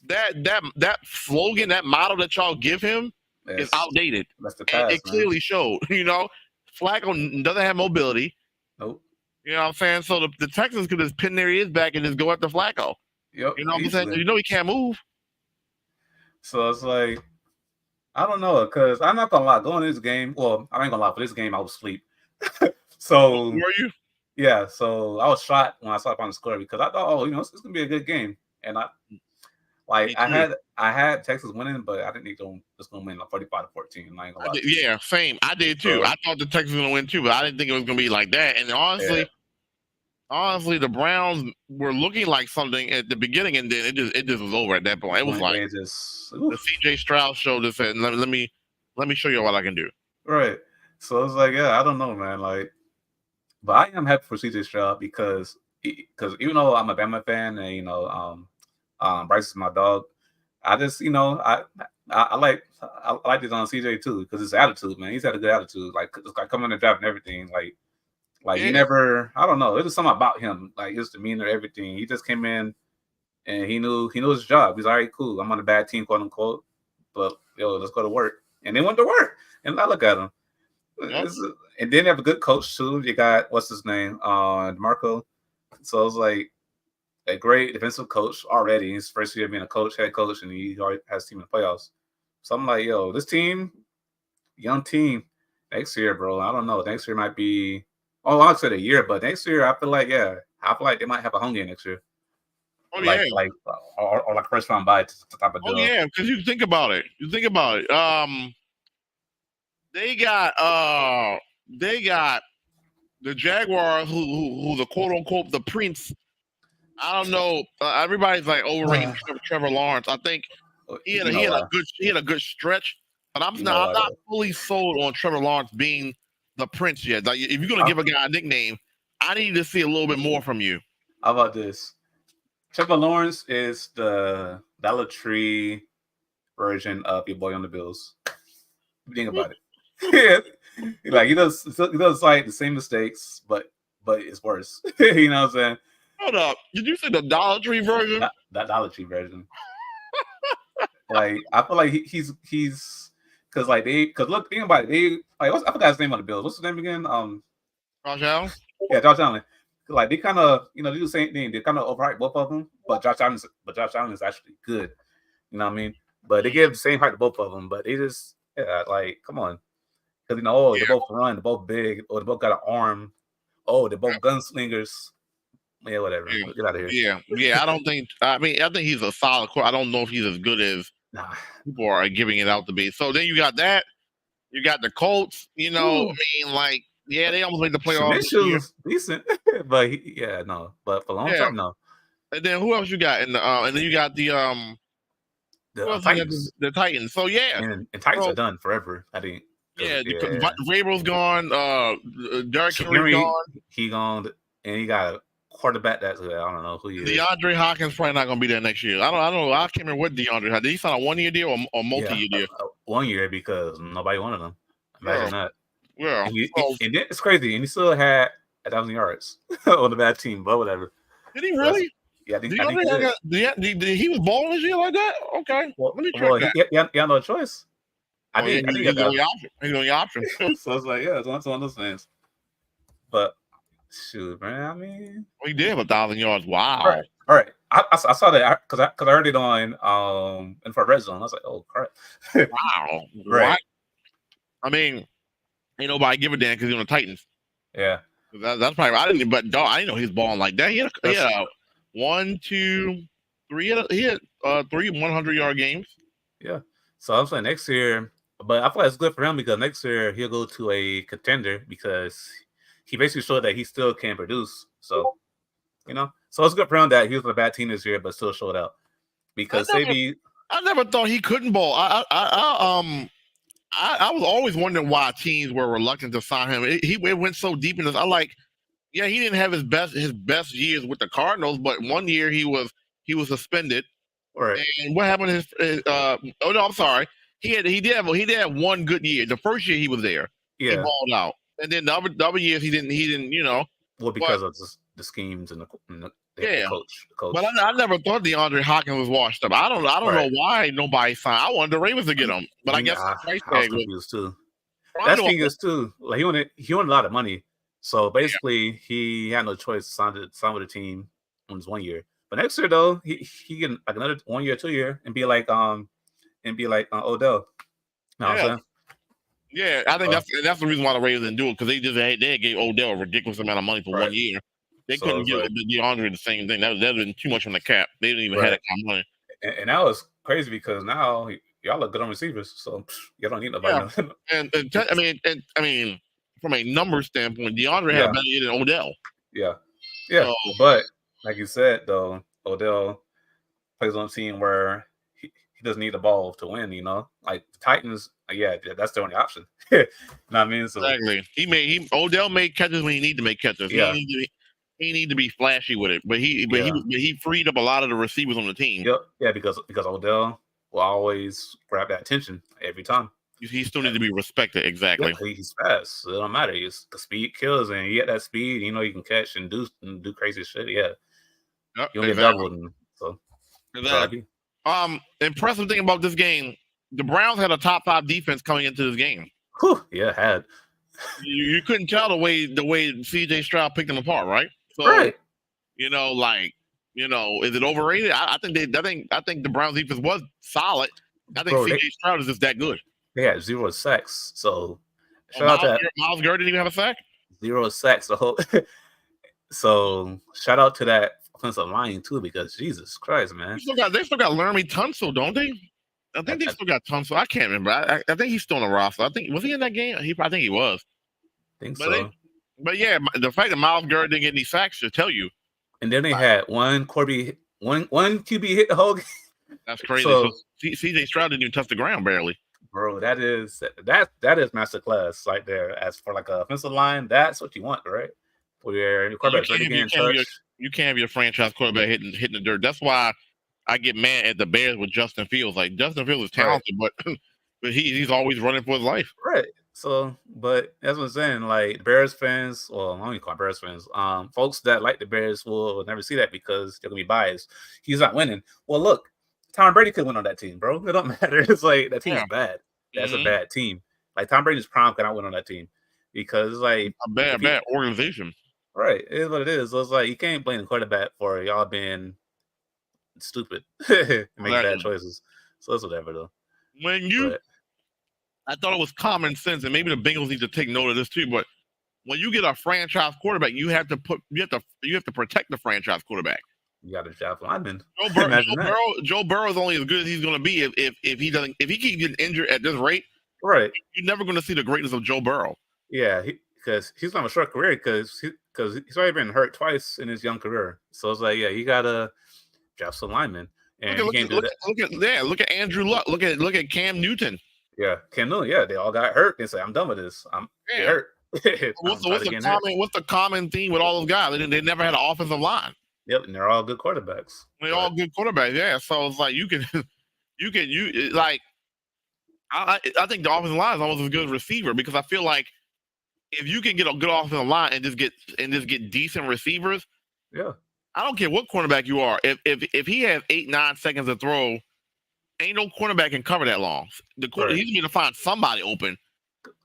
S1: that slogan, that motto that y'all give him is outdated.
S2: That's the past,
S1: it clearly showed. Flacco doesn't have mobility.
S2: Nope.
S1: You know what I'm saying? So the Texans could just pin their ears back and just go after Flacco.
S2: Yep.
S1: You know what I'm saying? He can't move.
S2: So it's like, I don't know, because I'm not gonna lie, going into this game. Well, I ain't gonna lie, for this game I was asleep. So
S1: were you?
S2: Yeah, so I was shocked when I saw it on the score because I thought, it's gonna be a good game, and I had Texas winning, but I didn't think it's gonna win like 45-14. I ain't gonna lie.
S1: Yeah, same. I did too. I thought the Texans were gonna win too, but I didn't think it was gonna be like that. And honestly, the Browns were looking like something at the beginning, and then it just was over at that point. It was like the CJ Stroud show just said, "Let me show you what I can do."
S2: Right. So it's like, I don't know, man. Like, but I am happy for CJ Stroud because even though I'm a Bama fan and Bryce is my dog, I just I like this on CJ too because his attitude, man. He's had a good attitude, like coming in the draft and everything, he never, I don't know. It was something about him, like his demeanor, everything. He just came in and he knew his job. He's all right, cool. I'm on a bad team, quote unquote, but let's go to work. And they went to work. And I look at them.
S1: Yep.
S2: And then they have a good coach too. You got what's his name? Marco. So it's like a great defensive coach already. His first year being a head coach, and he already has a team in the playoffs. So I'm like, this team, young team, next year, bro. I don't know. Next year might be I'll say a year, but next year I feel like they might have a home game next year.
S1: Oh,
S2: like first round bye to top of
S1: Oh yeah, because you think about it. They got the Jaguars who the quote unquote the Prince. I don't know. Everybody's like overrating Trevor Lawrence. I think he had a good stretch, but I'm not fully sold on Trevor Lawrence being the Prince yet. Like, if you're gonna give a guy a nickname, I need to see a little bit more from you.
S2: How about this? Trevor Lawrence is the Dollar Tree version of your boy on the Bills. Think about it. Like he does like the same mistakes, but it's worse. You know what I'm saying?
S1: Hold up. Did you say the Dollar Tree version?
S2: That Dollar Tree version. Like I feel like he's because look, think about it. I forgot his name on the Bills. What's his name again?
S1: Josh Allen?
S2: Yeah, Josh Allen. Like they kind of do the same thing. They kind of overhype both of them, but Josh Allen is actually good. You know what I mean? But they give the same hype to both of them, but they just like come on. Because they both run, they're both big, or they both got an arm. Oh, they're both gunslingers. Yeah, whatever.
S1: Yeah.
S2: Get out of here.
S1: Yeah. I think he's a solid core. I don't know if he's as good as people are giving it out to be. So then you got that. You got the Colts. You know, I mean, like, they almost made the playoffs.
S2: Initials decent, but no. But for long term, no.
S1: And then who else you got? And then you got the
S2: Titans.
S1: The Titans. So
S2: and Titans are done forever. I think.
S1: Vrabel's gone. Derek Henry's gone.
S2: He gone, and he got a quarterback that's I don't know who he is.
S1: DeAndre Hopkins probably not going to be there next year. I don't know. I can't remember what DeAndre had. Did he sign a 1 year deal or multi-year deal?
S2: 1 year because nobody wanted him. Imagine that.
S1: Yeah.
S2: And it's crazy, and he still had 1,000 yards on the bad team, but whatever.
S1: Did he really?
S2: Yeah, I think
S1: he was balling this year like that? Okay.
S2: Well,
S1: let me check that.
S2: He had no choice. I think
S1: he's the only option. He's the only option.
S2: So it's like, it's one of those things. But shoot, man, I mean,
S1: he did have 1,000 yards. Wow.
S2: All right. I saw that because I heard it on Infrared Red Zone. I was like, oh crap.
S1: Wow.
S2: Right.
S1: What? I mean, ain't nobody give a damn because he's on the Titans.
S2: Yeah.
S1: That's probably I didn't. But dog, I didn't know he was balling like that. He had 1, 2, 3. He had 3 100-yard games.
S2: Yeah. So I'm saying next year, but I feel like it's good for him because next year he'll go to a contender because he basically showed that he still can produce. So, so it's good for him that he was on a bad team this year, but still showed out. Because
S1: I never thought he couldn't ball. I was always wondering why teams were reluctant to sign him. He went so deep in this. He didn't have his best years with the Cardinals, but 1 year he was suspended.
S2: Right.
S1: And what happened? I'm sorry. He did have 1 good year. The first year he was there, he balled out, and then the other years he didn't.
S2: Well, because of the schemes and the coach.
S1: But I never thought DeAndre Hopkins was washed up. I don't know why nobody signed. I wanted the Ravens to get him, but I guess the price tag was
S2: too. That thing is too. Like he wanted a lot of money, so basically he had no choice to sign with the team on his 1 year. But next year though, he can like another 1 year, 2 year, and be like Odell. You know what I'm saying?
S1: Yeah, I think that's the reason why the Ravens didn't do it because they gave Odell a ridiculous amount of money for 1 year. They couldn't give DeAndre the same thing. That would have been too much on the cap. They didn't even have that kind of money.
S2: And that was crazy because now y'all look good on receivers, so y'all don't need nobody.
S1: Yeah. I mean, from a number standpoint, DeAndre had a better year than Odell.
S2: Yeah. So, but like you said, though, Odell plays on a team where he doesn't need the ball to win. Like the Titans. That's the only option. You know what I mean? So,
S1: exactly. Odell made catches when he needed to make catches.
S2: Yeah.
S1: He need to be flashy with it, but he freed up a lot of the receivers on the team.
S2: Yep. Yeah, because Odell will always grab that attention every time.
S1: He still needs to be respected. Exactly.
S2: Yeah, he's fast. So it don't matter. The speed kills, and you get that speed. You can catch and do crazy shit. Yeah.
S1: Yep,
S2: you'll get doubled. So
S1: exactly. Impressive thing about this game. the Browns had a top 5 defense coming into this game.
S2: Whew, yeah, had.
S1: You couldn't tell the way CJ Stroud picked them apart, right? So,
S2: Right.
S1: Is it overrated? I think the Browns defense was solid. I think CJ Stroud is just that good.
S2: They had 0 sacks, so shout out to that.
S1: Myles Garrett didn't even have a sack.
S2: 0 sacks the whole. So shout out to that offensive line too, because Jesus Christ, man.
S1: They still got Laramie Tunsil, don't they? I think they still got Tunsil. I can't remember. I think he's still on the roster. Was he in that game? I think he was.
S2: I think so.
S1: But yeah, the fact that Myles Garrett didn't get any sacks should tell you.
S2: And then they had one QB hit the whole game.
S1: That's crazy. So CJ Stroud didn't even touch the ground barely.
S2: Bro, that is masterclass right there. As for like a offensive line, that's what you want, right? Where your quarterback's ready to get in touch.
S1: You can't have your franchise quarterback hitting the dirt. That's why I get mad at the Bears with Justin Fields. Like Justin Fields is talented, but he's always running for his life.
S2: Right. So, but that's what I'm saying. Like Bears fans, well, I don't even call Bears fans. Folks that like the Bears will never see that because they're gonna be biased. He's not winning. Well, look, Tom Brady could win on that team, bro. It don't matter. It's like that team is bad. That's a bad team. Like Tom Brady's prime cannot win on that team because it's like
S1: a bad organization.
S2: Right, it is what it is. So it's like you can't blame the quarterback for y'all being stupid and making bad choices. So it's whatever though.
S1: I thought it was common sense, and maybe the Bengals need to take note of this too. But when you get a franchise quarterback, you have to protect the franchise quarterback.
S2: You got to draft lineman.
S1: Joe Burrow is only as good as he's going to be if he keeps getting injured at this rate.
S2: Right,
S1: you're never going to see the greatness of Joe Burrow.
S2: Yeah, because he's on a short career because he's already been hurt twice in his young career. So it's like, yeah, you gotta draft some linemen. And look
S1: at Andrew Luck. Look at Cam Newton.
S2: Yeah, Cam Newton. Yeah, they all got hurt and say, "I'm done with this. I'm hurt."
S1: What's the common theme with all those guys? They never had an offensive line.
S2: Yep, and they're all good quarterbacks.
S1: They're all good quarterbacks. Yeah, so it's like I think the offensive line is almost as good as receiver because I feel like if you can get a good offensive line and just get decent receivers,
S2: yeah,
S1: I don't care what cornerback you are. If he has 8-9 seconds to throw, ain't no cornerback can cover that long. He's going to find somebody open.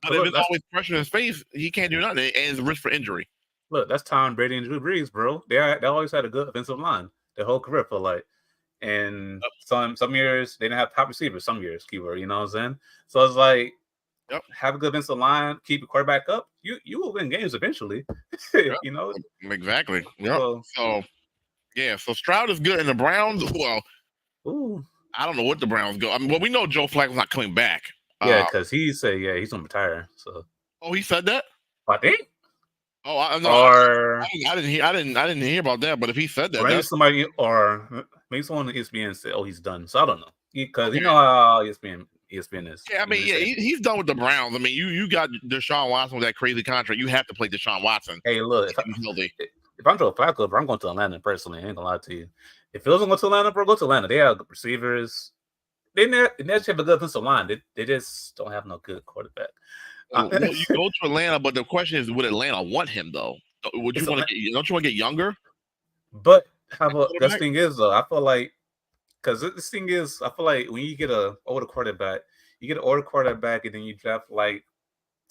S1: But if it's always pressure in his face, he can't do nothing, and it's a risk for injury.
S2: Look, that's Tom Brady and Drew Brees, bro. They always had a good offensive line their whole career for like. And some years they didn't have top receivers. Some years, keyword, you know what I'm saying? So it's like, have a good offensive line, keep your quarterback up. You will win games eventually. You know
S1: exactly. Yep. So Stroud is good, and the Browns. Well, I don't know what the Browns go. I mean, we know Joe Flacco's not coming back.
S2: Yeah, because he said he's gonna retire. So.
S1: Oh, he said that.
S2: I think.
S1: Oh, I didn't hear about that. But if he said that,
S2: maybe somebody maybe someone on ESPN said, "Oh, he's done." So I don't know because you know how ESPN is.
S1: Yeah, I mean, he's done with the Browns. I mean, you got Deshaun Watson with that crazy contract. You have to play Deshaun Watson.
S2: Hey, look, if I'm Joe Flacco, bro, I'm going to Atlanta personally. I ain't gonna lie to you. If it wasn't going to Atlanta, bro, go to Atlanta. They have good receivers. They never have a good offensive line. They just don't have no good quarterback.
S1: You go to Atlanta, but the question is, would Atlanta want him though? Would you want to? Don't you want to get younger?
S2: But this thing is though, I feel like because this thing is, I feel like when you get an older quarterback, and then you draft like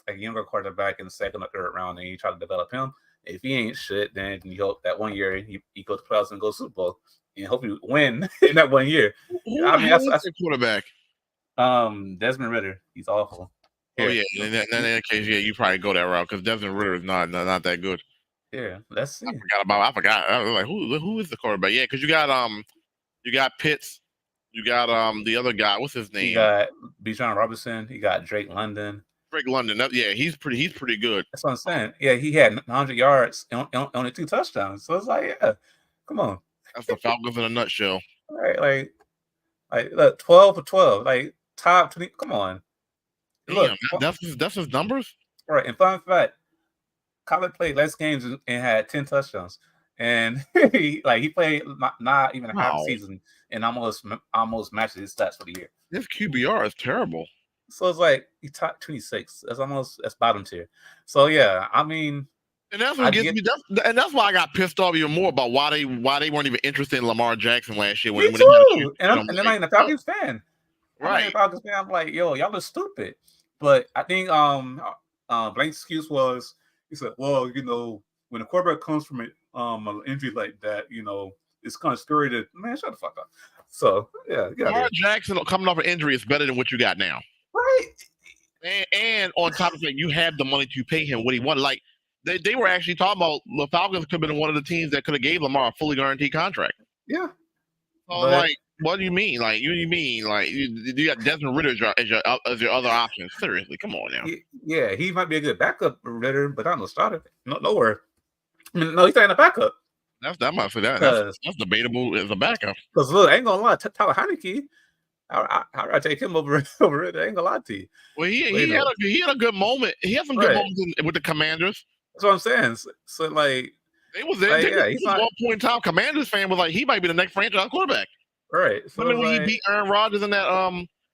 S2: a younger quarterback in the second or third round, and you try to develop him. If he ain't shit, then you hope that 1 year he goes to playoffs and goes Super Bowl, and hope you win in that 1 year.
S1: I mean, that's a quarterback.
S2: Desmond Ridder, he's awful.
S1: Oh yeah, in that case, yeah, you probably go that route because Desmond Ridder is not that good.
S2: Yeah, let's see.
S1: I forgot. I was like, who is the quarterback? Yeah, because you got Pitts, you got the other guy. What's his name?
S2: You got Bijan Robinson. You got Drake London.
S1: He's pretty good.
S2: That's what I'm saying. Yeah, he had 100 yards and only 2 touchdowns. So it's like, yeah, come on.
S1: That's the Falcons in a nutshell.
S2: All right, like look, 12 for 12, like top 20. Come on.
S1: Damn, look, that's his numbers.
S2: All right, and fun fact, Colin played less games and had 10 touchdowns, and he played not even a half season and almost matched his stats for the year.
S1: This QBR is terrible.
S2: So it's like he top 26. That's bottom tier. So yeah, I mean,
S1: and that's what gets me. That's why I got pissed off even more about why they weren't even interested in Lamar Jackson last year.
S2: Me too. And I'm not even a Falcons fan.
S1: Right.
S2: Falcons fan, I'm like, yo, y'all are stupid. But I think Blake's excuse was he said, well, when a quarterback comes from an injury like that, it's kind of scary to shut the fuck up. So yeah,
S1: Lamar Jackson coming off an injury is better than what you got now.
S2: Right.
S1: And on top of that, you have the money to pay him what he wanted. Like they were actually talking about the Falcons could have been one of the teams that could have gave Lamar a fully guaranteed contract.
S2: Yeah.
S1: So like, what do you mean? Like, you mean like you got Desmond Ritter as your other option? Seriously, come on now.
S2: Yeah, he might be a good backup Ritter, but I'm no starter. Nowhere. I mean, no, he's not a backup.
S1: That's debatable as a backup.
S2: Because look, I ain't gonna lie, Tyler Heineke, I take him over Ritter. I ain't gonna lie to you.
S1: Well, he had a good moment. He had some good moments with the Commanders.
S2: That's what I'm saying. So like.
S1: At one point in time, Commanders fan was like, he might be the next franchise quarterback.
S2: Right.
S1: So remember when he beat Aaron Rodgers in that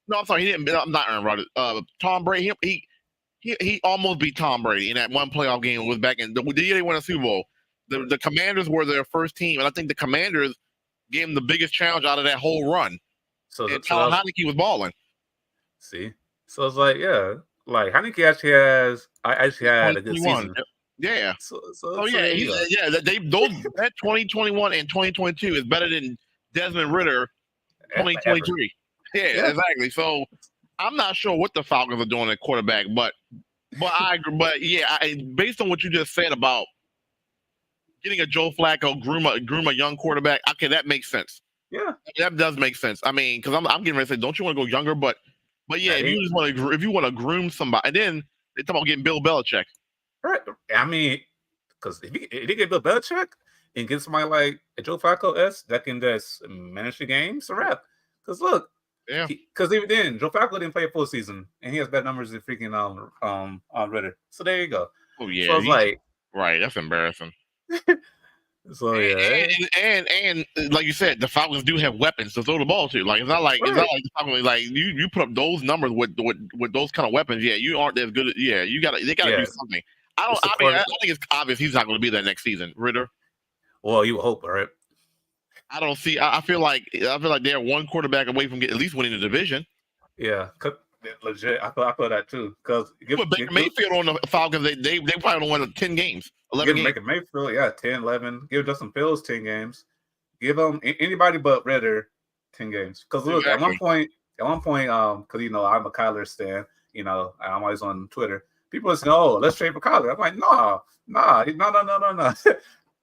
S1: no, I'm sorry, he didn't. Not Aaron Rodgers. Tom Brady. He almost beat Tom Brady in that one playoff game. It was back in the year they won a Super Bowl. The Commanders were their first team, and I think the Commanders gave him the biggest challenge out of that whole run. So Tyler Heineke was balling.
S2: See, so it's like, yeah, like Heineke actually had a good season.
S1: Yeah. That 2021 and 2022 is better than Desmond Ritter 2023. Yeah, exactly. So I'm not sure what the Falcons are doing at quarterback, but I agree. But yeah, based on what you just said about getting a Joe Flacco, groom a young quarterback, okay, that makes sense.
S2: Yeah,
S1: that does make sense. I mean, because I'm getting ready to say, don't you want to go younger? But yeah, if you want to groom somebody, and then they talk about getting Bill Belichick.
S2: Right. I mean, because if he get Bill Belichick and get somebody like Joe Flacco that can just manage the game, it's a wrap. Because look, because even then, Joe Flacco didn't play a full season, and he has better numbers than freaking on Ritter. So there you go.
S1: Oh yeah,
S2: so it's like
S1: right. That's embarrassing.
S2: So yeah,
S1: and like you said, the Falcons do have weapons to throw the ball to. Like it's not like the Falcons, like you put up those numbers with those kind of weapons. Yeah, you aren't as good. They got to do something. I think it's obvious he's not going to be there next season, Ritter.
S2: Well, you hope, right?
S1: I don't see. I feel like they're one quarterback away from at least winning the division.
S2: Yeah, legit. I feel that too. Because
S1: Baker Mayfield on the Falcons, they probably don't win 10 games, 11 games.
S2: Baker Mayfield, 10, 11. Give Justin Fields 10 games. Give them anybody but Ritter 10 games. Because look, at one point, because I'm a Kyler stan. I'm always on Twitter. People say, "Oh, let's trade for Kyler." I'm like, no.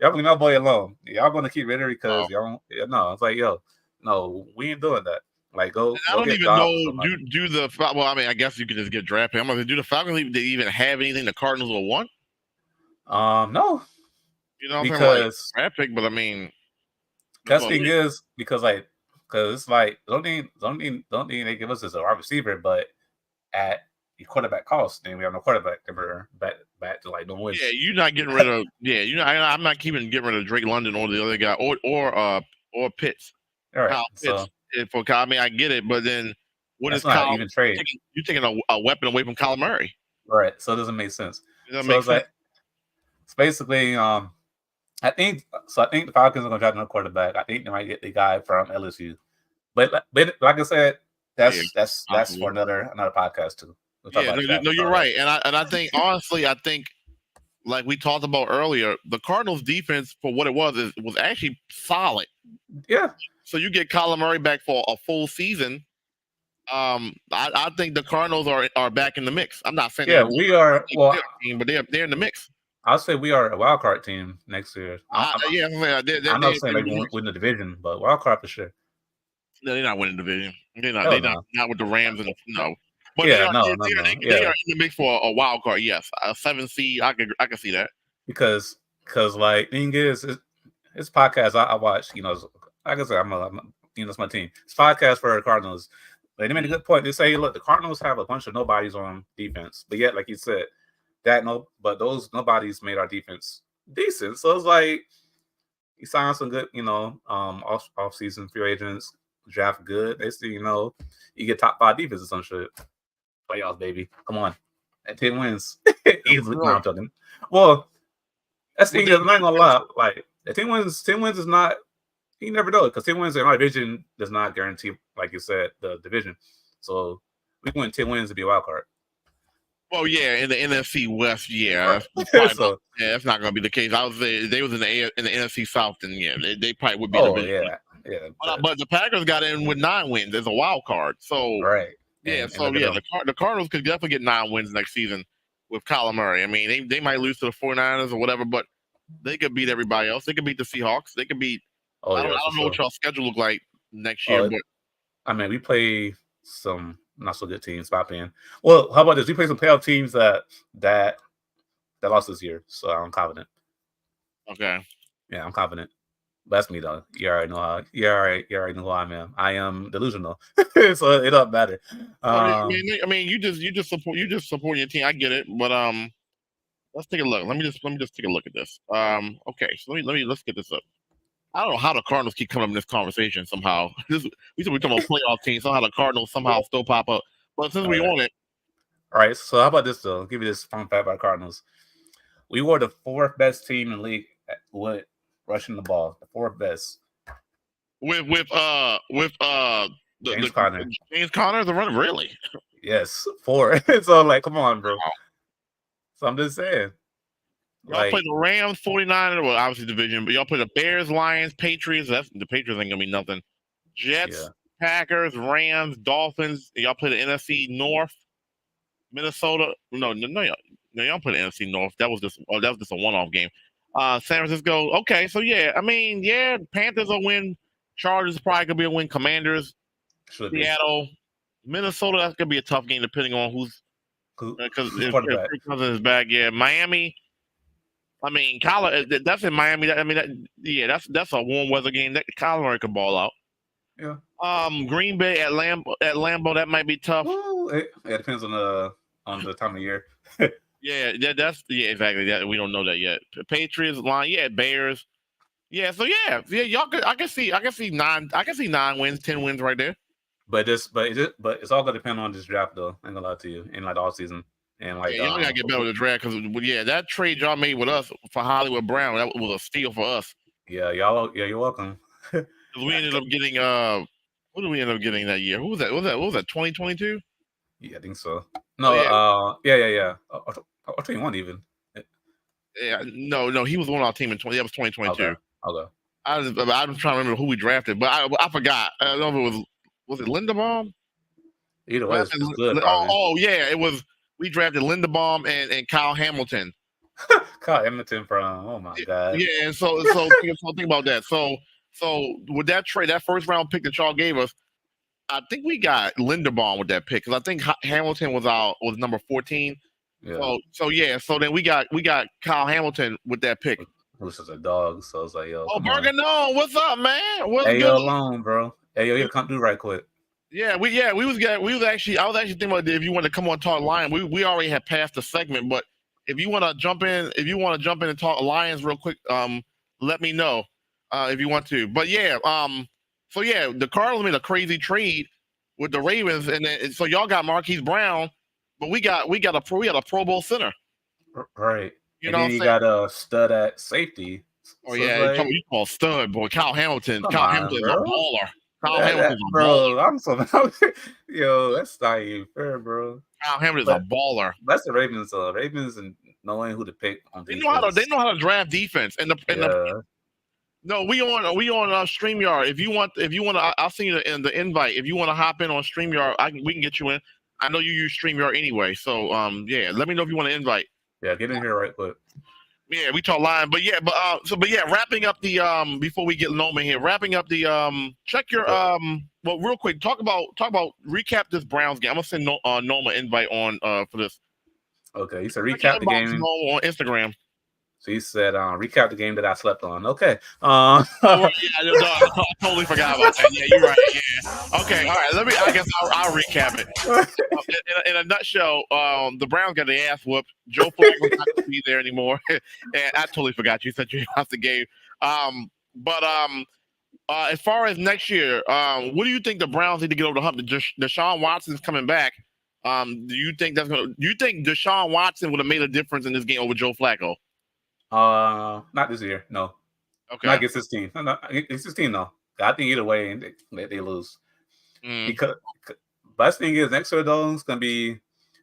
S2: Y'all leave my boy alone. Y'all going to keep Ritter because y'all. No, it's like, yo, no, we ain't doing that. Like, go.
S1: I don't even know. Do the well? I mean, I guess you could just get draft pick. I'm like, do the Falcons even have anything the Cardinals will want?
S2: No.
S1: Because draft pick, but I mean,
S2: that thing is because it's like don't need they give us as a wide receiver, but at the quarterback cost, then we have no quarterback ever back to like don't win.
S1: Yeah, you're not getting rid of. Yeah, I'm not getting rid of Drake London or the other guy or Pitts.
S2: All right.
S1: I mean, I get it, but then what is Kyle?
S2: Even trade?
S1: You're taking a weapon away from Kyler Murray.
S2: Right. So it doesn't make sense. Like it's basically I think the Falcons are going to draft another quarterback. I think they might get the guy from LSU, but like I said, that's for another podcast too.
S1: No, you're right, and I think honestly, like we talked about earlier, the Cardinals' defense for what it was actually solid.
S2: Yeah.
S1: So you get Kyler Murray back for a full season. I think the Cardinals are back in the mix. I'm not saying
S2: we are
S1: but they're in the mix.
S2: I'll say we are a wild card team next year. I'm not saying they won't win the division, but wild card for sure.
S1: No, they're not winning the division. They're not with the Rams and no. But
S2: they
S1: are in the mix for a wild card. Yes, a 7 seed. I can see that
S2: because like thing is, it's podcast I watch. Like I said, it's my team. It's podcast for the Cardinals. They made a good point. They say, look, the Cardinals have a bunch of nobodies on defense, but yet, like you said, but those nobodies made our defense decent. So it's like you sign some good, off season free agents, draft good. They see, you get top 5 defense or some shit. Playoffs, baby. Come on. At 10 wins. Easily. No, I'm talking. Well, that's the thing. I'm not gonna lie. Like, 10 wins is not. You never know because 10 wins in our division does not guarantee, like you said, the division. So we win 10 wins to be a wild card.
S1: Well, yeah, in the NFC West, yeah, that's
S2: So
S1: that's not going to be the case. I was they was in the NFC South, and yeah, they probably would be
S2: oh
S1: the division.
S2: yeah.
S1: But the Packers got in with 9 wins as a wild card. So
S2: Right.
S1: yeah,
S2: And
S1: so
S2: look at
S1: yeah,
S2: them.
S1: the Cardinals could definitely get 9 wins next season with Kyler Murray. I mean, they might lose to the 49ers or whatever, but they could beat everybody else. They could beat the Seahawks. They could beat.
S2: Oh
S1: I
S2: yeah,
S1: don't know what y'all schedule look like next year, but
S2: I mean, we play some not so good teams. My opinion. Well, how about this? We play some playoff teams that lost this year, so I'm confident.
S1: Okay.
S2: Yeah, I'm confident. That's me though. You already know how. You already know who I am. I am delusional, so it don't matter.
S1: I mean, you just support your team. I get it, but let's take a look. Let me just take a look at this. Okay, so let's get this up. I don't know how the Cardinals keep coming up in this conversation somehow. We said we're talking about playoff teams. Somehow the Cardinals somehow still pop up. But since we on it,
S2: all right. So how about this though? I'll give you this fun fact about Cardinals. We were the 4th best team in the league with rushing the ball. The 4th best.
S1: With
S2: James Conner.
S1: James Conner, the runner, really?
S2: Yes, 4. So like, come on, bro. Wow. So I'm just saying.
S1: Y'all play the Rams, 49ers, well, obviously division, but y'all play the Bears, Lions, Patriots. The Patriots ain't gonna be nothing. Jets, Packers, Rams, Dolphins. Y'all play the NFC North, Minnesota. No, y'all play the NFC North. That was just a one-off game. San Francisco. Okay, so yeah, I mean, yeah, Panthers will win. Chargers probably gonna be a win. Commanders, Seattle, Minnesota. That's gonna be a tough game depending on who's because if Kirk Cousins is back. Yeah, Miami. I mean, Kyler. That's in Miami. That's a warm weather game. That Kyler Murray could ball out.
S2: Yeah.
S1: Green Bay at Lambeau. That might be tough.
S2: It depends on the time of year.
S1: Yeah, exactly. That we don't know that yet. Patriots line, Bears. Yeah, so y'all could. I can see 9. I can see 9 wins, 10 wins right there.
S2: But it's all gonna depend on this draft though. I ain't gonna lie to you. In like all season. And like
S1: y'all gotta get better with the draft because that trade y'all made with us for Hollywood Brown, that was a steal for us.
S2: Yeah, you're welcome.
S1: We ended up getting what did we end up getting that year? Who was that? What was that 2022?
S2: Yeah, I think so. No, yeah. 21 even.
S1: Yeah, no, he was on our team in 20. That was 2022.
S2: Okay.
S1: I was trying to remember who we drafted, but I forgot. I don't know if it was it Linderbaum?
S2: Either way, it's good.
S1: It was. We drafted Linderbaum and Kyle Hamilton.
S2: Kyle Hamilton from god.
S1: Yeah, and so think about that. So with that trade, that first round pick that y'all gave us, I think we got Linderbaum with that pick because I think Hamilton was number 14.
S2: Yeah.
S1: So then we got Kyle Hamilton with that pick.
S2: Who's just a dog? So it's like, yo.
S1: Oh, Bergeron, what's up, man? What's
S2: good?
S1: Yo,
S2: alone, bro. Hey, yo, you come through right quick.
S1: Yeah, I was actually thinking about if you want to come on talk Lions. We already had passed the segment, but if you want to jump in and talk Lions real quick, let me know if you want to. But the Cardinals made a crazy trade with the Ravens, and then, so y'all got Marquise Brown, but we got a Pro Bowl center,
S2: right?
S1: You know,
S2: then you got a stud at safety.
S1: Oh yeah, you call stud boy, Kyle Hamilton. Hamilton's a baller.
S2: Yo, that's not even fair, bro.
S1: Kyle Hamilton's a baller.
S2: That's the Ravens. Ravens and knowing who to pick on
S1: defense. They know how to draft defense. We on StreamYard. If you want to, I'll send you the invite. If you want to hop in on StreamYard, we can get you in. I know you use StreamYard anyway, so let me know if you want to invite.
S2: Yeah, get in here right quick.
S1: Yeah, we talk live, wrapping up the before we get Noma here, wrapping up the check your real quick, talk about recap this Browns game. I'm gonna send Noma invite on for this.
S2: Okay, you said recap the game
S1: on Instagram.
S2: So you said recap the game that I slept on. Okay.
S1: I totally forgot about that. Yeah, you're right. Yeah. Okay. All right. I guess I'll recap it. In a nutshell, the Browns got their ass whooped. Joe Flacco's not going to be there anymore, and I totally forgot you said you lost the game. As far as next year, what do you think the Browns need to get over the hump? Deshaun Watson's coming back. Do you think Deshaun Watson would have made a difference in this game over Joe Flacco?
S2: Not this year. No.
S1: Okay.
S2: Not against this team. No, it's this team though. I think either way they lose. But the thing is, next year though, it's gonna be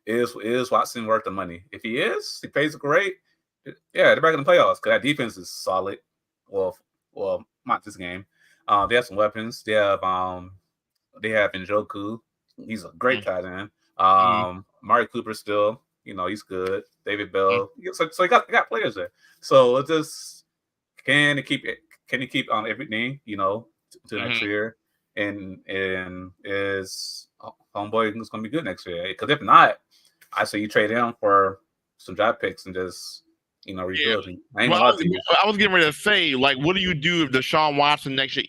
S2: is Watson worth the money? If he pays great. Yeah, they're back in the playoffs because that defense is solid. Well, not this game. They have some weapons. They have Njoku. He's a great tight end. Mari Cooper still, he's good. David Bell. So he got players there. So it's just can he keep on everything, to next year, and is homeboy is gonna be good next year? Because if not, I say you trade him for some draft picks and just rebuilding.
S1: I was getting ready to say, like, what do you do if Deshaun Watson next year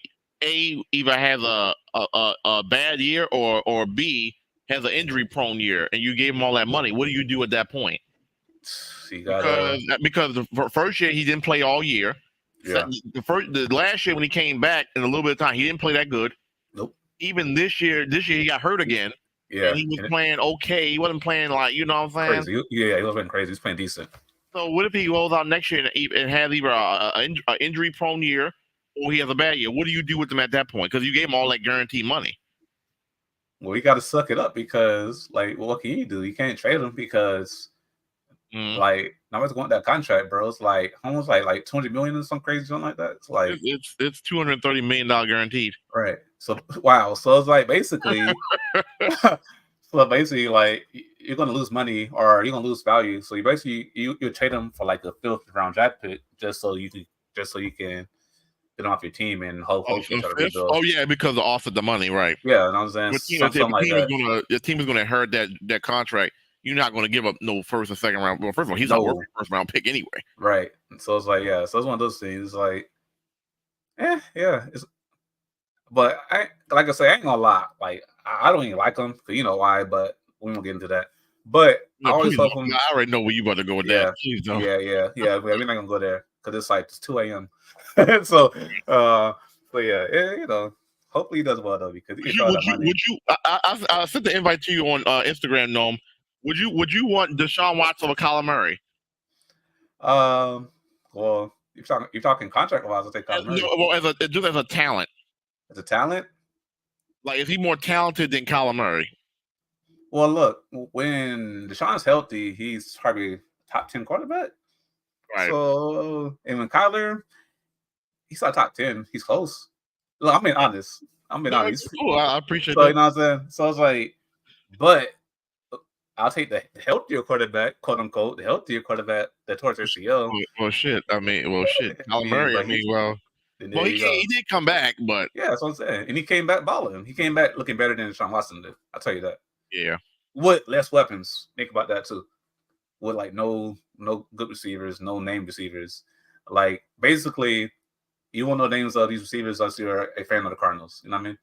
S1: either has a bad year or B has an injury prone year, and you gave him all that money? What do you do at that point? Because the first year he didn't play all year. Yeah. The last year when he came back in a little bit of time, he didn't play that good.
S2: Nope.
S1: Even this year he got hurt again.
S2: Yeah.
S1: And he was playing okay. He wasn't playing like, you know what I'm saying?
S2: Crazy. Yeah, he wasn't crazy. He was playing decent.
S1: So what if he goes out next year and has either an injury prone year or he has a bad year? What do you do with him at that point? Because you gave him all that guaranteed money.
S2: Well, you got to suck it up because, what can you do? You can't trade him because, nobody's going that contract, bro. It's like almost like $200 million or some crazy something like that. It's like
S1: it's $230 million guaranteed.
S2: Right. So wow. So it's like basically, like you're gonna lose money or you're gonna lose value. So you basically you trade them for like a 5th round draft pick just so you can get off your team and hopefully try to rebuild.
S1: Oh yeah, because of off of the money, right?
S2: Yeah, and I'm saying
S1: the team is gonna inherit that contract. You're not going to give up no first or second round. Well, first of all, he's not worth a first round pick anyway.
S2: Right. So it's like, yeah. So it's one of those things. Like, yeah. But like I say, I ain't gonna lie. Like, I don't even like him because you know why. But we won't get into that. But I always love him.
S1: I already know where you about to go with that.
S2: Please don't. Yeah. We're not gonna go there because it's like it's 2 a.m. So, but yeah, hopefully he does well though because
S1: I sent the invite to you on Instagram, Gnome. Would you want Deshaun Watson over Kyler Murray?
S2: Well, you're talking contract wise, I'll take Kyler Murray.
S1: Well, just as a talent.
S2: As a talent?
S1: Like, is he more talented than Kyler Murray?
S2: Well, look, when Deshaun's healthy, he's probably top 10 quarterback.
S1: Right.
S2: So, and when Kyler, he's not top 10. He's close. Look, I'm being honest.
S1: Cool. I appreciate
S2: that.
S1: You
S2: know what I'm saying? So it's like, but I'll take the healthier quarterback, quote unquote, that towards ACL.
S1: Well, shit. Kyler Murray. He did come back, but
S2: yeah, that's what I'm saying. And he came back balling. He came back looking better than Deshaun Watson did. I'll tell you that.
S1: Yeah.
S2: With less weapons. Think about that too. With like no good receivers, no named receivers. Like basically, you won't know names of these receivers unless you're a fan of the Cardinals. You know what I mean?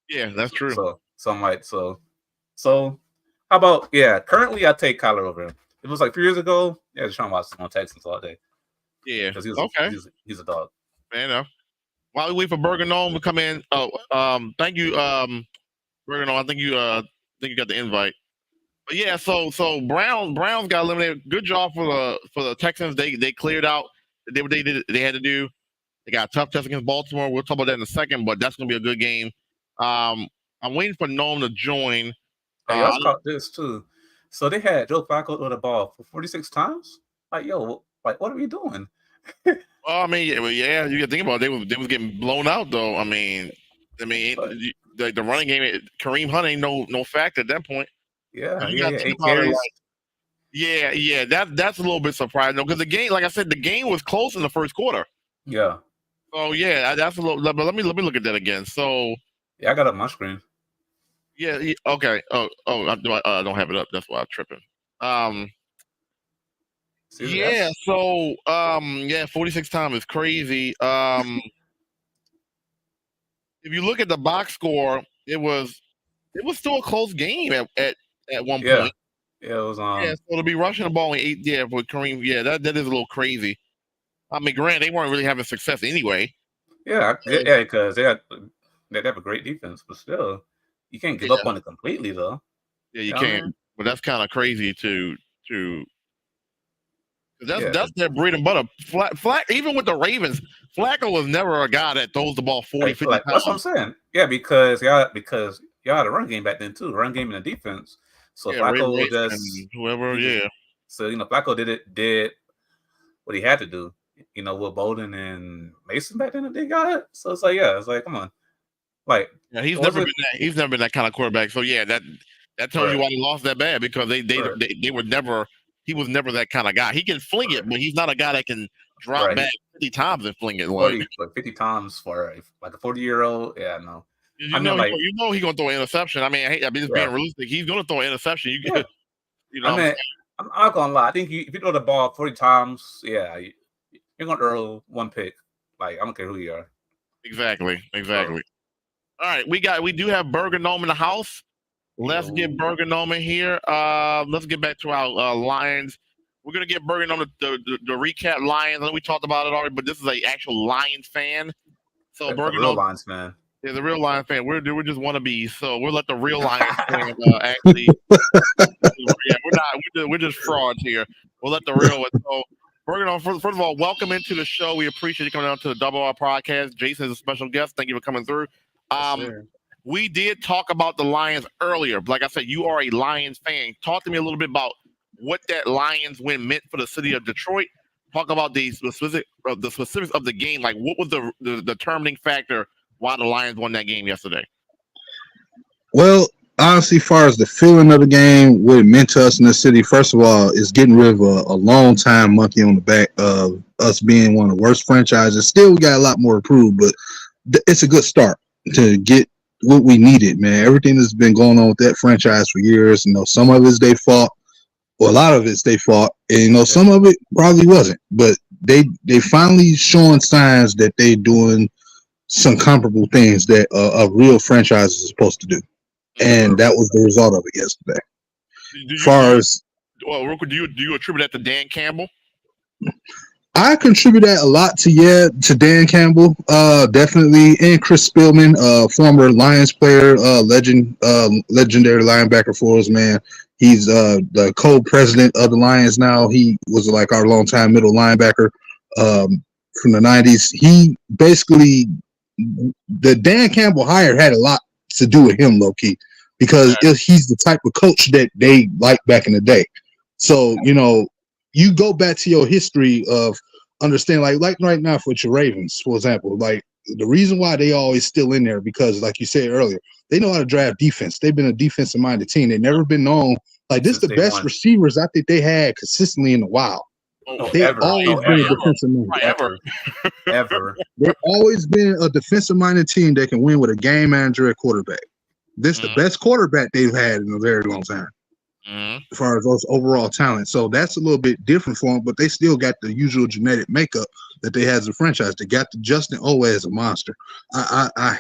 S1: Yeah, that's true.
S2: So I'm like, so. How about, currently I take Kyler over him. If it was like 3 years ago, Deshaun Watson on Texans all day.
S1: Yeah.
S2: Because he's a dog.
S1: Fair enough. While we wait for Burger Gnome to come in, thank you, Burger Gnome. I think you got the invite. But yeah, so Browns got eliminated. Good job for the Texans. They cleared out. They did what they had to do. They got a tough test against Baltimore. We'll talk about that in a second, but that's gonna be a good game. I'm waiting for Gnome to join.
S2: Hey, I caught this too. So they had Joe Flacco with the ball for 46 times. Like, yo, what are we doing?
S1: Well, I mean, yeah, you can think about it. They was getting blown out though. I mean, the running game, Kareem Hunt ain't no factor at that point.
S2: Yeah,
S1: that's a little bit surprising though, because the game, like I said, the game was close in the first quarter.
S2: Yeah.
S1: So yeah, that's a little. But let me look at that again. So
S2: yeah, I got up my screen.
S1: Yeah. Okay. I don't have it up. That's why I'm tripping. Yeah. So 46 times is crazy. If you look at the box score, it was still a close game at one point.
S2: Yeah, it was.
S1: So to be rushing the ball in 8, with Kareem, that is a little crazy. I mean, granted, they weren't really having success anyway.
S2: Yeah, because they have a great defense, but still. You can't give up on it completely, though.
S1: Yeah, you can't. But that's kind of crazy to. That's their bread and butter. Even with the Ravens, Flacco was never a guy that throws the ball 40, 50 times.
S2: That's what I'm saying. Yeah, because y'all y'all had a run game back then too. Run game and a defense. So
S1: Yeah, Ray
S2: Flacco
S1: Rice
S2: just
S1: and whoever.
S2: he just-
S1: Yeah,
S2: So Flacco did what he had to do. With Bolden and Mason back then, they got it. So it's like, come on, like
S1: yeah. He's never been that kind of quarterback. So yeah, that tells you why they lost that bad because they were never. He was never that kind of guy. He can fling it, but he's not a guy that can drop back 50 times and fling it.
S2: 50 times for like a 40-year-old. Yeah, no.
S1: You know he's gonna throw an interception. I mean, just being realistic, he's gonna throw an interception.
S2: I'm not gonna lie. I think if you throw the ball 40 times, you're gonna throw one pick. Like I don't care who you are.
S1: Exactly. All right, we do have Burger Gnome in the house. Let's get Burger Gnome in here. Let's get back to our Lions. We're gonna get Burger Gnome the recap Lions. I know we talked about it already, but this is an actual Lions fan. So Burger Gnome,
S2: Lions fan.
S1: Yeah, the real Lions fan. We're just wannabes, so we'll let the real Lions fan actually. We're just frauds here. We'll let the real one. So Burger Gnome, first of all, welcome into the show. We appreciate you coming on to the Double R podcast. Jason is a special guest. Thank you for coming through. We did talk about the Lions earlier. Like I said, you are a Lions fan. Talk to me a little bit about what that Lions win meant for the city of Detroit. Talk about the specifics of the game. Like, what was the determining factor why the Lions won that game yesterday?
S4: Well, honestly, as far as the feeling of the game, what it meant to us in the city, first of all, is getting rid of a long-time monkey on the back of us being one of the worst franchises. Still, we got a lot more to prove, but it's a good start to get what we needed, man. Everything that's been going on with that franchise for years, some of it's their fault, or a lot of it's their fault, and some of it probably wasn't. But they finally showing signs that they doing some comparable things that a real franchise is supposed to do, and that was the result of it yesterday.
S1: Do you attribute that to Dan Campbell?
S4: I contribute that a lot to Dan Campbell, definitely, and Chris Spielman, former Lions player, legendary linebacker for us, man. He's the co-president of the Lions now. He was like our longtime middle linebacker from the 90s. He basically, the Dan Campbell hire had a lot to do with him, low key, because he's the type of coach that they liked back in the day. So, you go back to your history of understanding, like right now for your Ravens, for example, like the reason why they always still in there, because like you said earlier, they know how to draft defense. They've been a defensive minded team. They've never been known like this. The best receivers I think they had consistently in a while. They've always been a defensive minded
S2: ever.
S4: They've always been a defensive minded team that can win with a game manager at quarterback. This is the best quarterback they've had in a very long time. As far as those overall talent. So that's a little bit different for them, but they still got the usual genetic makeup that they had as a franchise. They got the Justin Owe as a monster. I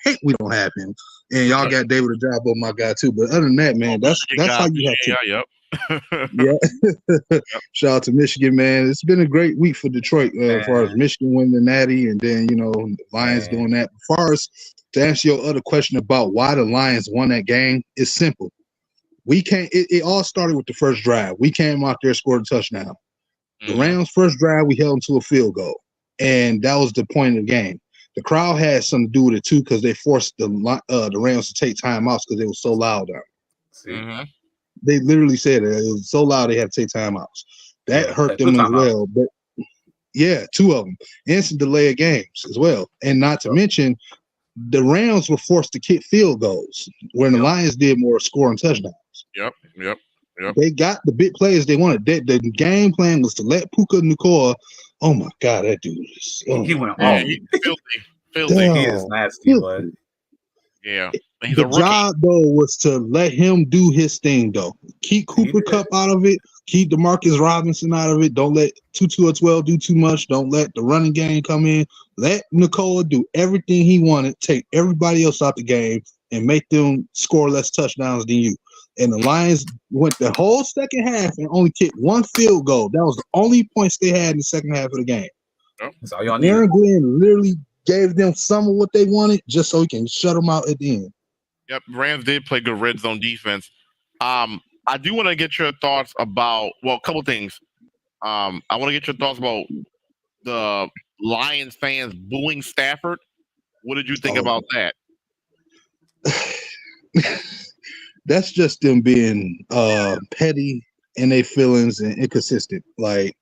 S4: hate we don't have him. And y'all got David Ojabo, my guy, too. But other than that, man, that's how you have to. Yeah. Shout out to Michigan, man. It's been a great week for Detroit as far as Michigan winning the Natty, and then, the Lions doing that. As far as to answer your other question about why the Lions won that game, it's simple. We can't. It all started with the first drive. We came out there, scored a touchdown. The Rams' first drive, we held them to a field goal, and that was the point of the game. The crowd had something to do with it too, because they forced the Rams to take timeouts because they were so loud down. They literally said it was so loud they had to take timeouts. That hurt them as well. But two of them, instant delay of games as well, and not to mention the Rams were forced to kick field goals, where the Lions did more scoring touchdowns.
S1: Yep.
S4: They got the big plays they wanted. The game plan was to let Puka Nacua. Oh my God, that dude is.
S2: He went off.
S1: Filthy.
S2: He is nasty, but
S1: yeah.
S4: The job though was to let him do his thing though. Keep Cooper Kupp out of it. Keep DeMarcus Robinson out of it. Don't let Tutu Atwell do too much. Don't let the running game come in. Let Nacua do everything he wanted. Take everybody else out the game and make them score less touchdowns than you. And the Lions went the whole second half and only kicked one field goal. That was the only points they had in the second half of the game.
S2: That's all y'all need.
S4: Aaron Glenn literally gave them some of what they wanted just so he can shut them out at the end.
S1: Yep, Rams did play good red zone defense. I do want to get your thoughts about, a couple things. I want to get your thoughts about the Lions fans booing Stafford. What did you think about that?
S4: that's just them being petty in their feelings and inconsistent. Like,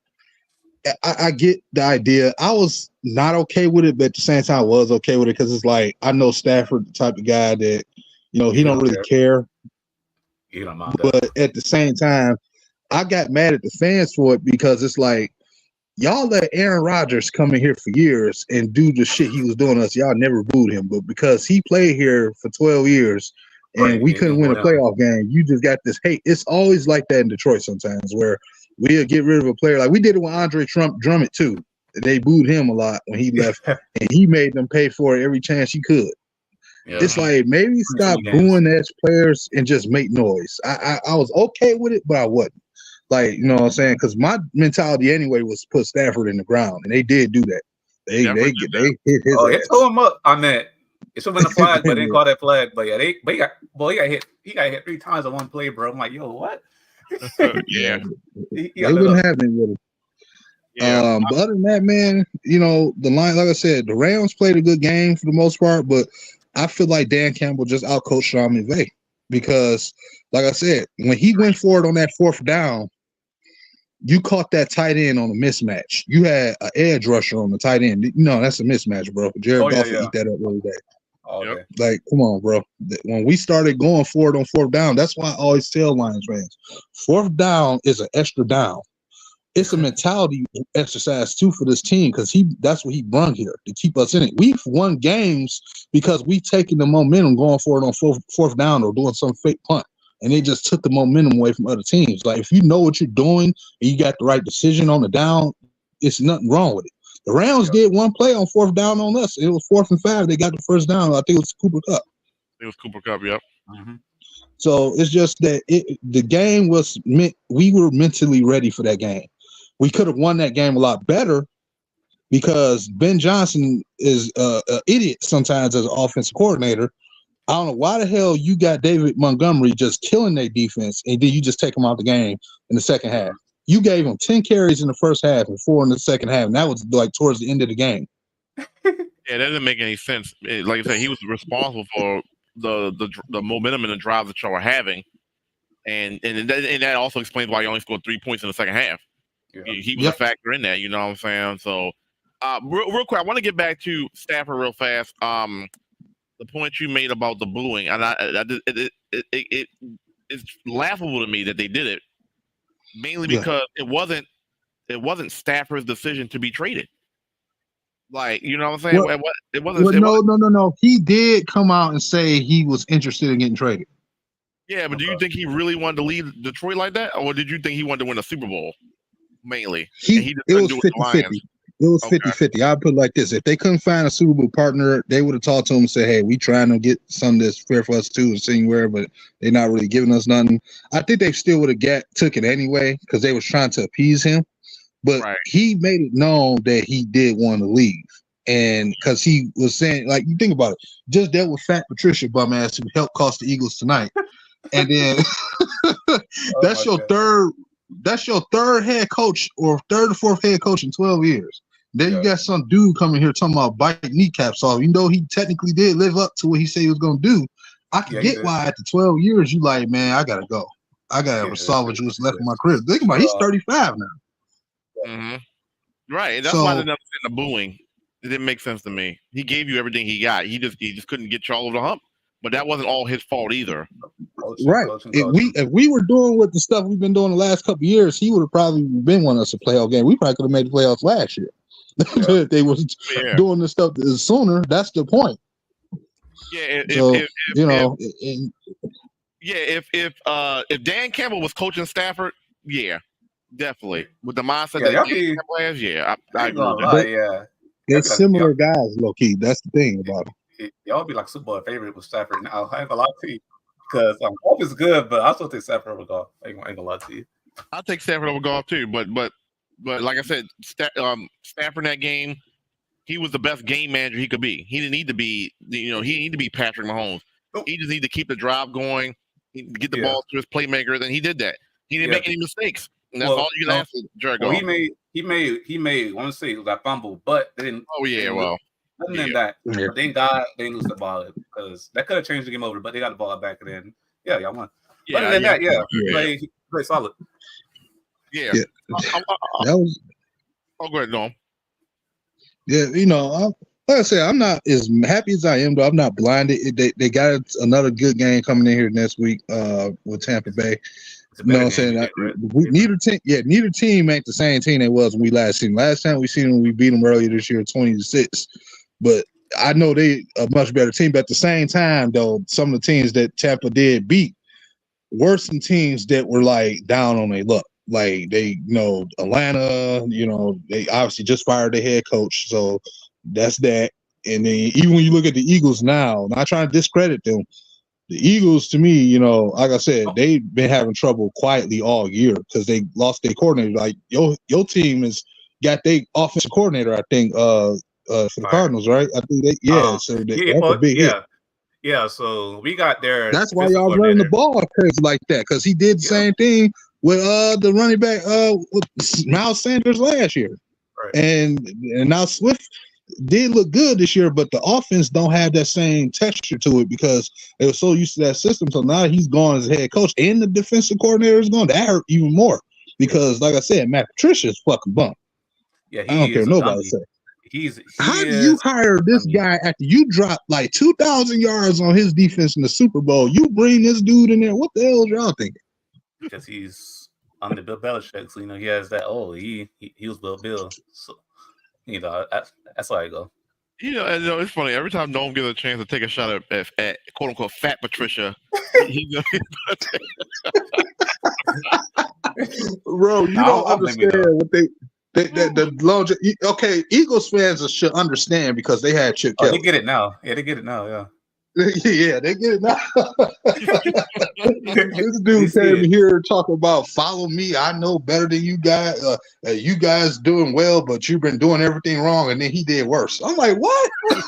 S4: I get the idea. I was not okay with it, but at the same time, I was okay with it because it's like I know Stafford, the type of guy that he don't really care.
S2: You don't mind
S4: but at the same time, I got mad at the fans for it because it's like y'all let Aaron Rodgers come in here for years and do the shit he was doing us. Y'all never booed him, but because he played here for 12 years and we couldn't win a playoff game, you just got this hate. It's always like that in Detroit sometimes where we'll get rid of a player. Like we did it when Andre Drummond too. They booed him a lot when he left and he made them pay for it every chance he could. Yeah. It's like maybe stop booing as players and just make noise. I was okay with it, but I wasn't. Like, you know what I'm saying? Because my mentality anyway was to put Stafford in the ground, and they did do that. They hit his ass.
S2: It tore him up. I mean, it should have been a flag, but they didn't call that flag. But yeah, he got hit. He got hit 3 times in one play, bro. I'm like, yo, what?
S1: Yeah,
S4: they wouldn't have been with him. Yeah. But other than that, man, the line, like I said, the Rams played a good game for the most part, but I feel like Dan Campbell just outcoached Sean McVay because, like I said, when he went forward on that 4th down, you caught that tight end on a mismatch. You had an edge rusher on the tight end. That's a mismatch, bro. Jared Goff would eat that up every day.
S2: Okay.
S4: Like, come on, bro. When we started going forward on 4th down, that's why I always tell Lions fans, 4th down is an extra down. It's a mentality exercise too for this team because that's what he brung here to keep us in it. We've won games because we've taken the momentum going forward on 4th down or doing some fake punt. And they just took the momentum away from other teams. Like, if you know what you're doing and you got the right decision on the down, it's nothing wrong with it. The Rams did one play on 4th down on us. It was 4th and 5. They got the 1st down. I think it was Cooper Kupp.
S1: It was Cooper Kupp, yep.
S2: Mm-hmm.
S4: So it's just that the game was we were mentally ready for that game. We could have won that game a lot better because Ben Johnson is an idiot sometimes as an offensive coordinator. I don't know why the hell you got David Montgomery just killing their defense and then you just take him out the game in the second half. You gave him 10 carries in the first half and 4 in the second half, and that was like towards the end of the game.
S1: Yeah, that doesn't make any sense. Like I said, he was responsible for the momentum and the drive that y'all were having, and that also explains why you only scored 3 points in the second half. Yeah. He was a factor in that. You know what I'm saying? So, real quick, I want to get back to Stafford real fast. The point you made about the booing, and it's laughable to me that they did it, mainly because it wasn't Stafford's decision to be traded. Like, you know what I'm saying? It wasn't.
S4: No. He did come out and say he was interested in getting traded.
S1: Yeah, but do you think he really wanted to leave Detroit like that, or did you think he wanted to win a Super Bowl? Mainly,
S4: it was 50-50. It was 50-50. I'd put it like this. If they couldn't find a Super Bowl partner, they would have talked to him and said, hey, we trying to get something that's fair for us too and seeing where, but they're not really giving us nothing. I think they still would have took it anyway because they was trying to appease him. But he made it known that he did want to leave. And because he was saying, like, you think about it, just dealt with Fat Patricia bum ass who helped cost the Eagles tonight. And then that's your third head coach or third or fourth head coach in 12 years. Then you got some dude coming here talking about biting kneecaps off. Even though he technically did live up to what he said he was going to do, I can get why after 12 years you like, man, I got to go. I got to salvage what's left in my career. Think about it, he's 35 now.
S1: Mm-hmm. Right. That's why I didn't understand the booing. It didn't make sense to me. He gave you everything he got. He just couldn't get y'all over the hump. But that wasn't all his fault either.
S4: Right. If we were doing what the stuff we've been doing the last couple of years, he would have probably been wanting us to playoff game. We probably could have made the playoffs last year. If they was doing this stuff sooner, that's the point.
S1: Yeah. If Dan Campbell was coaching Stafford, definitely. With the mindset that he has, I agree with that.
S4: They're similar guys, low key. That's the thing about them.
S2: Y'all be like Super Bowl favorite with Stafford now. I ain't gonna lie to you because Goff is good, but I still take Stafford over Goff. I ain't gonna lie to you.
S1: I'll take Stafford over Goff too, but like I said, Stafford in that game, he was the best game manager he could be. He didn't need to be, he needed to be Patrick Mahomes. He just needed to keep the drive going, get the ball to his playmakers, and he did that. He didn't make any mistakes, and that's all you can ask for Jared Goff.
S2: He made one mistake, that fumble, but they didn't. Other than that,
S4: Yeah.
S2: but thank God they lose the ball because that could have changed the game over. But they got the ball back and then y'all won.
S1: Yeah,
S2: Other than that, play solid.
S1: Yeah.
S4: Yeah. That was.
S1: Oh, go ahead, Dom.
S4: Yeah, like I said, I'm not as happy as I am, though. I'm not blinded. They got another good game coming in here next week with Tampa Bay. You know what I'm saying? Neither team ain't the same team they was when we last seen. Last time we seen them, we beat them earlier this year, 20-6. But I know they a much better team. But at the same time, though, some of the teams that Tampa did beat were some teams that were like down on their luck. Like they, Atlanta, they obviously just fired their head coach, so that's that. And then even when you look at the Eagles now, not trying to discredit them, the Eagles to me, like I said, they've been having trouble quietly all year because they lost their coordinator. Like your team has got their offensive coordinator, I think, for the Cardinals, right? I think that's a big hit.
S2: Yeah, so we got their.
S4: That's why y'all running the ball crazy like that, because he did the same thing with the running back with Miles Sanders last year,
S2: right.
S4: and now Swift did look good this year, but the offense don't have that same texture to it because they were so used to that system. So now he's gone as head coach, and the defensive coordinator is gone. That hurt even more because, like I said, Matt Patricia's fucking bum.
S2: Yeah,
S4: I don't care nobody say. How do you hire this guy after you dropped like 2,000 yards on his defense in the Super Bowl? You bring this dude in there. What the hell is y'all thinking?
S2: Because he's under Bill Belichick, so he has that. Oh, he was Bill, so that's why I go.
S1: It's funny. Every time Noam gets a chance to take a shot at quote unquote fat Patricia,
S4: bro, you don't understand what they. Okay, Eagles fans should understand because they had Chip Kelly.
S2: They get it now. Yeah, they get it now. Yeah.
S4: Yeah, they get it now. This dude came here talking about follow me. I know better than you guys. You guys doing well, but you've been doing everything wrong, and then he did worse. I'm like, what? Come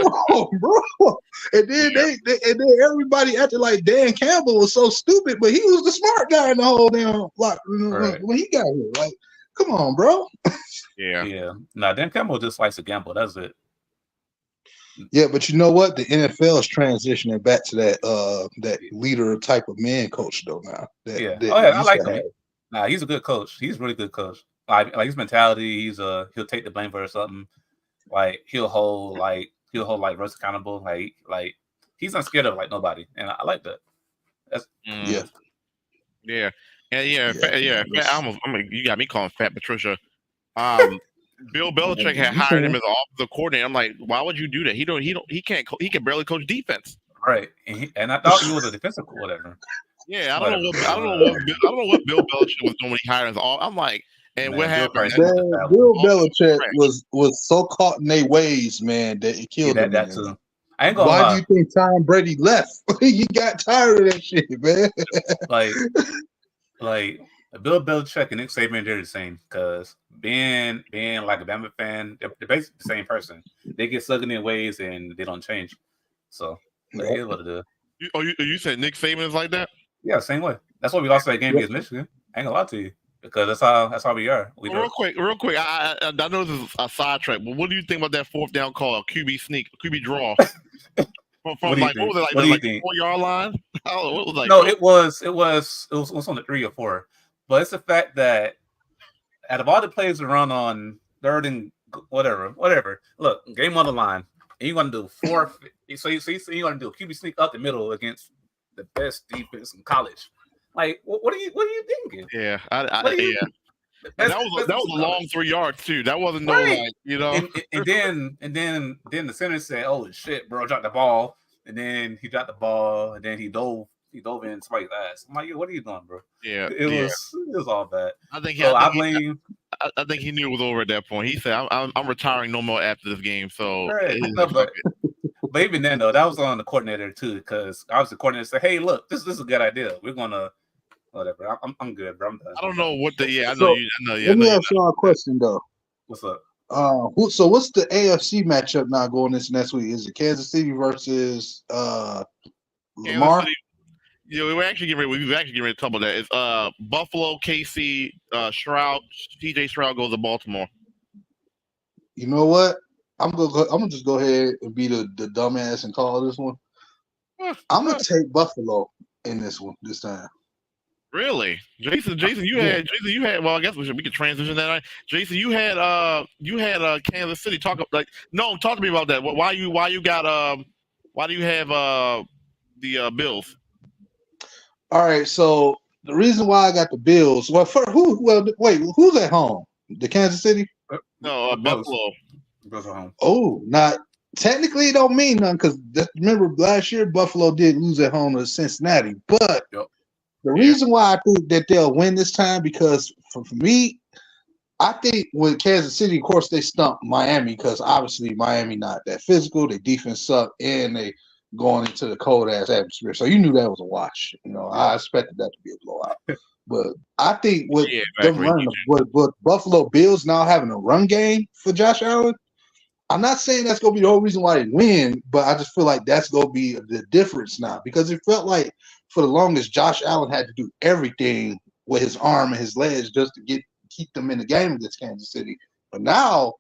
S4: on, bro. And then and then everybody acted like Dan Campbell was so stupid, but he was the smart guy in the whole damn block when he got here. Like, come on, bro.
S2: Yeah. Nah, Dan Campbell just likes to gamble. That's it.
S4: Yeah, but you know what? The NFL is transitioning back to that leader type of man coach though now.
S2: I like him. Nah, he's a good coach. He's a really good coach. Like his mentality, he'll take the blame for something. Like he'll hold Russ accountable. Like he's not scared of like nobody, and I like that. That's
S1: Yeah. You got me calling fat Patricia. Bill Belichick had hired him as an offensive coordinator. I'm like, why would you do that? He can barely coach defense.
S2: Right. And I thought he was a defensive coordinator.
S1: Yeah, I don't know what Bill Belichick was doing when he hired him. I'm like, what happened?
S4: Bill Belichick was so caught in their ways, man, that it killed him.
S2: That too. I ain't gonna lie.
S4: Why do you think Tom Brady left? He got tired of that shit, man.
S2: like Bill Belichick and Nick Saban, they're the same because being like a Bama fan, they're basically the same person. They get stuck in their ways and they don't change. So it is what it is.
S1: You said Nick Saban is like that?
S2: Yeah, same way. That's why we lost that game against Michigan. I ain't gonna lie to you because that's how we are.
S1: Real quick. I know this is a sidetrack, but what do you think about that fourth down call, a QB draw? From like, what was it, like the 4-yard line? What was like?
S2: No, it was on the 3 or 4. But it's the fact that out of all the plays to run on third and whatever. Look, game on the line, and you're gonna do 4. So you're gonna do a QB sneak up the middle against the best defense in college. Like, what are you thinking?
S1: Yeah, that was a long 3 yards too. That wasn't no
S2: And then the center said, "Oh shit, bro, dropped the ball." And then he dropped the ball, and then he dove in somebody's ass. I'm like, what are you doing, bro?
S1: Yeah,
S2: it was all bad.
S1: I think he knew it was over at that point. He said, "I'm retiring no more after this game." So,
S2: but even then though, that was on the coordinator too, because I was the coordinator. Said, "Hey, look, this is a good idea. We're gonna whatever. I'm good, bro. I'm done."
S1: I don't know what the I know.
S4: Let me ask y'all a question though.
S2: What's up?
S4: So what's the AFC matchup now going this next week? Is it Kansas City versus Lamar?
S1: We're actually getting ready to talk about that. It's Buffalo, KC, Stroud, TJ Stroud goes to Baltimore.
S4: You know what? I'm gonna just go ahead and be the dumbass and call this one. I'm gonna take Buffalo in this one this time.
S1: Really, Jason, you had. Well, I guess we could transition that. Jason, you had Kansas City. Talk to me about that. Why do you have the Bills?
S4: All right, so the reason why I got the Bills. Well, who's at home? The Kansas City?
S1: No, Buffalo.
S2: Bills at home.
S4: Oh, not technically. It don't mean nothing because remember last year Buffalo did lose at home to Cincinnati, but.
S2: Yep.
S4: The reason why I think that they'll win this time because for me, I think with Kansas City, of course, they stumped Miami because obviously Miami not that physical. Their defense sucked and they going into the cold ass atmosphere. So you knew that was a wash. I expected that to be a blowout. But I think with them running, with Buffalo Bills now having a run game for Josh Allen, I'm not saying that's going to be the whole reason why they win, but I just feel like that's going to be the difference now because it felt like for the longest, Josh Allen had to do everything with his arm and his legs just to keep them in the game against Kansas City. But now,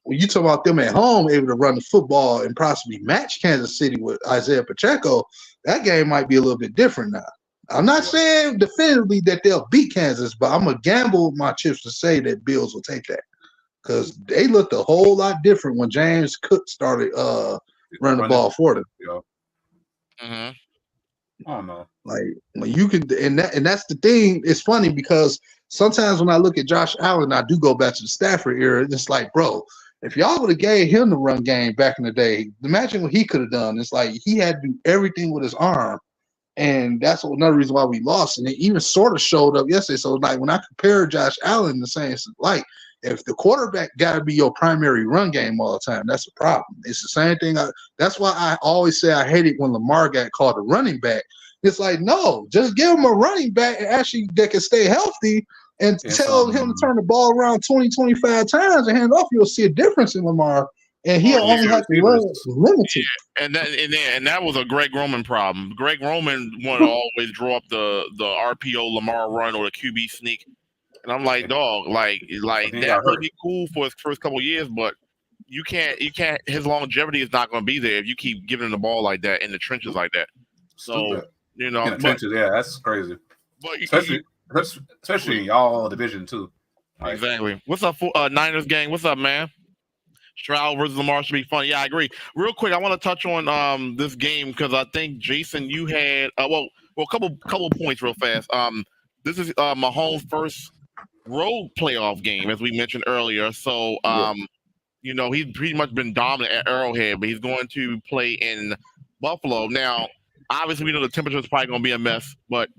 S4: when you talk about them at home able to run the football and possibly match Kansas City with Isaiah Pacheco, that game might be a little bit different now. I'm not saying definitively that they'll beat Kansas, but I'm going to gamble my chips to say that Bills will take that because they looked a whole lot different when James Cook started running the ball for them.
S2: I don't know.
S4: Like when you can, and that's the thing. It's funny because sometimes when I look at Josh Allen, I do go back to the Stafford era. It's like, bro, if y'all would have gave him the run game back in the day, imagine what he could have done. It's like he had to do everything with his arm, and that's another reason why we lost. And it even sort of showed up yesterday. So like when I compare Josh Allen, the same, like if the quarterback got to be your primary run game all the time, that's a problem. It's the same thing. That's why I always say I hate it when Lamar got called a running back. It's like, no, just give him a running back and actually that can stay healthy and tell him to turn the ball around 20, 25 times and hand off. You'll see a difference in Lamar. And he'll only have to run limited.
S1: Yeah, and that was a Greg Roman problem. Greg Roman wanted to always draw up the RPO Lamar run or the QB sneak. And I'm like, dog, like that would be cool for his first couple of years, but you can't. His longevity is not going to be there if you keep giving him the ball like that in the trenches like that. So
S2: in the trenches, that's crazy.
S1: But
S2: especially in y'all division too.
S1: Like, exactly. What's up, Niners gang? What's up, man? Stroud versus Lamar should be fun. Yeah, I agree. Real quick, I want to touch on this game because I think Jason, you had a couple points real fast. This is Mahomes' first road playoff game, as we mentioned earlier. So, he's pretty much been dominant at Arrowhead, but he's going to play in Buffalo. Now, obviously, we know the temperature is probably going to be a mess, but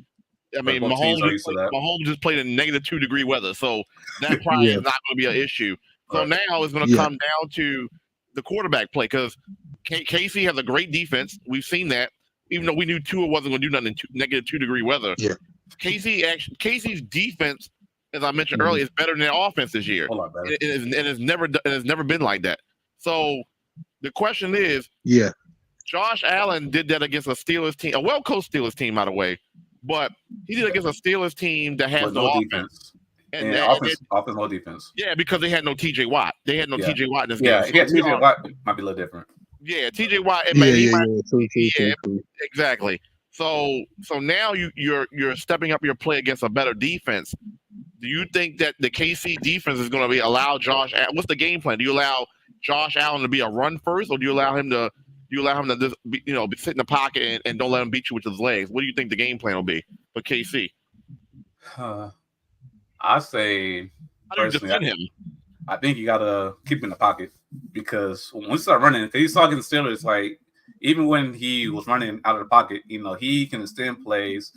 S1: I mean, Mahomes just played in -2 degree weather, so that probably is not going to be an issue. So now it's going to come down to the quarterback play because Casey has a great defense. We've seen that, even though we knew Tua wasn't going to do nothing in -2 degree weather.
S4: Yeah.
S1: Casey's defense, as I mentioned earlier, is better than their offense this year. It's never been like that. So the question is, Josh Allen did that against a Steelers team, a well-coached Steelers team, by the way, but he did it against a Steelers team that has no offense.
S2: And offense, no defense.
S1: Yeah, because they had no TJ Watt. They had no TJ Watt in this game.
S2: Yeah, TJ Watt might be a little different.
S1: Yeah, TJ Watt. Exactly. So now you're stepping up your play against a better defense. Do you think that the KC defense is going to allow Josh? What's the game plan? Do you allow Josh Allen to be a run first, or do you allow him to just sit in the pocket and don't let him beat you with his legs? What do you think the game plan will be for KC?
S2: I say
S1: personally,
S2: I think you gotta keep him in the pocket because when you start running, if he's talking Steelers, like even when he was running out of the pocket, he can extend plays,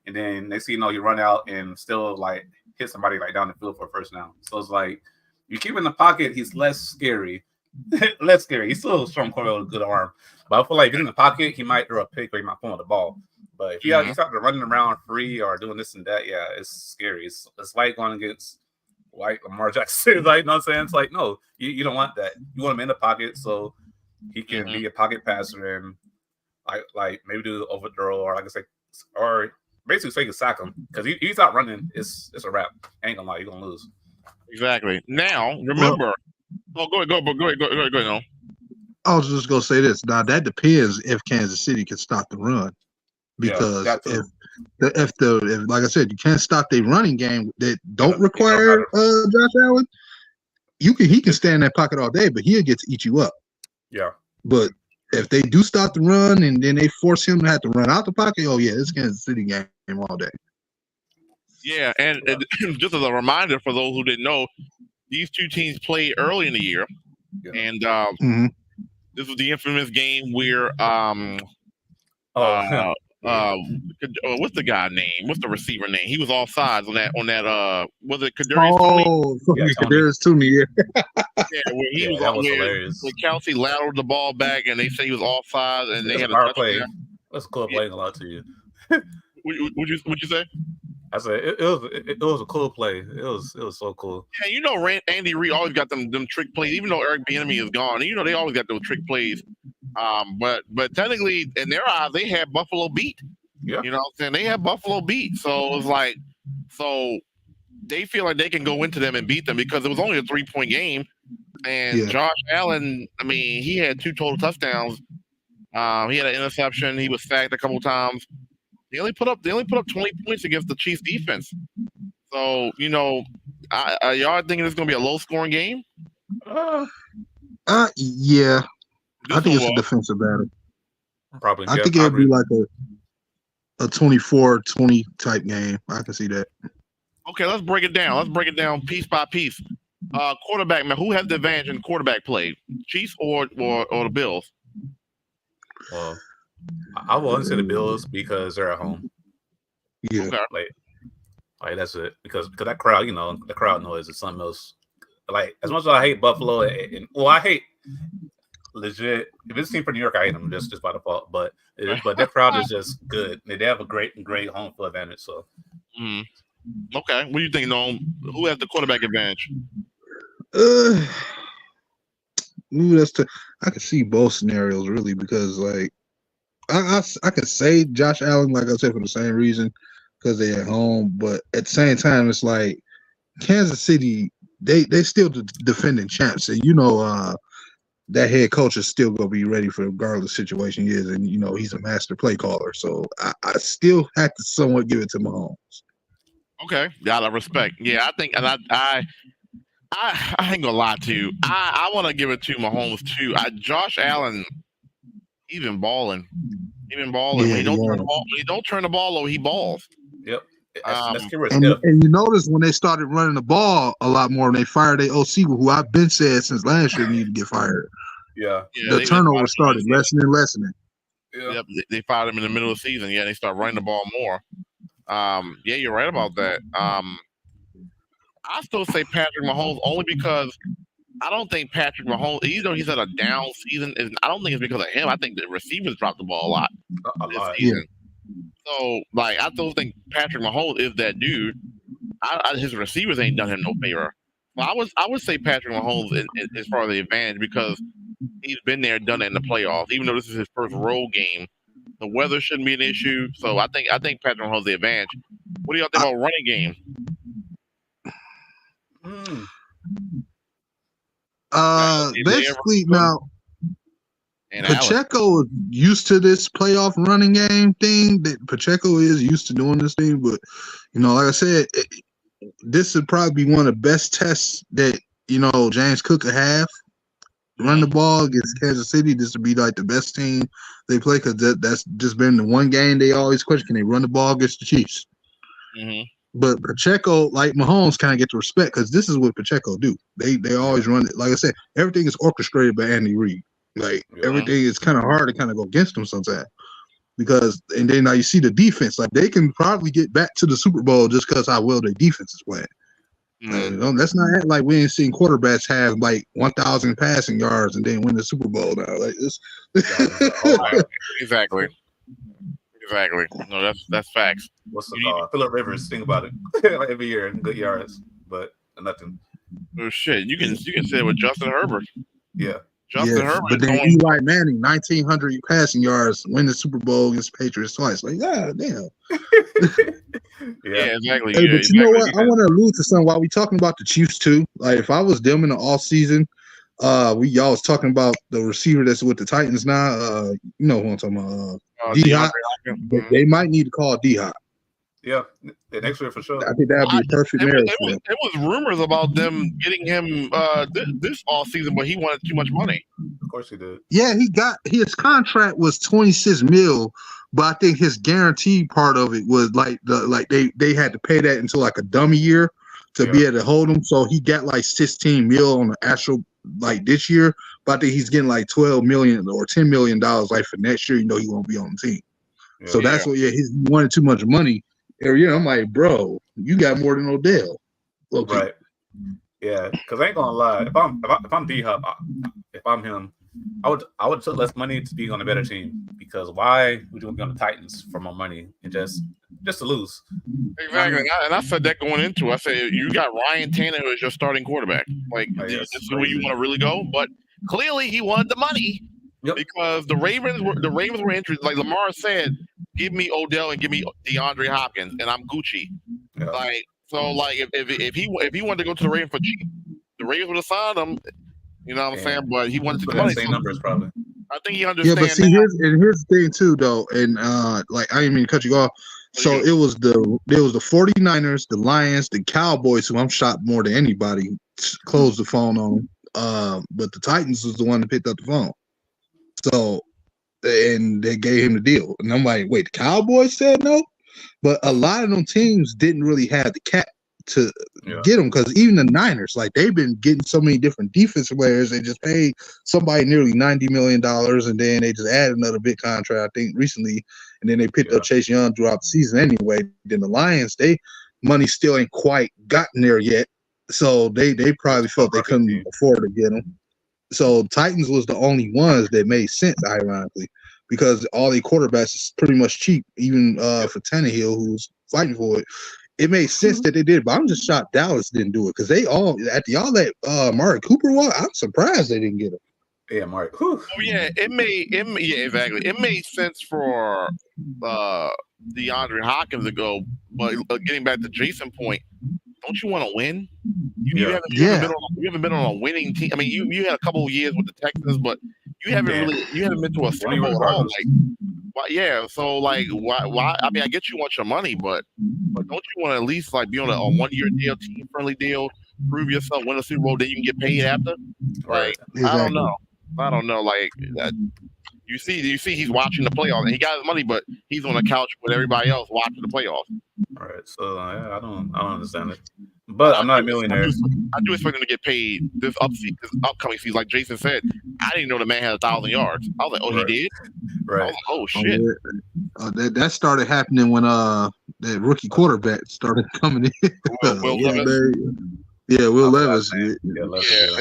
S2: and then they see you run out and still like hit somebody like down the field for a first down. So it's like you keep him in the pocket, he's less scary. He's still a strong corner with a good arm, but I feel like if he's in the pocket, he might throw a pick or he might pull on the ball. But if he's out there running around free or doing this and that, it's scary. It's like going against white Lamar Jackson. Like, you know what I'm saying? It's like, no, you don't want that. You want him in the pocket so he can be a pocket passer and like maybe do the overthrow or like I say, or basically so he can sack him because he's out running. It's a wrap. Ain't gonna lie, you're gonna lose.
S1: Exactly. Now remember. Go ahead. No.
S4: I was just gonna say this. Now that depends if Kansas City can stop the run, because if like I said, you can't stop their running game that don't require Josh Allen. He can stay in that pocket all day, but he'll get to eat you up.
S2: Yeah.
S4: But if they do stop the run and then they force him to have to run out the pocket, oh yeah, it's Kansas City game all day.
S1: Yeah, and just as a reminder for those who didn't know, these two teams played early in the year, and this was the infamous game where what's the guy name? What's the receiver name? He was offsides on that was it Kadarius Toney?
S4: Oh, Kadarius Toney, yeah.
S1: Yeah, where he was
S2: that was hilarious.
S1: When Kelsey lateraled the ball back and they say he was offside and they had a
S2: power play.
S1: touchdown.
S2: That's a cool play a lot to you.
S1: Would you say?
S2: I said it was a cool play. It was so cool.
S1: Yeah, you know, Andy Reid always got them trick plays. Even though Eric Bieniemy is gone, you know they always got those trick plays. But technically, in their eyes, they had Buffalo beat.
S2: Yeah,
S1: you know what I'm saying? They had Buffalo beat. So it was like, so they feel like they can go into them and beat them because it was only a 3-point game. And Josh Allen, I mean, he had 2 total touchdowns. He had an interception. He was sacked a couple of times. They only put up 20 points against the Chiefs defense. So, you know, are y'all thinking it's going to be a low-scoring game?
S4: Yeah. I think it's a defensive battle.
S2: Probably.
S4: I think it'll be like a 24-20 type game. I can see that.
S1: Okay, let's break it down. Let's break it down piece by piece. Quarterback, man, who has the advantage in quarterback play? Chiefs or the Bills?
S2: Well, I wouldn't say the Bills because they're at home.
S4: Yeah.
S1: Okay.
S2: Like that's it. Because that crowd, you know, the crowd noise is something else. Like as much as I hate Buffalo, I hate legit. If it's a team for New York, I hate them just by default. But that crowd is just good. They have a great home field advantage. So.
S1: Okay. What do you think, Noam? Who has the quarterback advantage?
S4: I can see both scenarios really because like I can say Josh Allen, like I said, for the same reason because they're at home, but at the same time it's like Kansas City, they still the defending champs, and you know that head coach is still gonna be ready for regardless situation he is, and you know he's a master play caller, so I still have to somewhat give it to Mahomes.
S1: Okay, got respect. Yeah, I think, and I ain't gonna lie to you. I want to give it to Mahomes too. Josh Allen, he's been balling. Yeah, when he don't turn the ball over, he balls.
S2: Yep.
S4: And you notice when they started running the ball a lot more, and they fired their OC, who I've been said since last year needed to get fired.
S2: Yeah.
S4: The turnover started lessening.
S1: Yep. They fired him in the middle of the season. Yeah, they start running the ball more. Yeah, you're right about that. I still say Patrick Mahomes only because I don't think Patrick Mahomes, even though he's had a down season, I don't think it's because of him. I think the receivers dropped the ball a lot this season. So, like, I still think Patrick Mahomes is that dude. His receivers ain't done him no favor. Well, I would say Patrick Mahomes as far as the advantage because he's been there, done it in the playoffs. Even though this is his first road game, the weather shouldn't be an issue. So I think Patrick Mahomes is the advantage. What do y'all think about running game?
S4: Basically now Pacheco is used to this playoff running game thing. That Pacheco is used to doing this thing, but you know, like I said, this would probably be one of the best tests that you know James Cook could have. Run the ball against Kansas City. This would be like the best team they play because that's just been the one game they always question: can they run the ball against the Chiefs? But Pacheco, like Mahomes, kind of get the respect because this is what Pacheco do. They always run it. Like I said, everything is orchestrated by Andy Reid. Like everything is kind of hard to kind of go against them sometimes because, and then now you see the defense. Like they can probably get back to the Super Bowl just because how well their defense is playing. Let's not act like we ain't seen quarterbacks have like 1,000 passing yards and then win the Super Bowl now. Like this.
S1: Exactly. No, that's facts.
S2: What's the Phillip Rivers? Think about it. Like every year, good yards, but nothing.
S1: Oh shit! You can say it with Justin Herbert.
S2: Yeah,
S1: Justin Herbert.
S4: But then Eli Manning, 1,900 passing yards, win the Super Bowl against the Patriots twice. Like, God damn.
S1: Yeah, exactly.
S4: Hey, but you know what? I want to allude to something while we talking about the Chiefs too. Like, if I was them in the off season, y'all was talking about the receiver that's with the Titans now. You know who I'm talking about? D-Hop. They might need to call D-Hop.
S2: Yeah, the next year for sure.
S4: I think that'd be a perfect marriage for them.
S1: There was rumors about them getting him this off season, but he wanted too much money.
S2: Of course he did.
S4: Yeah, he got his contract was $26 million, but I think his guaranteed part of it was like they had to pay that into like a dummy year to be able to hold him. So he got like $16 million on the actual like this year, but I think he's getting like $12 million or $10 million like for next year. You know, he won't be on the team. Yeah. So that's what. Yeah, he wanted too much money every year. I'm like, bro, you got more than Odell. Okay.
S2: Right. Yeah, because I ain't gonna lie. If I'm D-Hop, if I'm him, I would took less money to be on a better team, because why would you want to be on the Titans for more money and just to lose?
S1: Exactly, and I said that going into it. I said you got Ryan Tannehill as your starting quarterback. Like this is where you want to really go, but clearly he wanted the money because the Ravens were interested. Like Lamar said, give me Odell and give me DeAndre Hopkins, and I'm Gucci. Yeah. Like so, like if he wanted to go to the Ravens for cheap, the Ravens would have signed him. You know what I'm saying? But he wanted to the money.
S2: Same numbers probably.
S1: I think he understands.
S4: Yeah, but see, here's the thing too, though, and like I didn't mean to cut you off. So it was the 49ers, the Lions, the Cowboys, who I'm shocked more than anybody closed the phone on them. But the Titans was the one that picked up the phone. So and they gave him the deal, and I'm like, wait, the Cowboys said no, but a lot of them teams didn't really have the cap to get them, because even the Niners, like they've been getting so many different defensive players. They just paid somebody nearly $90 million, and then they just added another big contract, I think, recently, and then they picked up Chase Young throughout the season anyway. Then the Lions, money still ain't quite gotten there yet, so they probably felt they couldn't afford to get them. So Titans was the only ones that made sense, ironically, because all the quarterbacks is pretty much cheap, even for Tannehill, who's fighting for it. It made sense that they did, but I'm just shocked Dallas didn't do it, because they all that Amari Cooper was. I'm surprised they didn't get him.
S2: Yeah, Mark.
S1: Oh yeah, exactly. It made sense for DeAndre Hopkins to go, but getting back to Jason's point, don't you want to win? You haven't been on a winning team. I mean, you had a couple of years with the Texans, but you haven't been to a Super Bowl at all. Like, so like, why? I mean, I get you want your money, but don't you want to at least like be on a 1-year deal, team friendly deal, prove yourself, win a Super Bowl, then you can get paid after? Like, exactly. I don't know. Like, you see, he's watching the playoffs, and he got his money, but he's on the couch with everybody else watching the playoffs.
S2: All right, so I don't understand it, but I'm not a millionaire.
S1: I do expect him to get paid this upcoming season. Like Jason said, I didn't know the man had 1,000 yards. I was like, oh, he did?
S2: Right.
S1: I was like, oh shit.
S4: That started happening when that rookie quarterback started coming in.
S1: Will Levis.
S4: Will Levis.
S1: It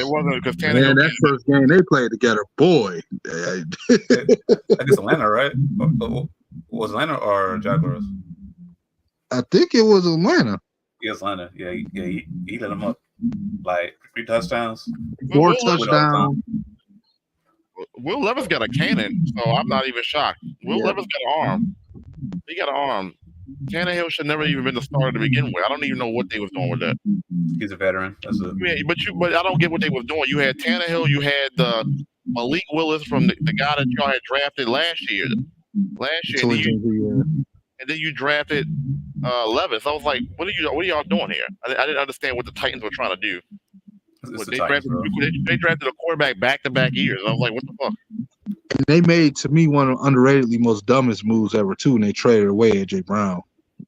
S1: wasn't because Tannehill.
S4: Man, that first game they played together, boy.
S2: I guess Atlanta, right? Was Atlanta or Jaguars?
S4: I think it was Atlanta.
S2: Yeah, Atlanta. Yeah, he let him up like 3 touchdowns.
S4: 4 touchdowns.
S1: Will Levis got a cannon, so I'm not even shocked. Will Levis got an arm. He got an arm. Tannehill should never even been the starter to begin with. I don't even know what they was doing with that.
S2: He's a veteran. That's it.
S1: Yeah, but I don't get what they was doing. You had Tannehill, you had Malik Willis from the guy that y'all had drafted last year. And then you drafted Levis. I was like, what are y'all doing here? I didn't understand what the Titans were trying to do. They drafted a quarterback back-to-back years. I was like, what the fuck?
S4: And they made, to me, one of the underratedly most dumbest moves ever, too, when they traded away AJ Brown.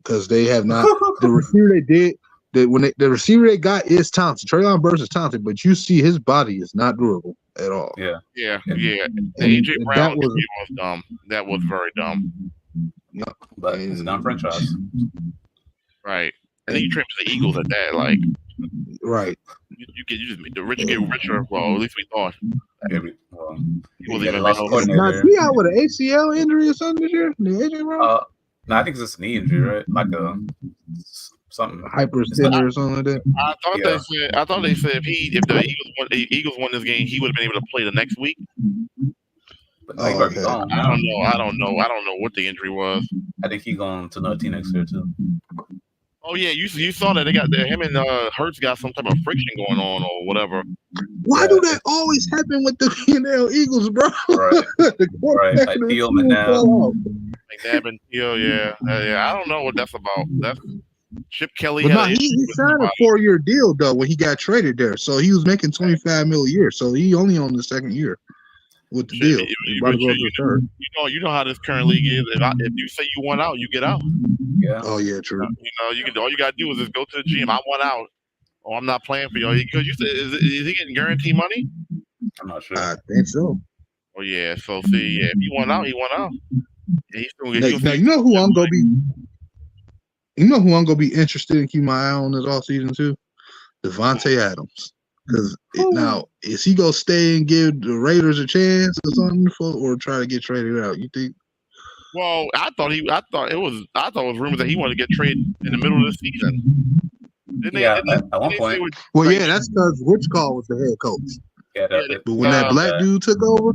S4: Because they have not – the receiver they did – the receiver they got is talented. Treylon Burks is talented, but you see his body is not durable at all.
S1: Yeah. The AJ Brown was dumb. That was very dumb.
S4: Yeah.
S2: But it's not franchise.
S1: Right. And then you trade to the Eagles at that, like –
S4: right.
S1: The rich get richer. Well, at least we thought.
S4: Now, is he out with an ACL injury or something this year?
S2: No, I think it's just a knee injury, right? Like something
S4: hyperextended or something like that.
S1: I thought they said if the Eagles won this game, he would have been able to play the next week.
S2: But I don't
S1: know what the injury was.
S2: I think he's going to another team next year too.
S1: Oh yeah, you saw that they got him and Hurts got some type of friction going on or whatever.
S4: Why do that always happen with the NFL Eagles, bro?
S2: Right.
S4: The
S2: Right. Like Theo McNabb.
S1: McNabb and Theo, yeah. I don't know what that's about. That's Chip Kelly.
S4: But
S1: had
S4: no,
S1: an issue
S4: he
S1: with
S4: signed a
S1: somebody.
S4: 4-year deal though when he got traded there, so he was making $25 million a year. So he only on the second year with the deal. He about to go to the third.
S1: You know how this current league is. If you say you want out, you get out.
S2: Yeah.
S4: Oh yeah, true.
S1: You know, all you gotta do is just go to the gym. I want out, or I'm not playing for you. Because you said, is he getting guaranteed money?
S2: I'm not sure.
S4: I think so.
S1: Oh yeah. So see, yeah, if he want out, he want out. Yeah, he's still
S4: Now, you know who I'm gonna be. You know who I'm gonna be interested in keeping my eye on this offseason too? Devontae Adams. Because now is he gonna stay and give the Raiders a chance or something, or try to get traded out? You think?
S1: Well, I thought it was rumors that he wanted to get traded in the middle of the season.
S2: At one point.
S4: Well, yeah, that's because Rich Call was the head coach.
S2: Yeah,
S4: but when that black dude took over,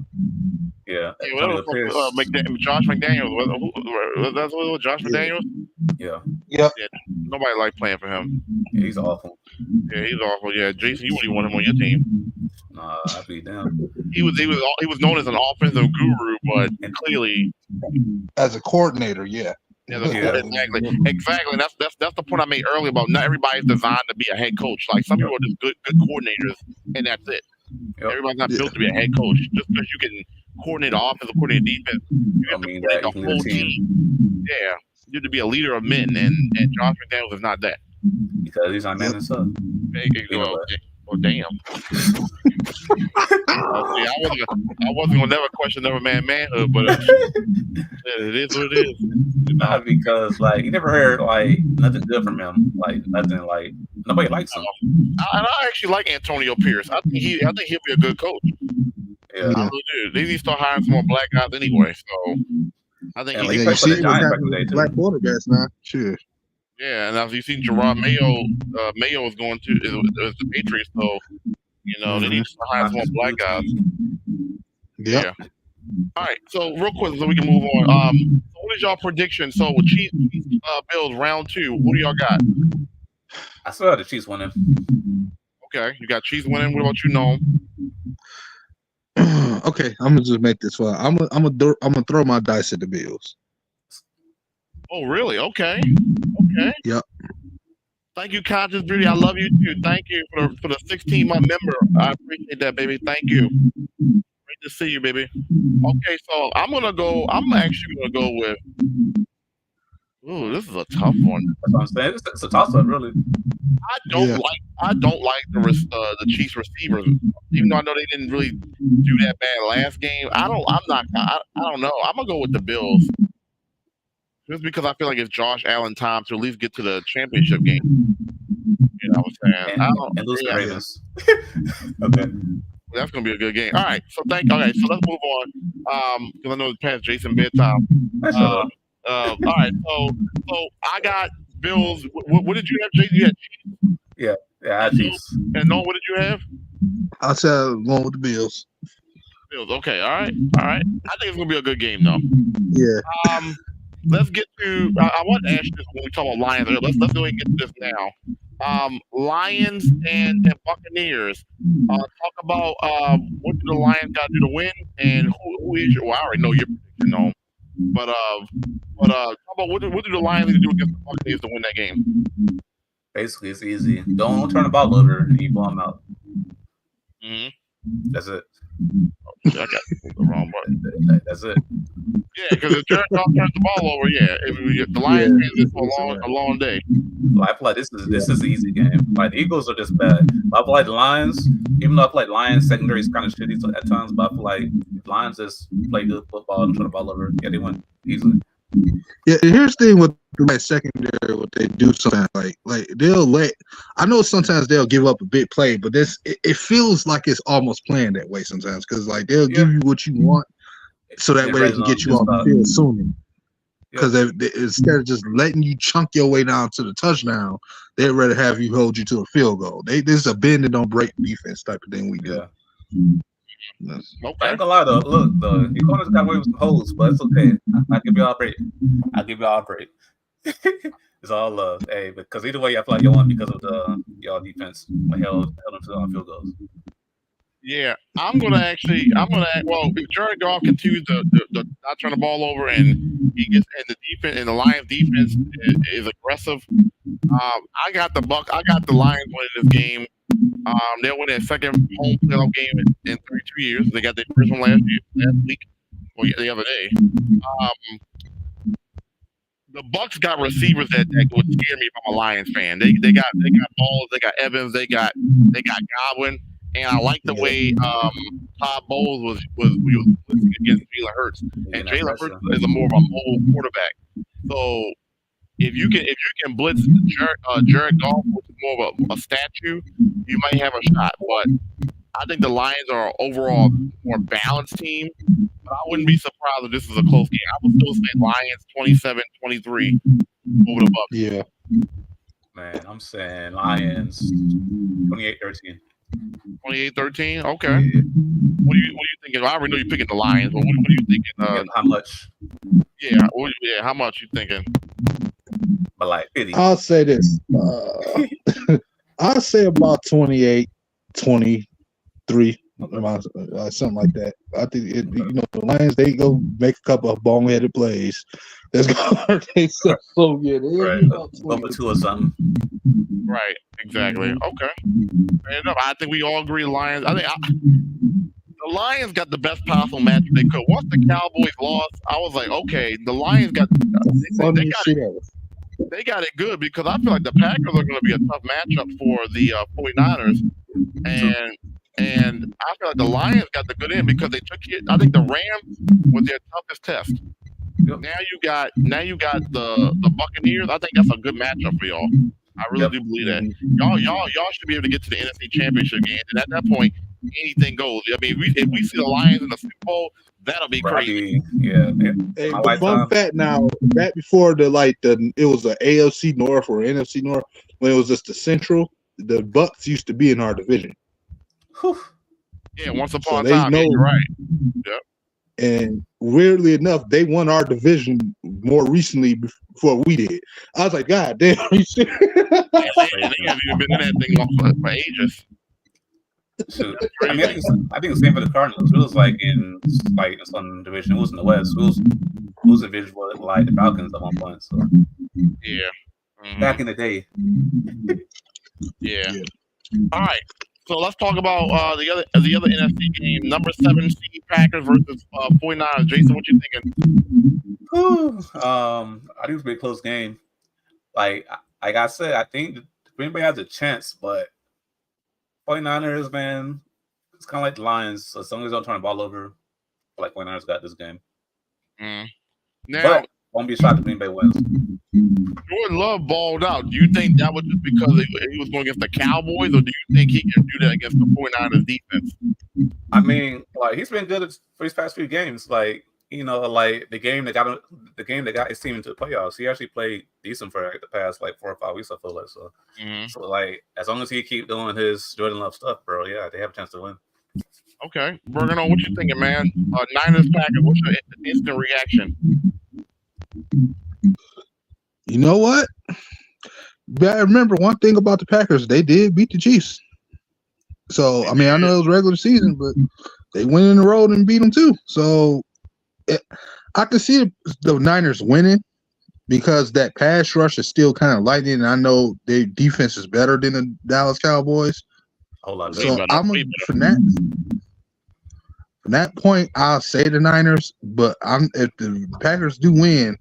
S1: Josh McDaniels. That's what it was, Josh McDaniels.
S2: Yeah.
S1: Nobody liked playing for him.
S2: Yeah, he's awful.
S1: Yeah, he's awful. Yeah, Jason, you wouldn't want him on your team.
S2: Nah, I'd be down.
S1: He was known as an offensive guru, but clearly
S4: as a coordinator, yeah.
S1: Exactly. That's the point I made earlier about not everybody's designed to be a head coach. Like some people are just good coordinators, and that's it. Yep. Everybody's not built to be a head coach. Just because you can coordinate offense or coordinate defense, you have to coordinate the whole team. Yeah, you have to be a leader of men, and Josh McDaniels is not that.
S2: Because he's not man himself.
S1: Oh damn! I wasn't gonna never question never manhood, but it is what it is.
S2: Not because you never heard nothing good from him. Nothing nobody likes him.
S1: I actually like Antonio Pierce. I think he'll be a good coach. Yeah, I really do. They need to start hiring some more black guys anyway. So I think
S4: you see what's happening with black quarterbacks now. Sure.
S1: Yeah, and as you see, Gerard Mayo is going to is the Patriots, so they need to hire some more black guys.
S4: Yeah.
S1: All right, so real quick, so we can move on. What is y'all prediction? So with Chiefs, Bills round 2, who do y'all got?
S2: I still have the Chiefs winning.
S1: Okay, you got Chiefs winning. What about you, Noam?
S4: Okay, I'm gonna just make this fun. I'm gonna throw my dice at the Bills.
S1: Oh, really? Okay.
S4: Yep.
S1: Thank you, Conscious Beauty. I love you too. Thank you for the 16-month member. I appreciate that, baby. Thank you. Great to see you, baby. Okay, so I'm actually gonna go with. Ooh, this is a tough one.
S2: That's what I'm saying. It's a toss-up, really.
S1: I don't like the Chiefs receivers, even though I know they didn't really do that bad last game. I don't know. I'm gonna go with the Bills. Just because I feel like it's Josh Allen time to at least get to the championship game. You know what I'm saying?
S2: And lose the Ravens. Okay.
S1: That's going to be a good game. All right. So let's move on. Because I know it's past Jason bedtime. All right. So I got Bills. What did you have, Jason? You had Chiefs?
S2: Yeah, I had Chiefs.
S1: And no, what did you have?
S4: I said going with the Bills.
S1: Bills. Okay. All right. I think it's going to be a good game, though.
S4: Yeah.
S1: Let's get to. I want to ask you this when we talk about Lions. Let's go ahead and get to this now. Lions and Buccaneers. Talk about what do the Lions got to do to win, and who is your? Well, I already know your prediction on. But talk about what do the Lions need to do against the Buccaneers to win that game?
S2: Basically, it's easy. Don't turn the ball over and you blow them out.
S1: Mm-hmm.
S2: That's it.
S1: I got the wrong button.
S2: That's it.
S1: Yeah, because if Jared Goff turns the ball over, if the Lions games for a long day.
S2: I feel like this is an easy game. The Eagles are just bad. I feel like the Lions, even though I feel like Lions secondary is kind of shitty at times, but I feel like the Lions just play good football and turn the ball over. Yeah, they win easily.
S4: Yeah, here's the thing with the secondary, what they do sometimes, like they'll let. I know sometimes they'll give up a big play, but it feels like it's almost playing that way sometimes because they'll give you what you want, so that way they can get you off the field sooner. Because instead of just letting you chunk your way down to the touchdown, they'd rather have you hold you to a field goal. This is a bend and don't break defense type of thing we do.
S1: Okay.
S2: I ain't gonna lie though. Look, the corners got away with some holes, but it's okay. I'll give you all break. It's all love. Hey, because either way, I feel like y'all won because of y'all defense held them to field goals.
S1: Yeah, well, if Jared Goff continues to not turn the ball over and he gets and the defense and the Lions defense is aggressive, I got the Lions winning this game. They'll win their second home playoff game in 32 years. They got their first one last week, or the other day. The Bucs got receivers that would scare me if I'm a Lions fan. They got balls, they got Evans, they got Godwin, and I like the way Todd Bowles was against Jalen Hurts, and Jalen Hurts is more of a mobile quarterback. So if you can blitz Jared Goff, which is more of a statue, you might have a shot. But I think the Lions are overall more balanced team. But I wouldn't be surprised if this is a close game. I would still say Lions 27-23 over the Bucs.
S4: Yeah.
S2: Man, I'm saying Lions 28-13.
S1: 28-13? Okay. Yeah. What are you thinking? I already know you're picking the Lions, but what are you thinking?
S2: How much?
S1: Yeah, how much you thinking?
S2: But like 50.
S4: I'll say this. I'll say about 28-23. Something like that. I think the Lions, they go make a couple of bone-headed plays. That's gonna hurt themselves. So yeah,
S2: right. Number 2 or something.
S1: Right. Exactly. Okay. Fair enough. I think we all agree. Lions. The Lions got the best possible match they could. Once the Cowboys lost, I was like, okay, the Lions got they got it good because I feel like the Packers are going to be a tough matchup for the 49ers, and I feel like the Lions got the good end because they took it. I think the Rams was their toughest test. Yep. Now you got the Buccaneers. I think that's a good matchup for y'all. I really do believe that. Y'all should be able to get to the NFC Championship game, and at that point, anything goes. I mean, if we see the Lions in the Super Bowl, that'll be crazy.
S2: Yeah.
S4: Hey, the fun fact now, back before it was the AFC North or NFC North, when it was just the Central, the Bucs used to be in our division.
S2: Whew.
S1: Yeah, once upon a time, you're right. Yep.
S4: And weirdly enough, they won our division more recently before we did. I was like, God damn, are you serious?
S1: They haven't even been in that thing for ages.
S2: I mean, I think the same for the Cardinals. It was like in some division. It was in the West. It was a division with like the Falcons at one point. So
S1: yeah,
S2: back in the day.
S1: Yeah. All right. So let's talk about the other NFC game. Number 7 seed Packers versus 49ers. Jason, what you thinking?
S2: I think it's a pretty close game. Like I said, I think Green Bay has a chance, but 49ers, man, it's kind of like the Lions. So as long as they don't turn the ball over, I feel like 49ers got this game.
S1: Now,
S2: but won't be shocked if Green Bay wins.
S1: Jordan Love balled out. Do you think that was just because he was going against the Cowboys, or do you think he can do that against the 49ers defense?
S2: I mean, like, he's been good for his past few games. Like, like the game that got his team into the playoffs, he actually played decent for the past 4 or 5 weeks, I feel like. So, so like, as long as he keep doing his Jordan Love stuff, bro, yeah, they have a chance to win.
S1: Okay. Bergano, what you thinking, man? Niners Packers, what's your instant reaction?
S4: You know what? I remember one thing about the Packers. They did beat the Chiefs. So, I mean, I know it was regular season, but they went in the road and beat them too. So, I could see the Niners winning because that pass rush is still kind of lightning. And I know their defense is better than the Dallas Cowboys. So, from that point, I'll say the Niners. But if the Packers do win,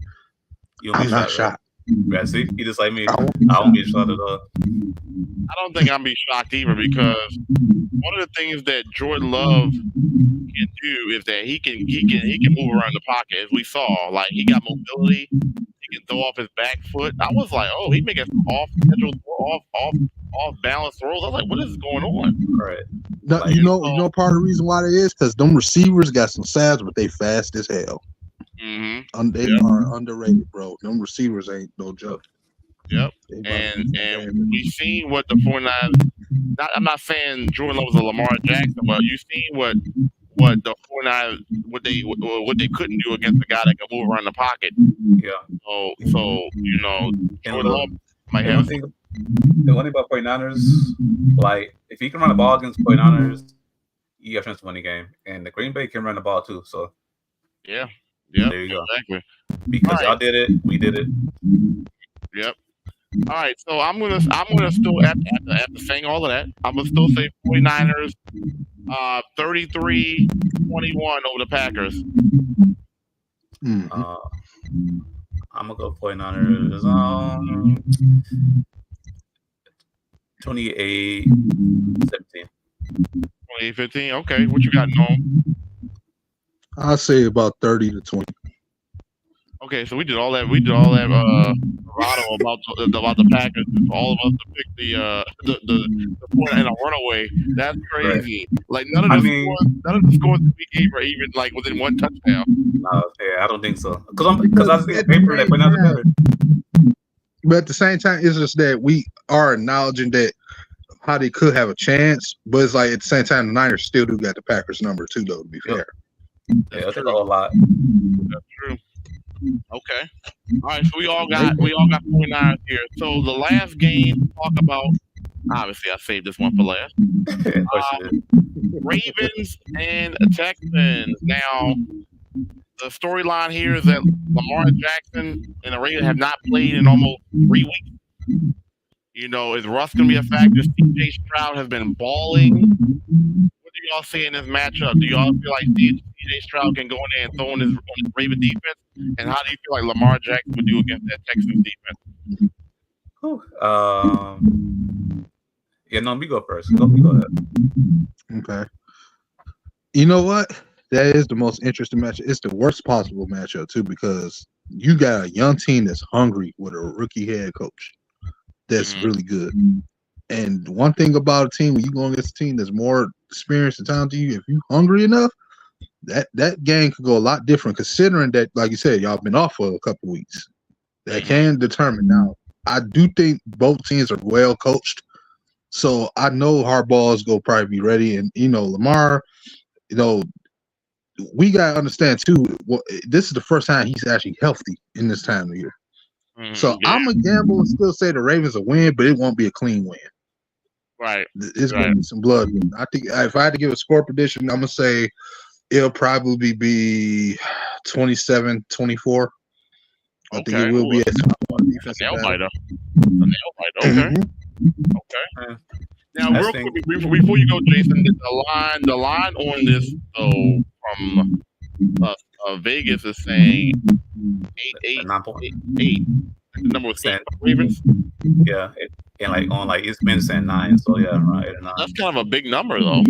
S4: I'm not shocked.
S2: Yeah, see, he just like me. I won't be shocked at all.
S1: I don't think I'm be shocked either because one of the things that Jordan Love can do is that he can move around the pocket, as we saw. Like, he got mobility, he can throw off his back foot. I was like, oh, he making off schedule, off balance throws. I was like, what is going on?
S2: Right.
S4: No, you know, part of the reason why they is because them receivers got some size, but they fast as hell. They are underrated, bro. Them receivers ain't no joke.
S1: Yep. And we've seen what the 49ers. I'm not saying Jordan Love was a Lamar Jackson, but you've seen what the 49ers what they couldn't do against a guy that can move around the pocket.
S2: Yeah.
S1: So you know, Jordan Love might
S2: the
S1: have.
S2: one thing about 49ers, like if he can run the ball against 49ers, you have a chance to win the game. And the Green Bay can run the ball too. So
S1: Yeah,
S2: there you go.
S1: exactly.
S2: Because y'all did it, we did it.
S1: Yep. All right, so I'm gonna still after saying all of that, I'm gonna still say 49ers 33-21 over the Packers.
S2: I'm gonna go 49ers 28-17.
S1: 28-15. Okay, what you got, Noam?
S4: I'll say about 30-20.
S1: Okay, so we did all that. Bravado about the Packers. All of us to pick the point and a runaway. That's crazy. Like none of the scores that we gave are even like within one touchdown.
S2: I don't think so. Because I was thinking paper that went out better.
S4: But at the same time, it's just that we are acknowledging that how they could have a chance, but it's like at the same time, the Niners still do got the Packers number too, though. To be fair,
S2: that's a whole lot.
S1: That's true. Okay. All right, so we all got 49ers here. So the last game to talk about, obviously I saved this one for last. Ravens and Texans. Now, the storyline here is that Lamar Jackson and the Ravens have not played in almost 3 weeks. You know, is Russ going to be a factor? C.J. Stroud has been balling. What do y'all see in this matchup? Do y'all feel like C.J. Stroud can go in there and throw on his Raven defense? And how do you feel like Lamar Jackson would do against that Texans defense?
S2: Yeah, no, me go first. You go ahead.
S4: Okay. You know what? That is the most interesting matchup. It's the worst possible matchup too, because you got a young team that's hungry with a rookie head coach that's really good. And one thing about a team, when you go against a team that's more experienced and talented than you, if you're hungry enough, that game could go a lot different, considering that, like you said, y'all been off for a couple weeks. That can determine. Now, I do think both teams are well coached, so I know Harbaugh is going to probably be ready. And, you know, Lamar, you know, we got to understand, too, this is the first time he's actually healthy in this time of year. So I'm going to gamble and still say the Ravens will win, but it won't be a clean win.
S1: Right.
S4: It's going to be some blood. I think if I had to give a score prediction, I'm going to say it'll probably be 27-24. I think it will be a
S1: nail biter. Okay. Okay. Now, real quick, before you go, Jason, the line on this though from Vegas is saying 8. The number was 8 Ravens.
S2: Yeah, and it's been saying 9. So yeah, right. 8 or 9.
S1: That's kind of a big number though.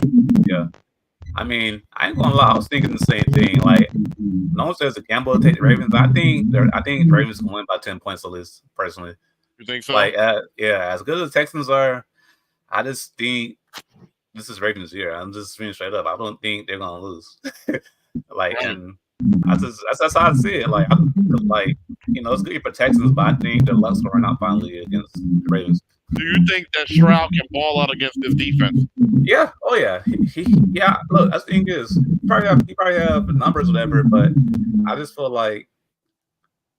S2: Yeah. I mean, I ain't gonna lie. I was thinking the same thing. Like, no one says a gamble to take the Ravens. I think the Ravens can win by 10 points at least. Personally,
S1: you think so?
S2: Like, as good as the Texans are, I just think this is Ravens' year. I'm just being straight up. I don't think they're gonna lose. And that's how I see it. Like, you know, it's good for Texans, but I think their luck's gonna run out finally against the Ravens.
S1: Do you think that Stroud can ball out against this defense?
S2: Yeah. Oh yeah. Yeah. Look, that's the thing is, he probably have the numbers, or whatever. But I just feel like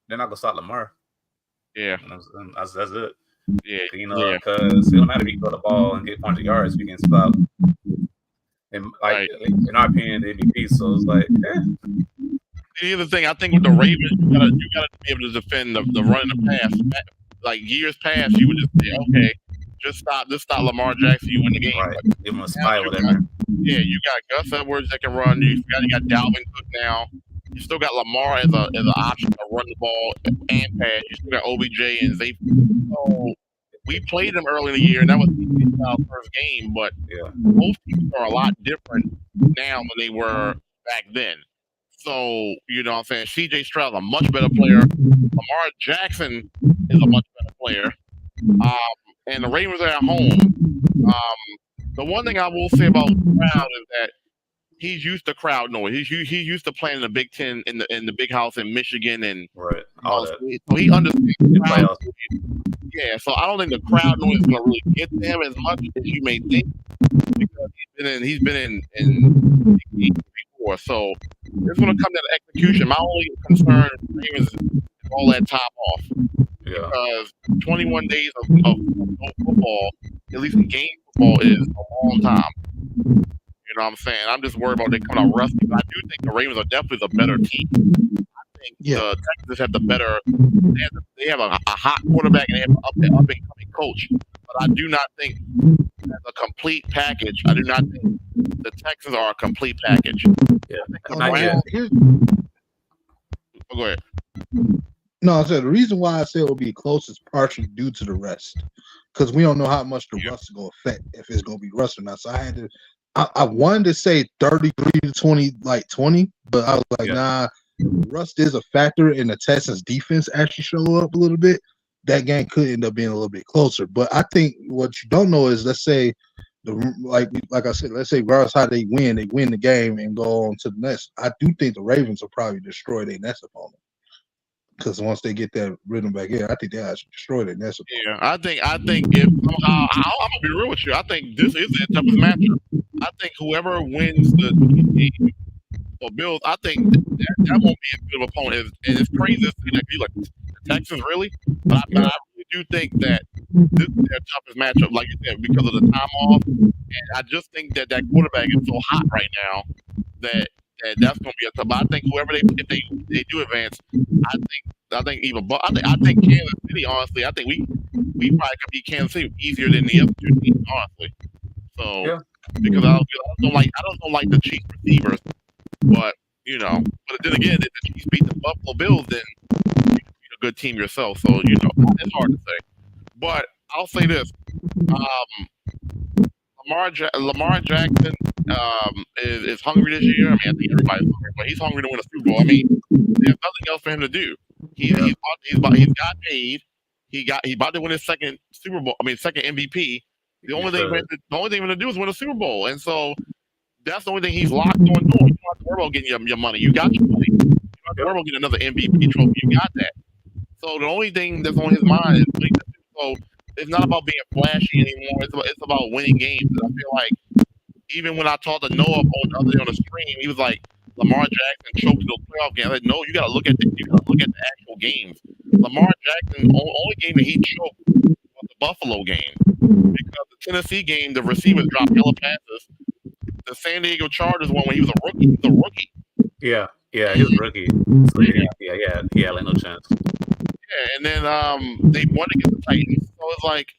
S2: they're not gonna stop Lamar.
S1: Yeah.
S2: That's it.
S1: Yeah.
S2: You know, because it don't matter if you throw the ball and get 100 yards, you can stop. And in our opinion, the MVP. So it's like,
S1: The other thing, I think with the Ravens, you gotta be able to defend the run and the pass. Like years past, you would just say, okay, just stop Lamar Jackson, you win the game.
S2: Right. Give him a spy, whatever.
S1: You got Gus Edwards that can run. You got Dalvin Cook now. You still got Lamar as an option to run the ball and pass. You still got OBJ and Zay. So we played them early in the year, and that was our first game. But both teams are a lot different now than they were back then. So, you know what I'm saying? C.J. Stroud is a much better player. Lamar Jackson is a much better player. And the Ravens are at home. The one thing I will say about Stroud is that he's used to crowd noise. He's used to playing in the Big Ten in the big house in Michigan and
S2: all that.
S1: So he understands the crowd noise. Yeah, so I don't think the crowd noise is gonna really get to him as much as you may think, because he's been in before. So it's gonna come to the execution. My only concern with the Ravens is all that time off.
S2: Yeah.
S1: Because 21 days of no football, at least in game football, is a long time. You know what I'm saying? I'm just worried about they coming out rusty. But I do think the Ravens are definitely the better team. I think the Texans have the better. They have a hot quarterback and they have an up and coming coach. But I do not think as a complete package. I do not think the Texans are a complete package.
S2: Yeah.
S1: Go ahead.
S4: No, I said the reason why I say it will be close is partially due to the rest, because we don't know how much the rust is going to affect if it's going to be rust or not. So I wanted to say 33 to 20, like 20, but I was like, nah, rust is a factor, and the Texans defense actually show up a little bit. That game could end up being a little bit closer. But I think what you don't know is, let's say, like I said, let's say regardless how they win the game and go on to the next. I do think the Ravens will probably destroy their next opponent. Because once they get that rhythm back in, I think they actually destroy their next opponent.
S1: Yeah, I think if somehow, I'm gonna be real with you, I think this is the toughest matchup. I think whoever wins the game or Bills, I think that won't be a good opponent. And it's crazy to see that you like the Texans really, but I really do think that this is their toughest matchup, like you said, because of the time off. And I just think that quarterback is so hot right now that that's going to be a tough. But I think whoever if they do advance, I think Kansas City. Honestly, I think we probably could beat Kansas City easier than the other two teams. Honestly, so because I don't like the Chiefs receivers, but but then again, if the Chiefs beat the Buffalo Bills, then you're a good team yourself. So it's hard to say. But I'll say this: Lamar Jackson is hungry this year. I mean, I think everybody's hungry, but he's hungry to win a Super Bowl. I mean, there's nothing else for him to do. He's got paid. He's about to win his second Super Bowl. I mean, second MVP. The only thing we're gonna do is win a Super Bowl, and so that's the only thing he's locked on doing. You don't have to worry about getting your money. You got your money. You don't have to worry about getting another MVP trophy. You got that. So the only thing that's on his mind is winning. So it's not about being flashy anymore. It's about winning games. And I feel like even when I talked to Noah the other day on the stream, he was like, Lamar Jackson choked those playoff games. I said, no, you got to look at the actual games. Lamar Jackson, the only game that he choked was the Buffalo game, because the Tennessee game, the receivers dropped yellow passes. The San Diego Chargers one when he was a rookie. He was a rookie.
S2: Yeah, he was a rookie. So he had like no chance.
S1: Yeah, and then they won against the Titans. So it's like,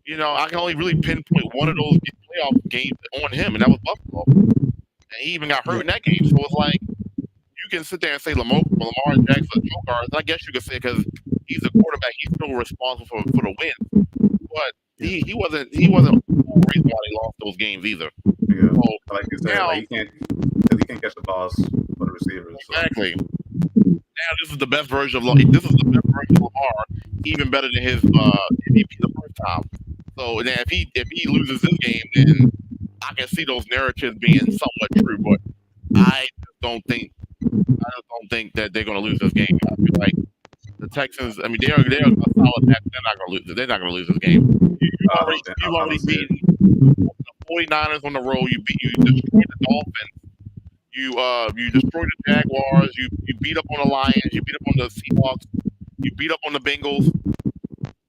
S1: I can only really pinpoint one of those playoff games on him, and that was Buffalo. And he even got hurt in that game. So it's like, you can sit there and say Lamar Jackson's a joke artist. I guess you could say because he's a quarterback, he's still responsible for the win. But he wasn't the whole reason why they lost those games either.
S2: Yeah. So, like you said, he can't catch the balls for the receivers.
S1: Exactly. So. Now this is the best version of Lamar, even better than his MVP the first time. So now if he loses this game, then I can see those narratives being somewhat true. But I just don't think that they're going to lose this game. I feel like the Texans. I mean, they're a solid match. They're not going to lose it. They're not going to lose this game. You've already beaten the 49ers on the road. You destroyed the Dolphins. You destroyed the Jaguars. You beat up on the Lions. You beat up on the Seahawks. You beat up on the Bengals.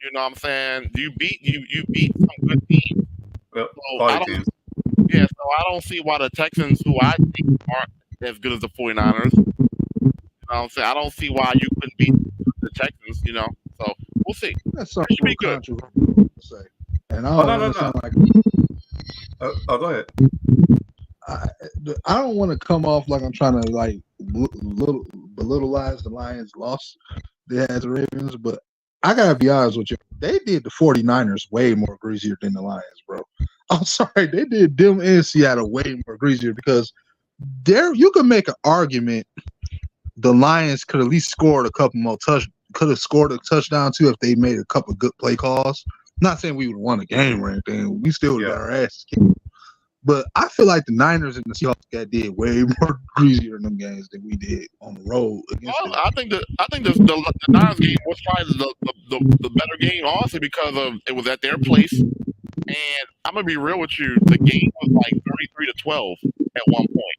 S1: You know what I'm saying? You beat some good teams.
S2: Well,
S1: so I don't see why the Texans, who I think aren't as good as the 49ers, you know what I'm saying? I don't see why you couldn't beat the Texans, So we'll see.
S4: That's something
S1: be good.
S4: To say. And I don't sound like.
S2: Go ahead.
S4: I don't want to come off like I'm trying to like belittleize the Lions' loss they had the Ravens, but I gotta be honest with you, they did the 49ers way more greasier than the Lions, bro. I'm sorry, they did them in Seattle way more greasier, because you can make an argument the Lions could at least scored a couple more could have scored a touchdown too if they made a couple good play calls. Not saying we would have won the game or anything. We still would have got our asses kicked. But I feel like the Niners and the Seahawks did way more greasier in them games than we did on the road.
S1: I think the Niners game was probably the better game, honestly, because it was at their place. And I'm gonna be real with you, the game was like 33-12 at one point.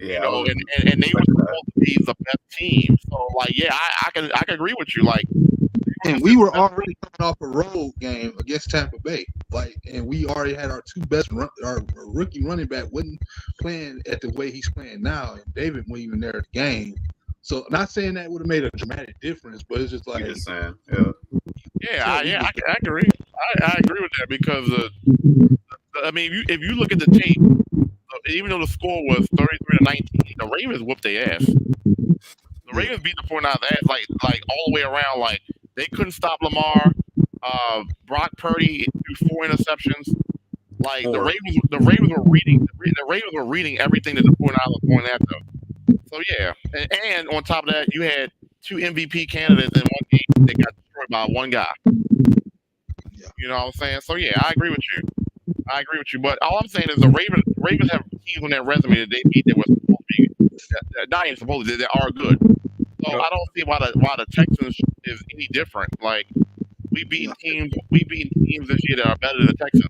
S2: Yeah,
S1: you know, and they were supposed to be the best team. So like, yeah, I can agree with you. Like,
S4: and we were already coming off a road game against Tampa Bay, like, and we already had our two best our rookie running back wasn't playing at the way he's playing now, and David wasn't even there at the game. So, not saying that would have made a dramatic difference, but it's just like,
S2: you're just saying,
S1: I agree. I agree with that because I mean, if you look at the team, even though the score was 33-19, the Ravens whooped their ass. The Ravens beat the 49ers ass like all the way around. Like they couldn't stop Lamar. Brock Purdy threw 4 interceptions. Like the Ravens were reading everything that the 49ers were going after. So yeah, and on top of that, you had 2 MVP candidates in one game that got destroyed by one guy. You know what I'm saying? So yeah, I agree with you. But all I'm saying is the Ravens have teams on their resume that they beat that were supposed to be not even supposed to, that are good. So I don't see why the Texans is any different. Like we beat teams this year that are better than the Texans.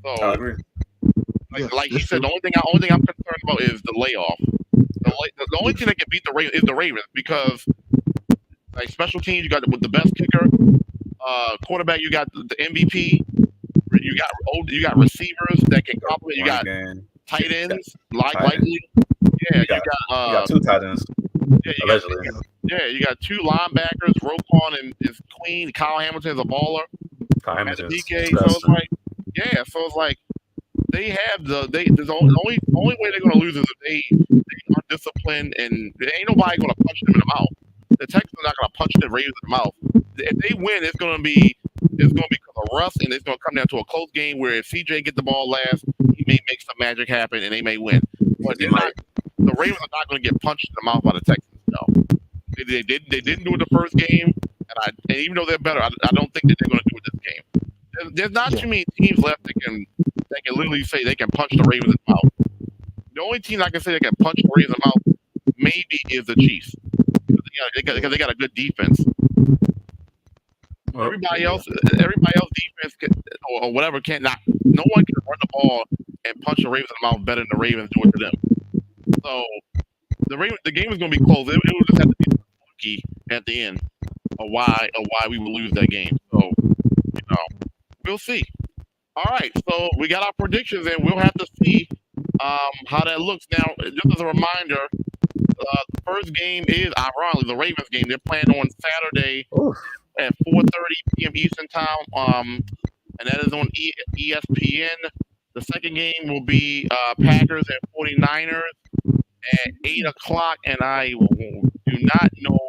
S1: So
S2: I agree.
S1: Like he said, the only thing I'm concerned about is the layoff. The only team that can beat the Ravens is the Ravens because like special teams, you got with the best kicker, quarterback, you got the MVP. You got receivers that can complement. You got tight ends, likely. Yeah, you got 2
S2: tight ends.
S1: Yeah, you got 2 linebackers. Roquan and is clean. Kyle Hamilton is a baller.
S2: Kyle Hamilton.
S1: So it's like they have the only way they're gonna lose is if they are disciplined and there ain't nobody gonna punch them in the mouth. The Texans are not gonna punch the Ravens in the mouth. If they win, it's gonna be because of Russ, and it's gonna come down to a close game where if CJ get the ball last, he may make some magic happen and they may win. But the Ravens are not gonna get punched in the mouth by the Texans. No, they didn't do it the first game, and even though they're better, I don't think that they're gonna do it this game. There's not too many teams left that can literally say they can punch the Ravens in the mouth. The only team I can say that can punch the Ravens in the mouth maybe is the Chiefs. Because they got a good defense. Everybody else defense or whatever no one can run the ball and punch the Ravens in the mouth better than the Ravens do it to them. So the game is going to be close. It will just have to be lucky at the end of why we will lose that game. So we'll see. All right, so we got our predictions and we'll have to see how that looks. Now, just as a reminder, the first game is ironically the Ravens game. They're playing on Saturday at 4:30 p.m. Eastern time, and that is on ESPN. The second game will be Packers and 49ers at 8 o'clock, and I do not know.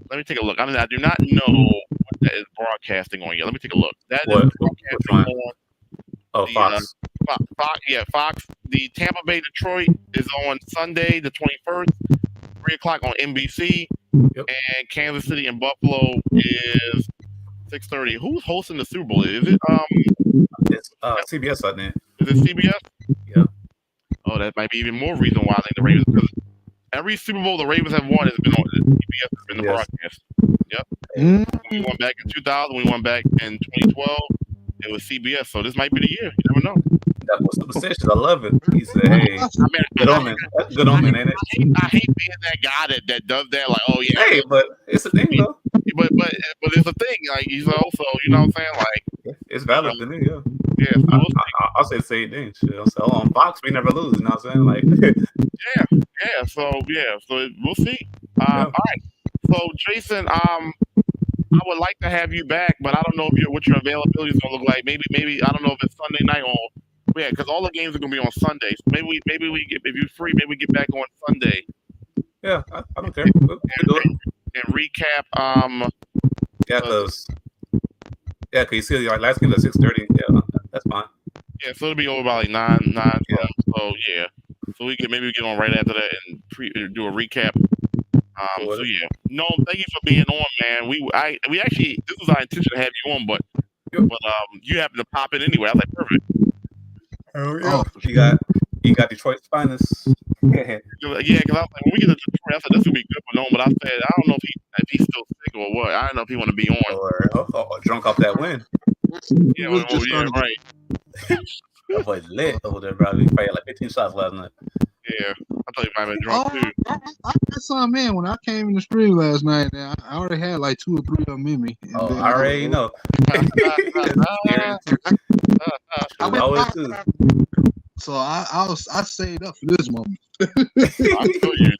S1: Let me take a look. I do not know what that is broadcasting on yet. Let me take a look. That is broadcasting on
S2: Fox.
S1: Fox. The Tampa Bay Detroit is on Sunday, the 21st, 3 o'clock on NBC. Yep. And Kansas City and Buffalo is 6:30. Who's hosting the Super Bowl? Is it
S2: It's CBS, I think.
S1: Is it CBS?
S2: Yeah.
S1: Oh, that might be even more reason why I think the Ravens, because every Super Bowl the Ravens have won has been on CBS, has been the broadcast. Yep. We won back in 2000. We won back in 2012. It was CBS, so this might be the year. You never know.
S2: That was superstitious. I love it. He said, "Hey, good omen. That's good omen, ain't it?"
S1: I hate being that guy that does that. Like, oh yeah.
S2: Hey, but it's a thing though.
S1: But it's a thing. Like he's also, you know what I'm saying? Like
S2: it's valid to me. Yeah.
S1: Yeah. So
S2: I'll say the same thing. So on Fox, we never lose. You know what I'm saying? Like.
S1: Yeah. So we'll see. All right. So Jason, I would like to have you back, but I don't know what your availability is gonna look like. Maybe I don't know if it's Sunday night or because all the games are gonna be on Sunday. So maybe we get, if you're free, maybe we get back on Sunday.
S2: Yeah, I don't care. We'll do it.
S1: And recap.
S2: Because you see, like last game at 6:30. Yeah, that's fine.
S1: Yeah, so it'll be over by like 9.
S2: Yeah.
S1: So yeah, so we can maybe get on right after that and do a recap. So yeah, no, thank you for being on, man. We actually, this was our intention to have you on, but you happened to pop in anyway. I was like, perfect.
S2: Oh, you got Detroit's finest.
S1: Yeah, because I was like, when we get to Detroit, I said this would be good for Noam, but I said I don't know if he's still sick or what. I don't know if he want to be on
S2: or drunk off that win.
S1: Yeah, right.
S2: That boy's lit over there, bro. He fired like 15 shots last night.
S1: Yeah, I thought you might have been drunk too.
S4: I got some in when I came in the stream last night. Now I already had like 2 or 3 of them in me. And then
S2: I already know. Always too.
S4: So I saved up for this moment.
S1: I feel you.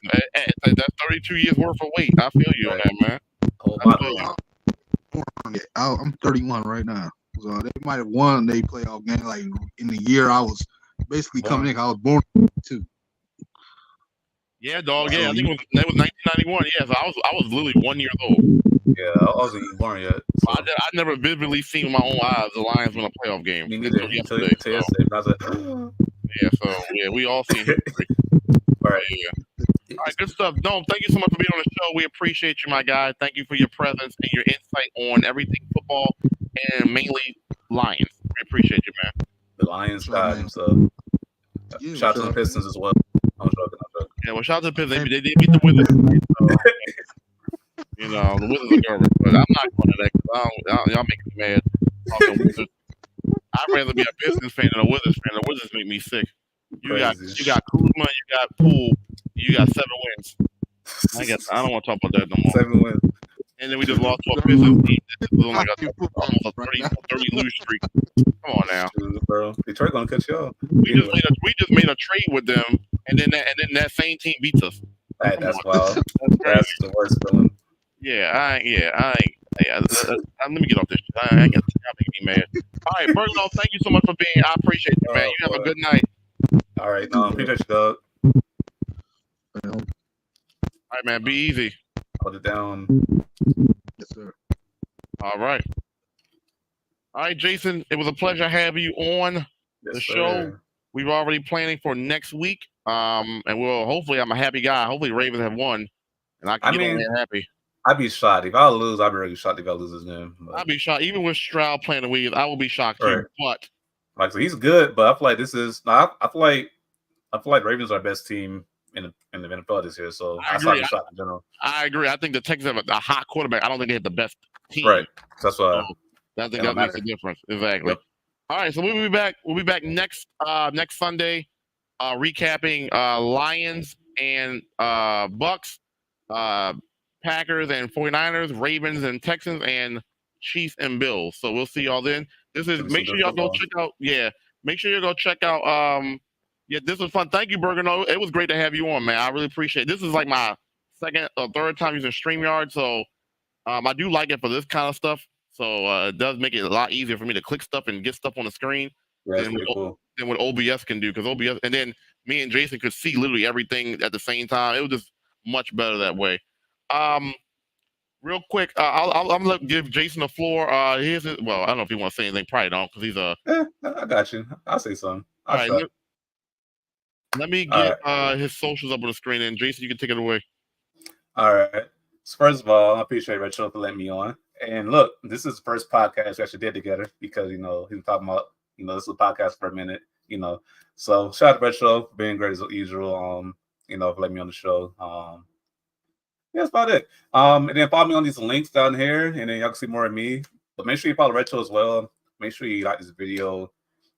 S1: That's 32 years worth of weight. I feel you on that, man.
S4: I'm 31 right now. So they might have won their playoff game like in the year I was basically coming in. I was born too.
S1: Yeah, dog. Yeah, I think that was 1991. Yeah, so I was literally 1 year old.
S2: Yeah, I wasn't even born yet. So.
S1: I never vividly seen with my own eyes the Lions win a playoff game.
S2: Me neither.
S1: Yesterday. So. Yeah, so yeah, we all seen history.
S2: All right.
S1: Yeah. All right, good stuff. Dome, thank you so much for being on the show. We appreciate you, my guy. Thank you for your presence and your insight on everything football and mainly Lions. We appreciate you, man.
S2: The Lions got him, so shout out to the Pistons as well. I'm joking.
S1: Yeah, well, shout out to the Pistons. They did beat the Wizards. Right? So, you know, the Wizards are garbage, but I'm not going to that because y'all make me mad. I'd rather be a Pistons fan than a Wizards fan. The Wizards make me sick. You got Kuzma, you got Poole, you got 7 wins. I don't want to talk about that no more.
S2: 7 wins.
S1: And then we just lost to a Pistons team that was on like almost a 30 lose streak. Come on now,
S2: bro. Detroit gonna cut you off.
S1: We just made a trade with them, and then that same team beats us.
S2: That's wild. That's the worst feeling.
S1: Yeah, let me get off this shit. I got y'all making me mad. All right, Bergno, thank you so much for being. I appreciate you, man. You have a good night.
S2: All right, appreciate you, dog.
S1: All right, man. Be easy.
S2: Hold it down.
S4: Yes, sir.
S1: All right. All right, Jason. It was a pleasure having you on the show. We've already planning for next week. And we'll hopefully I'm a happy guy. Hopefully Ravens have won, and I can get on there happy.
S2: I'd be shocked if I lose. I'd be really shocked if I lose this game.
S1: I'd be shocked, even with Stroud playing the way I will be shocked too. But
S2: like, so he's good, but I feel like this is. I feel like Ravens are the best team in the NFL this year. So I agree. Shocked in general.
S1: I agree. I think the Texans have a hot quarterback. I don't think they have the best team.
S2: Right. That's why.
S1: I think that makes a difference. Exactly. Yep. All right. So we'll be back. We'll be back next Sunday, recapping Lions and Bucks. Packers and 49ers, Ravens and Texans, and Chiefs and Bills. So we'll see y'all then. Make sure y'all go check out. Yeah, make sure you go check out. This was fun. Thank you, Bergano. It was great to have you on, man. I really appreciate it. This is like my second or third time using StreamYard, so I do like it for this kind of stuff. So it does make it a lot easier for me to click stuff and get stuff on the screen than what OBS can do. Because OBS, and then me and Jason could see literally everything at the same time. It was just much better that way. Real quick, I'm gonna give Jason the floor. Here's it. Well, I don't know if you want to say anything. Probably don't, because he's a.
S2: I got you. I'll say something.
S1: All right. Let me get his socials up on the screen, and Jason, you can take it away.
S2: All right. So first of all, I appreciate Retro for letting me on. And look, this is the first podcast we actually did together because he's talking about this is a podcast for a minute. So shout out to Retro for being great as usual. For letting me on the show. Yeah, that's about it. And then follow me on these links down here, and then y'all can see more of me. But make sure you follow Retro as well. Make sure you like this video,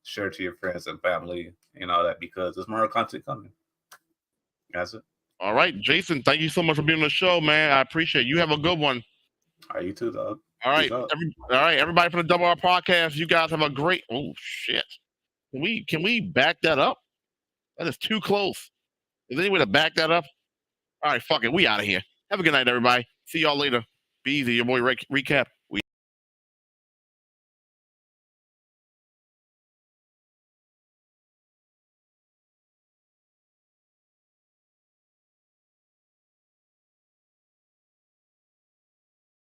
S2: share it to your friends and family, and all that, because there's more content coming. That's it.
S1: All right, Jason, thank you so much for being on the show, man. I appreciate it. You have a good one.
S2: All right, you too, dog.
S1: All right, everybody from the Double R Podcast, you guys have a great. Oh shit! Can we back that up? That is too close. Is there any way to back that up? All right, fuck it. We out of here. Have a good night, everybody. See y'all later. Be easy. Your boy Recap.